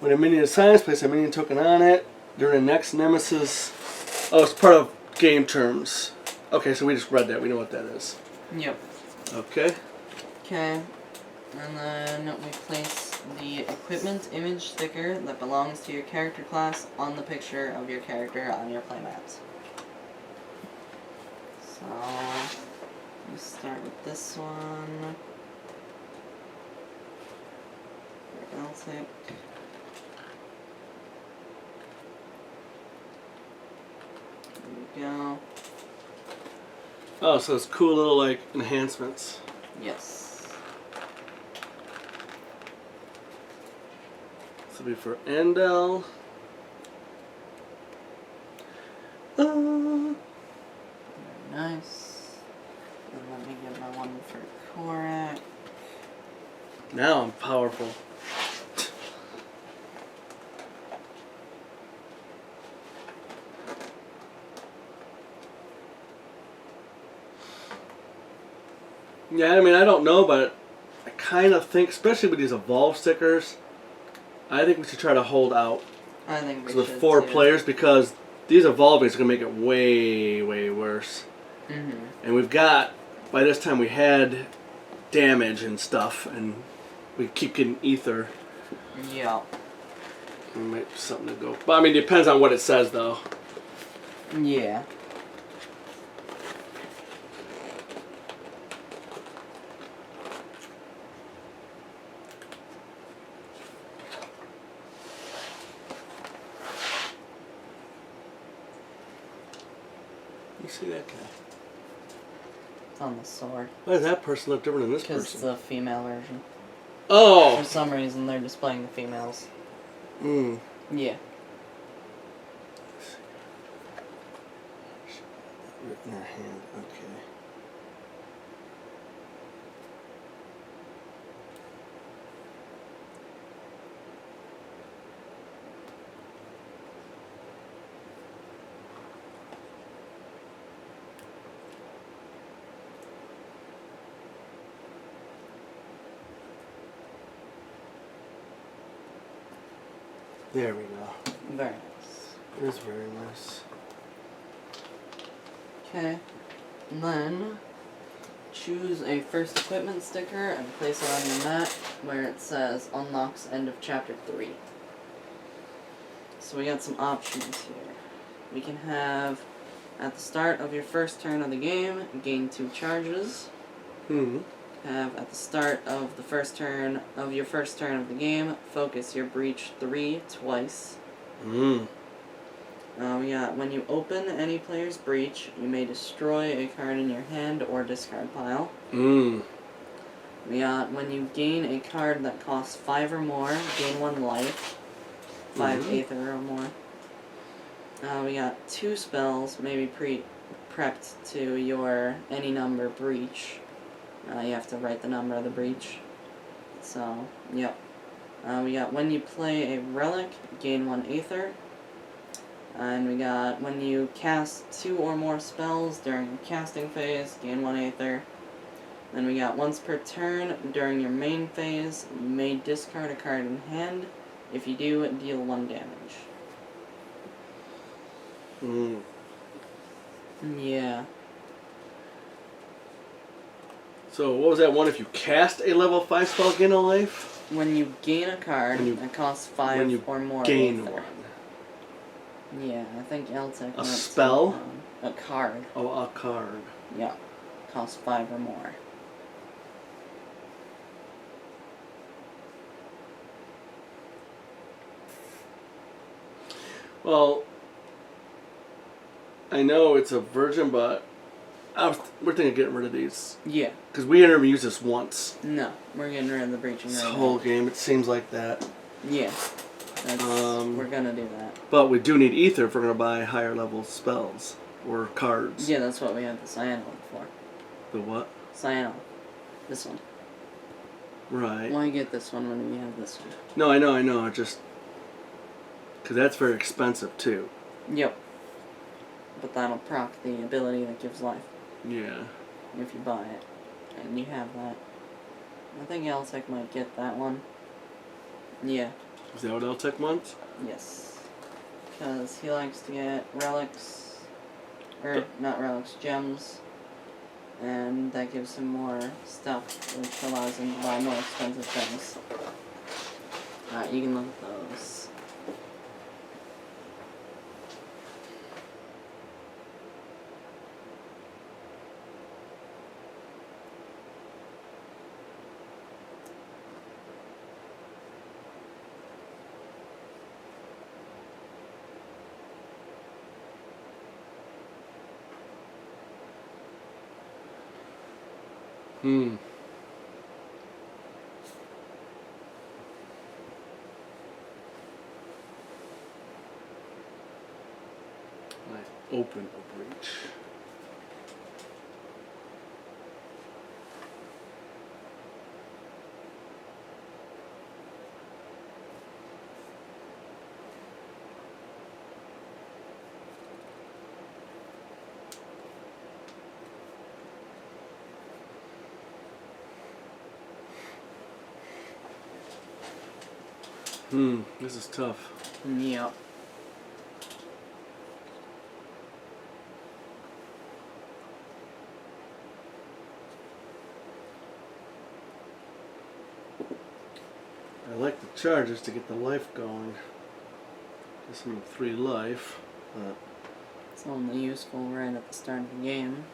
S1: When a minion is silenced, place a minion token on it. During the next Nemesis... Oh, it's part of game terms. Okay, so we just read that. We know what that is.
S2: Yep.
S1: Okay.
S2: Okay. And then we place the equipment image sticker that belongs to your character class on the picture of your character on your playmats. So, we start with this one. Celtic. There we go.
S1: Oh, so it's cool little, like, enhancements.
S2: Yes.
S1: So be for Andel.
S2: Very nice. And let me get my one for Korak.
S1: Now I'm powerful. Yeah, I mean, I don't know, but I kind of think, especially with these Evolve stickers, I think we should try to hold out
S2: I think we
S1: with
S2: should
S1: 4
S2: too.
S1: players, because these Evolvings are going to make it way, way worse.
S2: Mm-hmm.
S1: And we've got, by this time we had damage and stuff, and we keep getting ether.
S2: Yeah.
S1: It might be something to go. But I mean, it depends on what it says, though.
S2: Yeah.
S1: You see that guy?
S2: It's on the sword.
S1: Why does that person look different than this
S2: Because it's
S1: person?
S2: the female version.
S1: Oh!
S2: For some reason, they're displaying the females.
S1: Mm.
S2: Yeah.
S1: Written in her hand, okay. There we go.
S2: Very nice.
S1: It is very nice.
S2: Okay. And then choose a first equipment sticker and place it on your mat where it says unlocks end of chapter 3. So we got some options here. We can have at the start of your first turn of the game, gain 2 charges.
S1: Hmm.
S2: Have at the start of the first turn of your first turn of the game, focus your breach 3 twice.
S1: Hmm.
S2: We got when you open any player's breach, you may destroy a card in your hand or discard pile.
S1: Hmm.
S2: We got when you gain a card that costs 5 or more, gain 1 life. 5 aether or more. We got 2 spells, maybe prepped to your any number breach. You have to write the number of the breach. So, yep. We got when you play a relic, gain 1 aether. And we got when you cast 2 or more spells during your casting phase, gain 1 aether. Then we got once per turn during your main phase, you may discard a card in hand. If you do, deal 1 damage.
S1: Hmm.
S2: Yeah.
S1: So what was that one? If you cast a level 5 spell, gain a life?
S2: When you gain a card
S1: When you-
S2: that costs 5
S1: when you
S2: or more
S1: gain
S2: aether.
S1: one.
S2: Yeah, I think Eltec
S1: A
S2: went
S1: spell?
S2: to, a card.
S1: Oh, a card.
S2: Yeah. Costs 5 or more.
S1: Well, I know it's a virgin, but we're thinking of getting rid of these.
S2: Yeah.
S1: Because we never used this once.
S2: No, we're getting rid of the breaching
S1: This
S2: right
S1: whole
S2: now.
S1: game, it seems like that.
S2: Yeah. That's, we're gonna do that.
S1: But we do need ether if we're going to buy higher level spells or cards.
S2: Yeah, that's what we have the Cyanide for.
S1: The what?
S2: Cyanide. This one.
S1: Right.
S2: Why get this one when we have this one?
S1: No, I know. It just... Because that's very expensive, too.
S2: Yep. But that'll proc the ability that gives life.
S1: Yeah.
S2: If you buy it. And you have that. I think Eltec might get that one. Yeah.
S1: Is that what Eltec wants?
S2: Yes. Because he likes to get relics. Or, not relics, gems. And that gives him more stuff, which allows him to buy more expensive things. Alright, you can look at those.
S1: Hmm. I open a breach? This is tough.
S2: Yep.
S1: I like the charges to get the life going. This one 3 life.
S2: It's only useful right at the start of the game.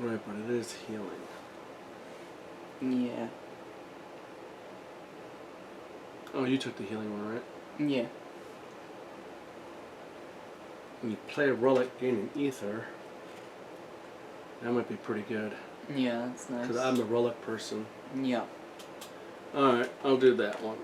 S1: Right, but it is healing.
S2: Yeah.
S1: Oh, you took the healing one, right?
S2: Yeah.
S1: When you play a relic gaining ether, that might be pretty good.
S2: Yeah, that's nice.
S1: Because I'm the relic person.
S2: Yep.
S1: Alright, I'll do that one.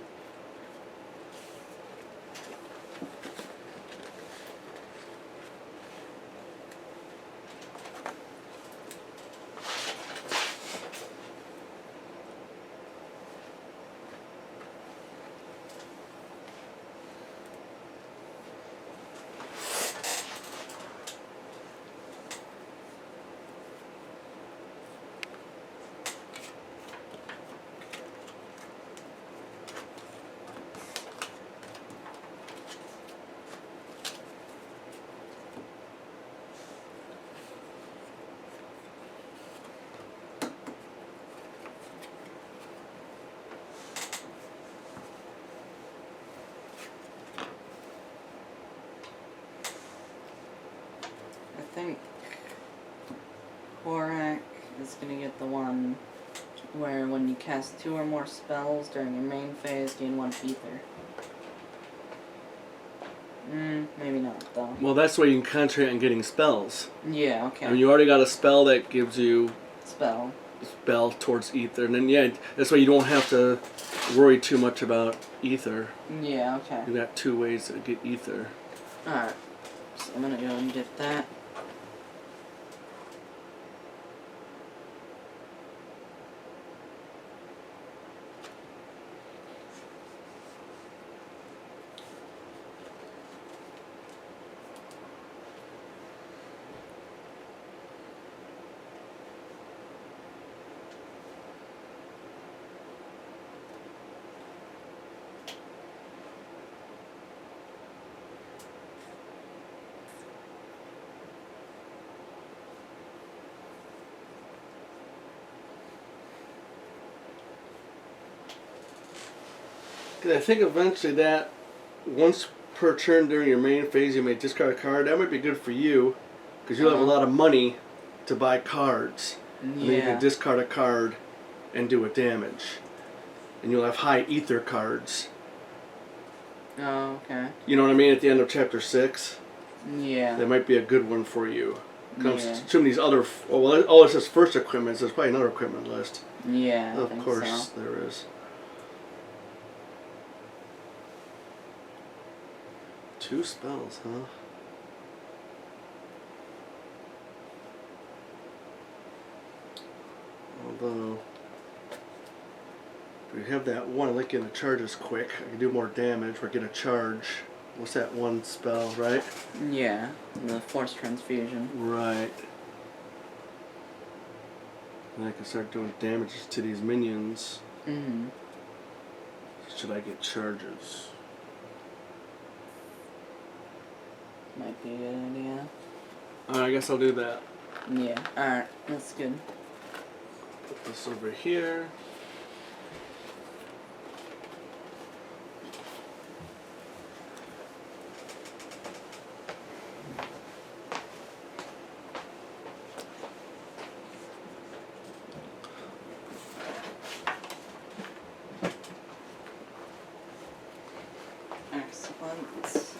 S2: I think Korak is gonna get the one where when you cast 2 or more spells during your main phase, gain 1 ether. Maybe not though.
S1: Well, that's why you can concentrate on getting spells.
S2: Yeah, okay.
S1: I mean, you already got a spell that gives you
S2: Spell.
S1: spell towards ether, and then yeah, that's why you don't have to worry too much about ether.
S2: Yeah, okay.
S1: You got 2 ways to get ether.
S2: Alright. So I'm gonna go and get that.
S1: Because I think eventually that, once per turn during your main phase, you may discard a card. That might be good for you, because you'll have a lot of money to buy cards. And then you can discard a card and do a damage. And you'll have high ether cards.
S2: Oh, okay.
S1: You know what I mean? At the end of chapter 6,
S2: Yeah.
S1: that might be a good one for you. Comes
S2: Yeah.
S1: some of these other. It says first equipment. There's probably another equipment list.
S2: Yeah, I
S1: Of
S2: think
S1: course,
S2: so.
S1: there is. 2 spells, huh? Although, if we have that one, I like getting the charges quick. I can do more damage or get a charge. What's that one spell, right?
S2: Yeah, the Force Transfusion.
S1: Right. And I can start doing damages to these minions.
S2: Mm-hmm.
S1: Should I get charges?
S2: Might be a good idea.
S1: I guess I'll do that.
S2: Yeah, alright, that's good.
S1: Put this over here.
S2: Excellent.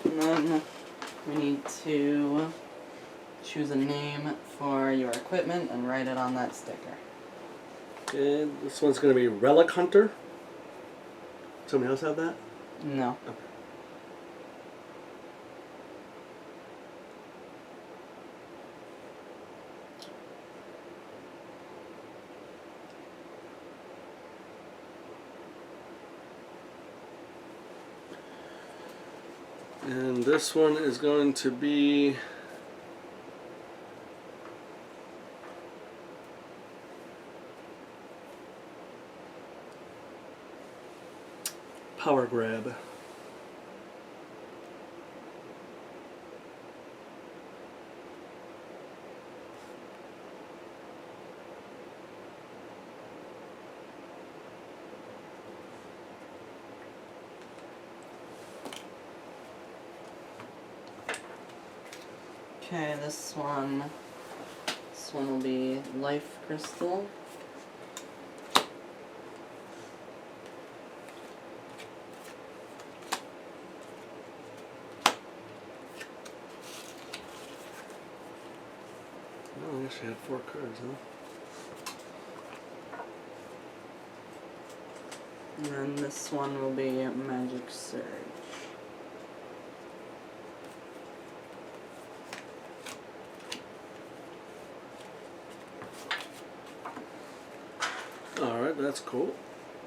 S2: And then we need to choose a name for your equipment and write it on that sticker.
S1: And this one's going to be Relic Hunter. Somebody else have that?
S2: No.
S1: Okay. And this one is going to be Power Grab.
S2: Okay, this one will be Life Crystal.
S1: Oh, I actually had 4 cards, huh?
S2: And then this one will be Magic Surge.
S1: Alright, that's cool.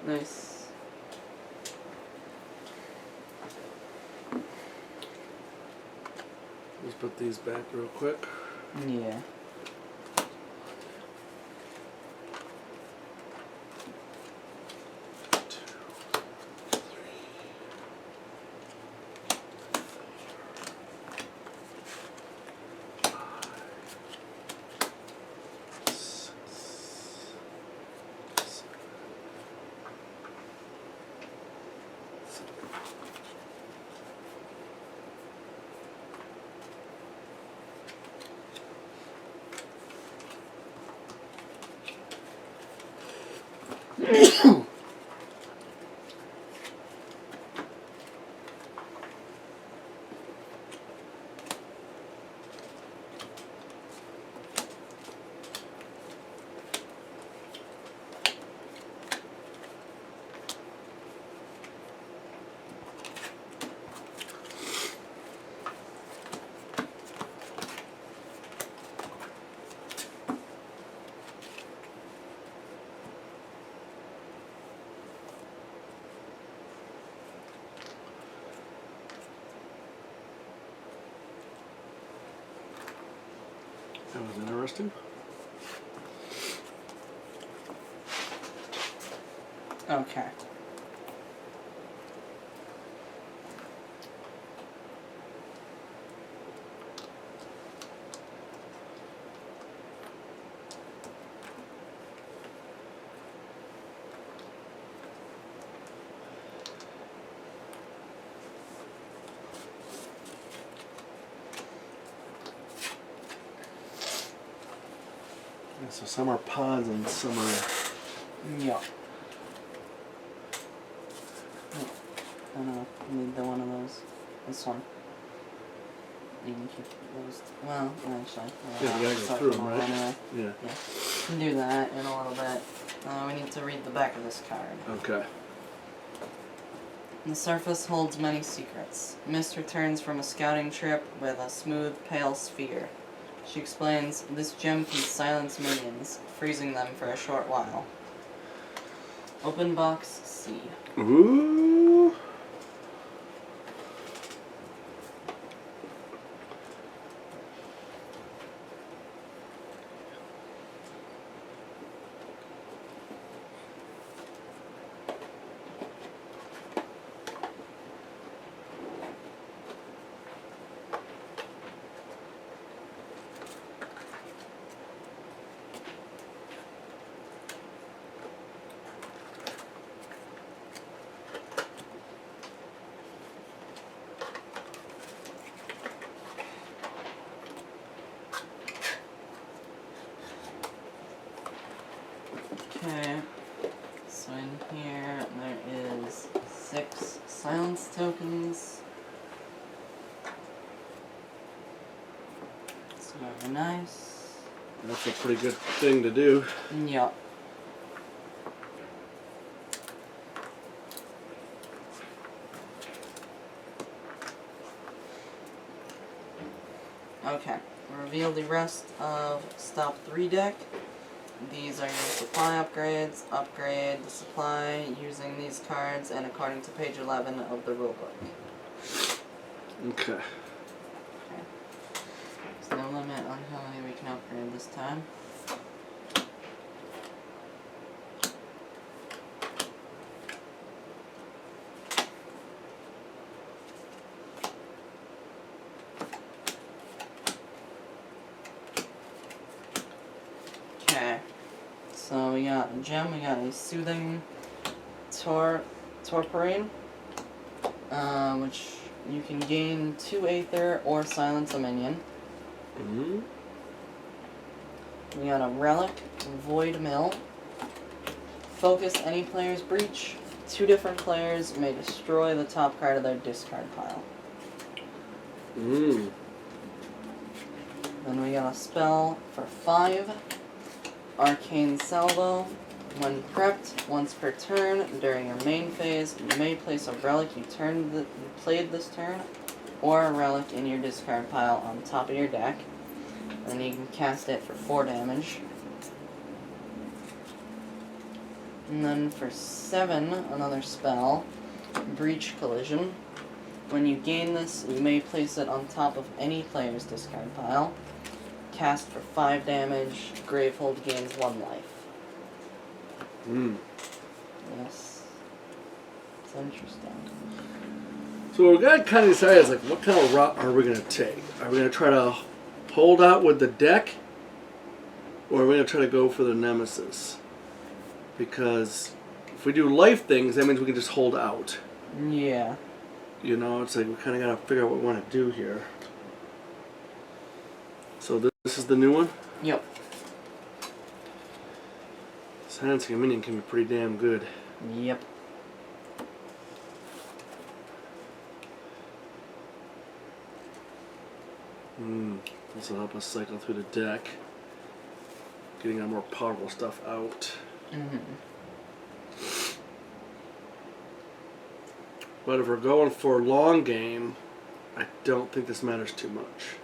S2: Nice.
S1: Let's put these back real quick.
S2: Yeah.
S1: That was interesting.
S2: Okay.
S1: Yeah, so some are pods and some are...
S2: Yeah. Oh, I don't know. I need the one of those. This one. You can keep those. Well, actually.
S1: Yeah, we gotta go
S2: start
S1: through
S2: them
S1: them,
S2: all
S1: right?
S2: Anyway.
S1: Yeah.
S2: Yeah. We can do that in a little bit. We need to read the back of this card.
S1: Okay.
S2: The surface holds many secrets. Mist returns from a scouting trip with a smooth, pale sphere. She explains, this gem can silence minions, freezing them for a short while. Open box C.
S1: Ooh.
S2: Okay, so in here there is 6 silence tokens. It's very nice.
S1: That's a pretty good thing to do.
S2: Yup. Okay. Reveal the rest of Stop 3 deck. These are your supply upgrades. Upgrade the supply using these cards and according to page 11 of the rulebook.
S1: Okay.
S2: There's no limit on how many we can upgrade this time. Okay. So we got a gem, we got a soothing torporine, which you can gain 2 Aether or silence a minion.
S1: Mm-hmm.
S2: We got a relic, Void Mill. Focus any player's breach. 2 different players may destroy the top card of their discard pile.
S1: Mm.
S2: Then we got a spell for 5. Arcane Salvo. When prepped, once per turn, during your main phase, you may place a relic you played this turn, or a relic in your discard pile on top of your deck. And then you can cast it for 4 damage. And then for 7, another spell, Breach Collision. When you gain this, you may place it on top of any player's discard pile. Cast for 5 damage, Gravehold gains 1 life. Yes. It's interesting.
S1: So we're gonna kind of decide is like, what kind of route are we gonna take? Are we gonna try to hold out with the deck, or are we gonna try to go for the nemesis? Because if we do life things, that means we can just hold out.
S2: Yeah.
S1: You know, it's like we kind of gotta figure out what we want to do here. So this is the new one.
S2: Yep.
S1: Silencing a minion can be pretty damn good.
S2: Yep.
S1: This will help us cycle through the deck, getting our more powerful stuff out. But if we're going for a long game, I don't think this matters too much.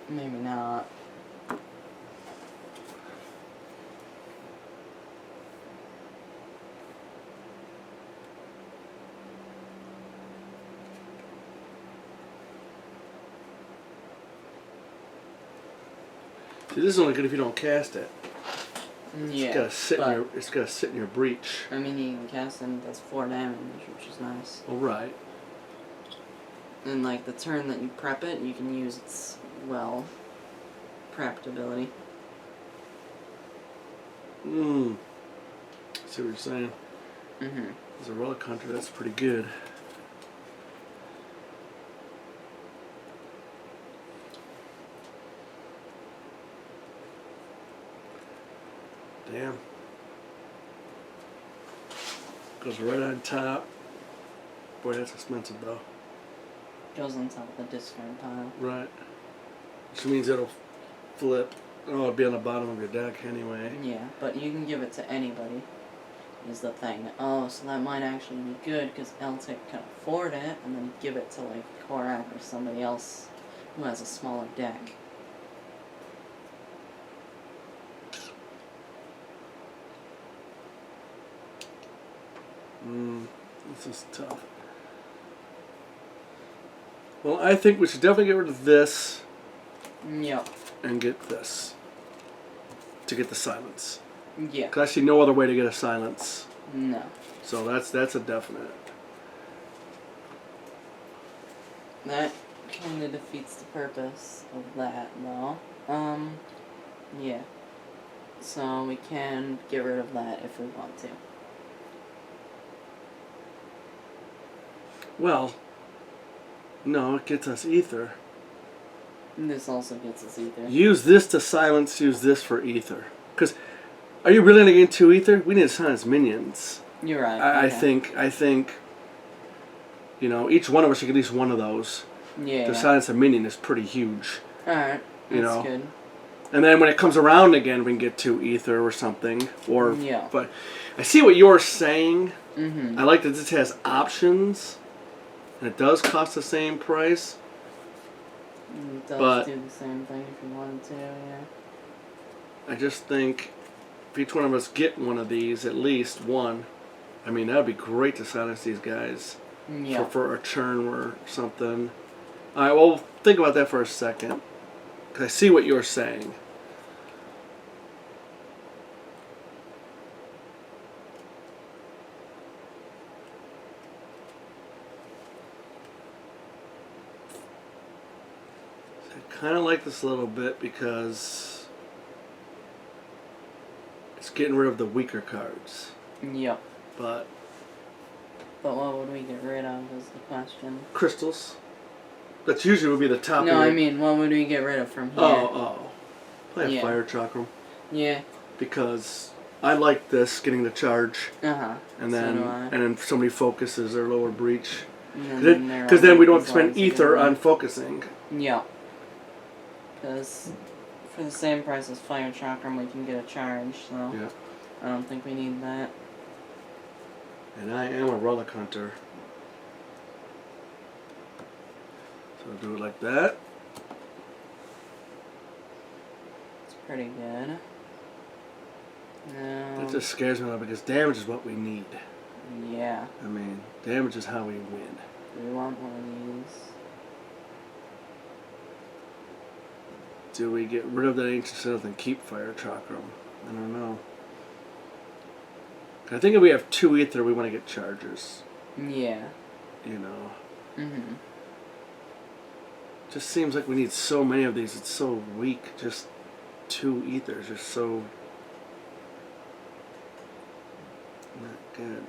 S2: Maybe not.
S1: See, this is only good if you don't cast it.
S2: Yeah.
S1: It's gotta sit in your breach.
S2: I mean, you can cast it and it does 4 damage, which is nice.
S1: All right.
S2: And like the turn that you prep it, you can use its, well, prepped ability.
S1: I see what you're saying.
S2: Mm-hmm.
S1: As a relic hunter, that's pretty good. Damn. Goes right on top. Boy, that's expensive though.
S2: Goes on top of the discard pile.
S1: Right. Which means it'll flip. Oh, it'll be on the bottom of your deck anyway.
S2: Yeah, but you can give it to anybody, is the thing. Oh, so that might actually be good, because Eltic can afford it, and then give it to, like, Korak or somebody else who has a smaller deck.
S1: This is tough. Well, I think we should definitely get rid of this
S2: Yep.
S1: and get this to get the silence.
S2: Yeah.
S1: Because I see no other way to get a silence.
S2: No.
S1: So that's a definite.
S2: That kind of defeats the purpose of that, though. Yeah. So we can get rid of that if we want to.
S1: Well, no, it gets us ether.
S2: And this also gets us ether.
S1: Use this to silence, use this for ether. Because, are you really going to get 2 ether? We need to silence minions.
S2: You're right.
S1: I think, you know, each one of us should get at least one of those.
S2: Yeah.
S1: To silence a minion is pretty huge.
S2: Alright. That's good.
S1: And then when it comes around again, we can get 2 ether or something. Or,
S2: yeah.
S1: But I see what you're saying.
S2: Mm-hmm.
S1: I like that this has options. And it does cost the same price.
S2: It does
S1: But
S2: do the same thing if you wanted to, yeah.
S1: I just think if each one of us get one of these, at least one, I mean, that would be great to silence these guys
S2: Yeah.
S1: for a churn or something. Alright, well, think about that for a second. Because I see what you're saying. I kind of like this a little bit because it's getting rid of the weaker cards.
S2: Yep.
S1: But
S2: But what would we get rid of is the question.
S1: crystals. That's usually would be the top.
S2: No,
S1: of your...
S2: I mean, what would we get rid of from here?
S1: Play a
S2: Yeah.
S1: fire chakram.
S2: Yeah.
S1: Because I like this getting the charge,
S2: Uh-huh.
S1: and
S2: So
S1: then
S2: do I.
S1: and then somebody focuses their lower breach.
S2: And
S1: Because then we don't have to spend ether
S2: on.
S1: on focusing.
S2: Yeah. Because for the same price as Fire Chakram, we can get a charge, so
S1: Yeah.
S2: I don't think we need that.
S1: And I am a relic hunter. So I'll do it like that.
S2: It's pretty good. Now,
S1: It just scares me a little because damage is what we need.
S2: yeah.
S1: I mean, damage is how we win.
S2: Do we want one of these?
S1: Do we get rid of that ancient synth and keep fire chakram? I don't know. I think if we have 2 ether, we want to get chargers.
S2: Yeah.
S1: You know.
S2: Mm-hmm.
S1: Just seems like we need so many of these. It's so weak. Just 2 ethers are so not good.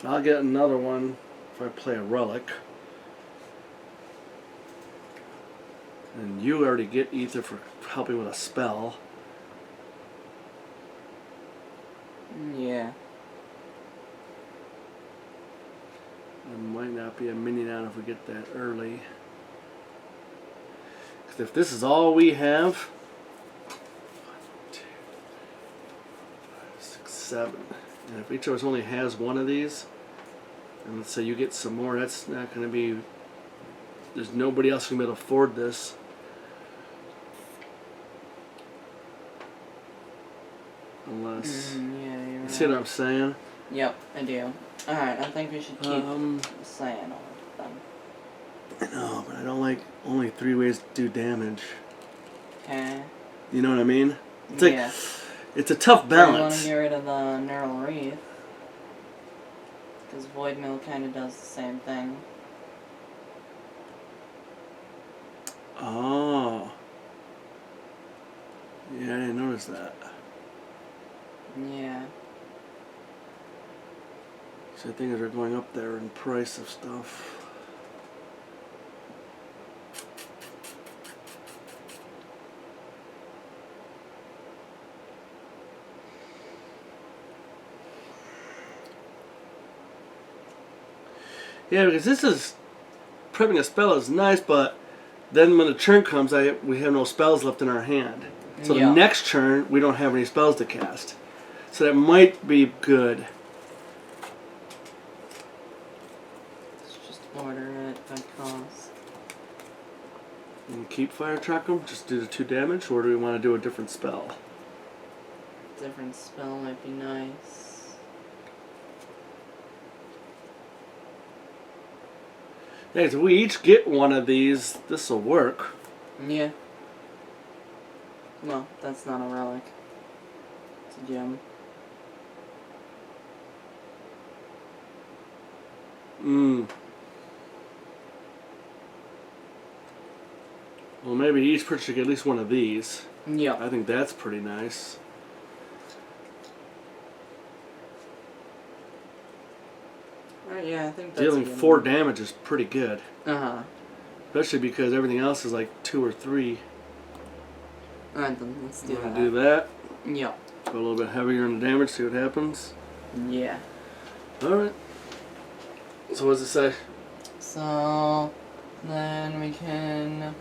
S1: But I'll get another one if I play a relic. And you already get ether for helping with a spell.
S2: Yeah.
S1: There might not be a minion out if we get that early. Because if this is all we have, 1, 2, 5, 6, 7. And if each of us only has one of these, and let's say you get some more, that's not going to be. There's nobody else who can afford this. Unless.
S2: Yeah, you're right.
S1: See what I'm saying?
S2: Yep, I do. Alright, I think we should keep saying all of them.
S1: I know, but I don't like only 3 ways to do damage.
S2: Okay.
S1: You know what I mean? It's
S2: Yeah.
S1: like, it's a tough
S2: Do you want
S1: balance.
S2: to get rid of the Neural Wreath? Because Void Mill kind of does the same thing.
S1: Oh. Yeah, I didn't notice that.
S2: Yeah.
S1: So things are going up there in price of stuff. Yeah, because this is prepping a spell is nice, but then when the turn comes, we have no spells left in our hand. So
S2: Yeah.
S1: the next turn, we don't have any spells to cast. So that might be good.
S2: Let's just order it by cost.
S1: And keep fire chakram, just do the 2 damage, or do we want to do a different spell?
S2: Different spell might be nice.
S1: Yeah, if we each get one of these, this will work.
S2: Yeah. Well, that's not a relic. It's a gem.
S1: Well, maybe each person should get at least one of these.
S2: Yep.
S1: I think that's pretty nice.
S2: Yeah, I think that's
S1: Dealing
S2: a good
S1: 4
S2: one.
S1: damage is pretty good.
S2: Uh-huh.
S1: Especially because everything else is like 2 or 3.
S2: Alright, then let's do
S1: Want
S2: that.
S1: to do that?
S2: Yep.
S1: Go a little bit heavier on the damage, see what happens.
S2: Yeah.
S1: Alright. So what does it say?
S2: So then we can.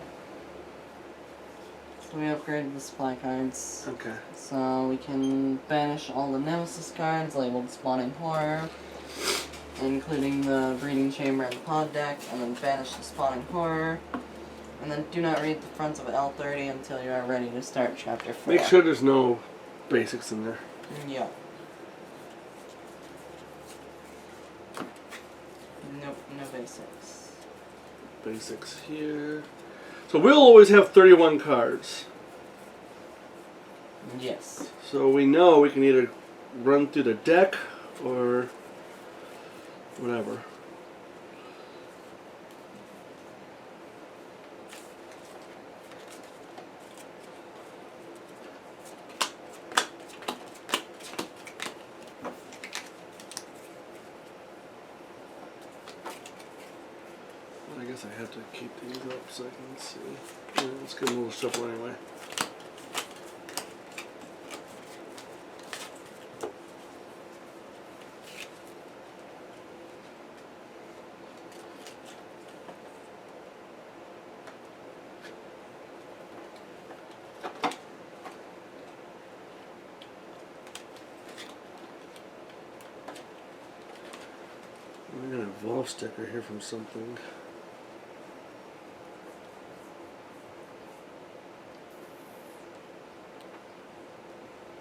S2: So we upgraded the supply cards.
S1: Okay.
S2: So we can banish all the Nemesis cards labeled Spawning Horror. including the breeding chamber and the pod deck, and then banish the spawning horror. And then do not read the front of L30 until you are ready to start chapter 4.
S1: Make sure there's no basics in there.
S2: Yeah. Nope, no basics.
S1: Basics here. So we'll always have 31 cards.
S2: Yes.
S1: So we know we can either run through the deck or whatever. I guess I have to keep these up so I can see. Yeah, let's give them a little shuffle anyway. I got an Evolve sticker here from something.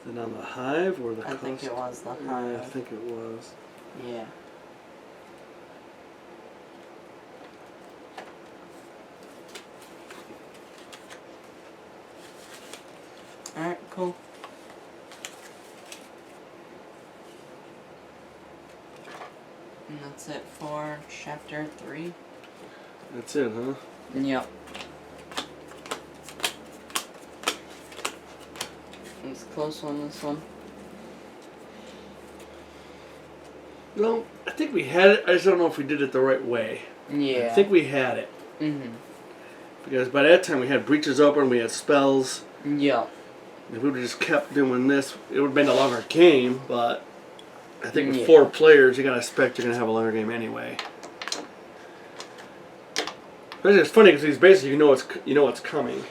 S1: Is it on the Hive or the
S2: I think it was the
S1: Yeah,
S2: Hive.
S1: I think it was.
S2: Yeah. Alright, cool. And that's it for chapter 3.
S1: That's it, huh?
S2: Yep. It's a close one, this one.
S1: No, I think we had it. I just don't know if we did it the right way.
S2: Yeah.
S1: I think we had it.
S2: Mm-hmm.
S1: Because by that time we had breaches open, we had spells.
S2: Yep.
S1: If we would have just kept doing this, it would have been a longer game, but I think with
S2: Yeah.
S1: 4 players, you gotta expect you're gonna have a longer game anyway. But it's funny because these basically you know what's coming.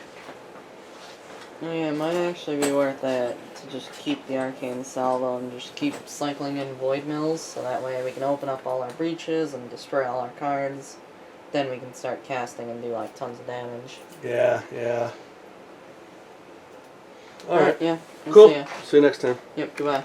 S2: Oh yeah, it might actually be worth it to just keep the arcane salvo and just keep cycling in void mills, so that way we can open up all our breaches and destroy all our cards. Then we can start casting and do like tons of damage.
S1: Yeah, yeah. All right.
S2: Yeah. We'll
S1: Cool.
S2: See ya.
S1: See you next time.
S2: Yep. Goodbye.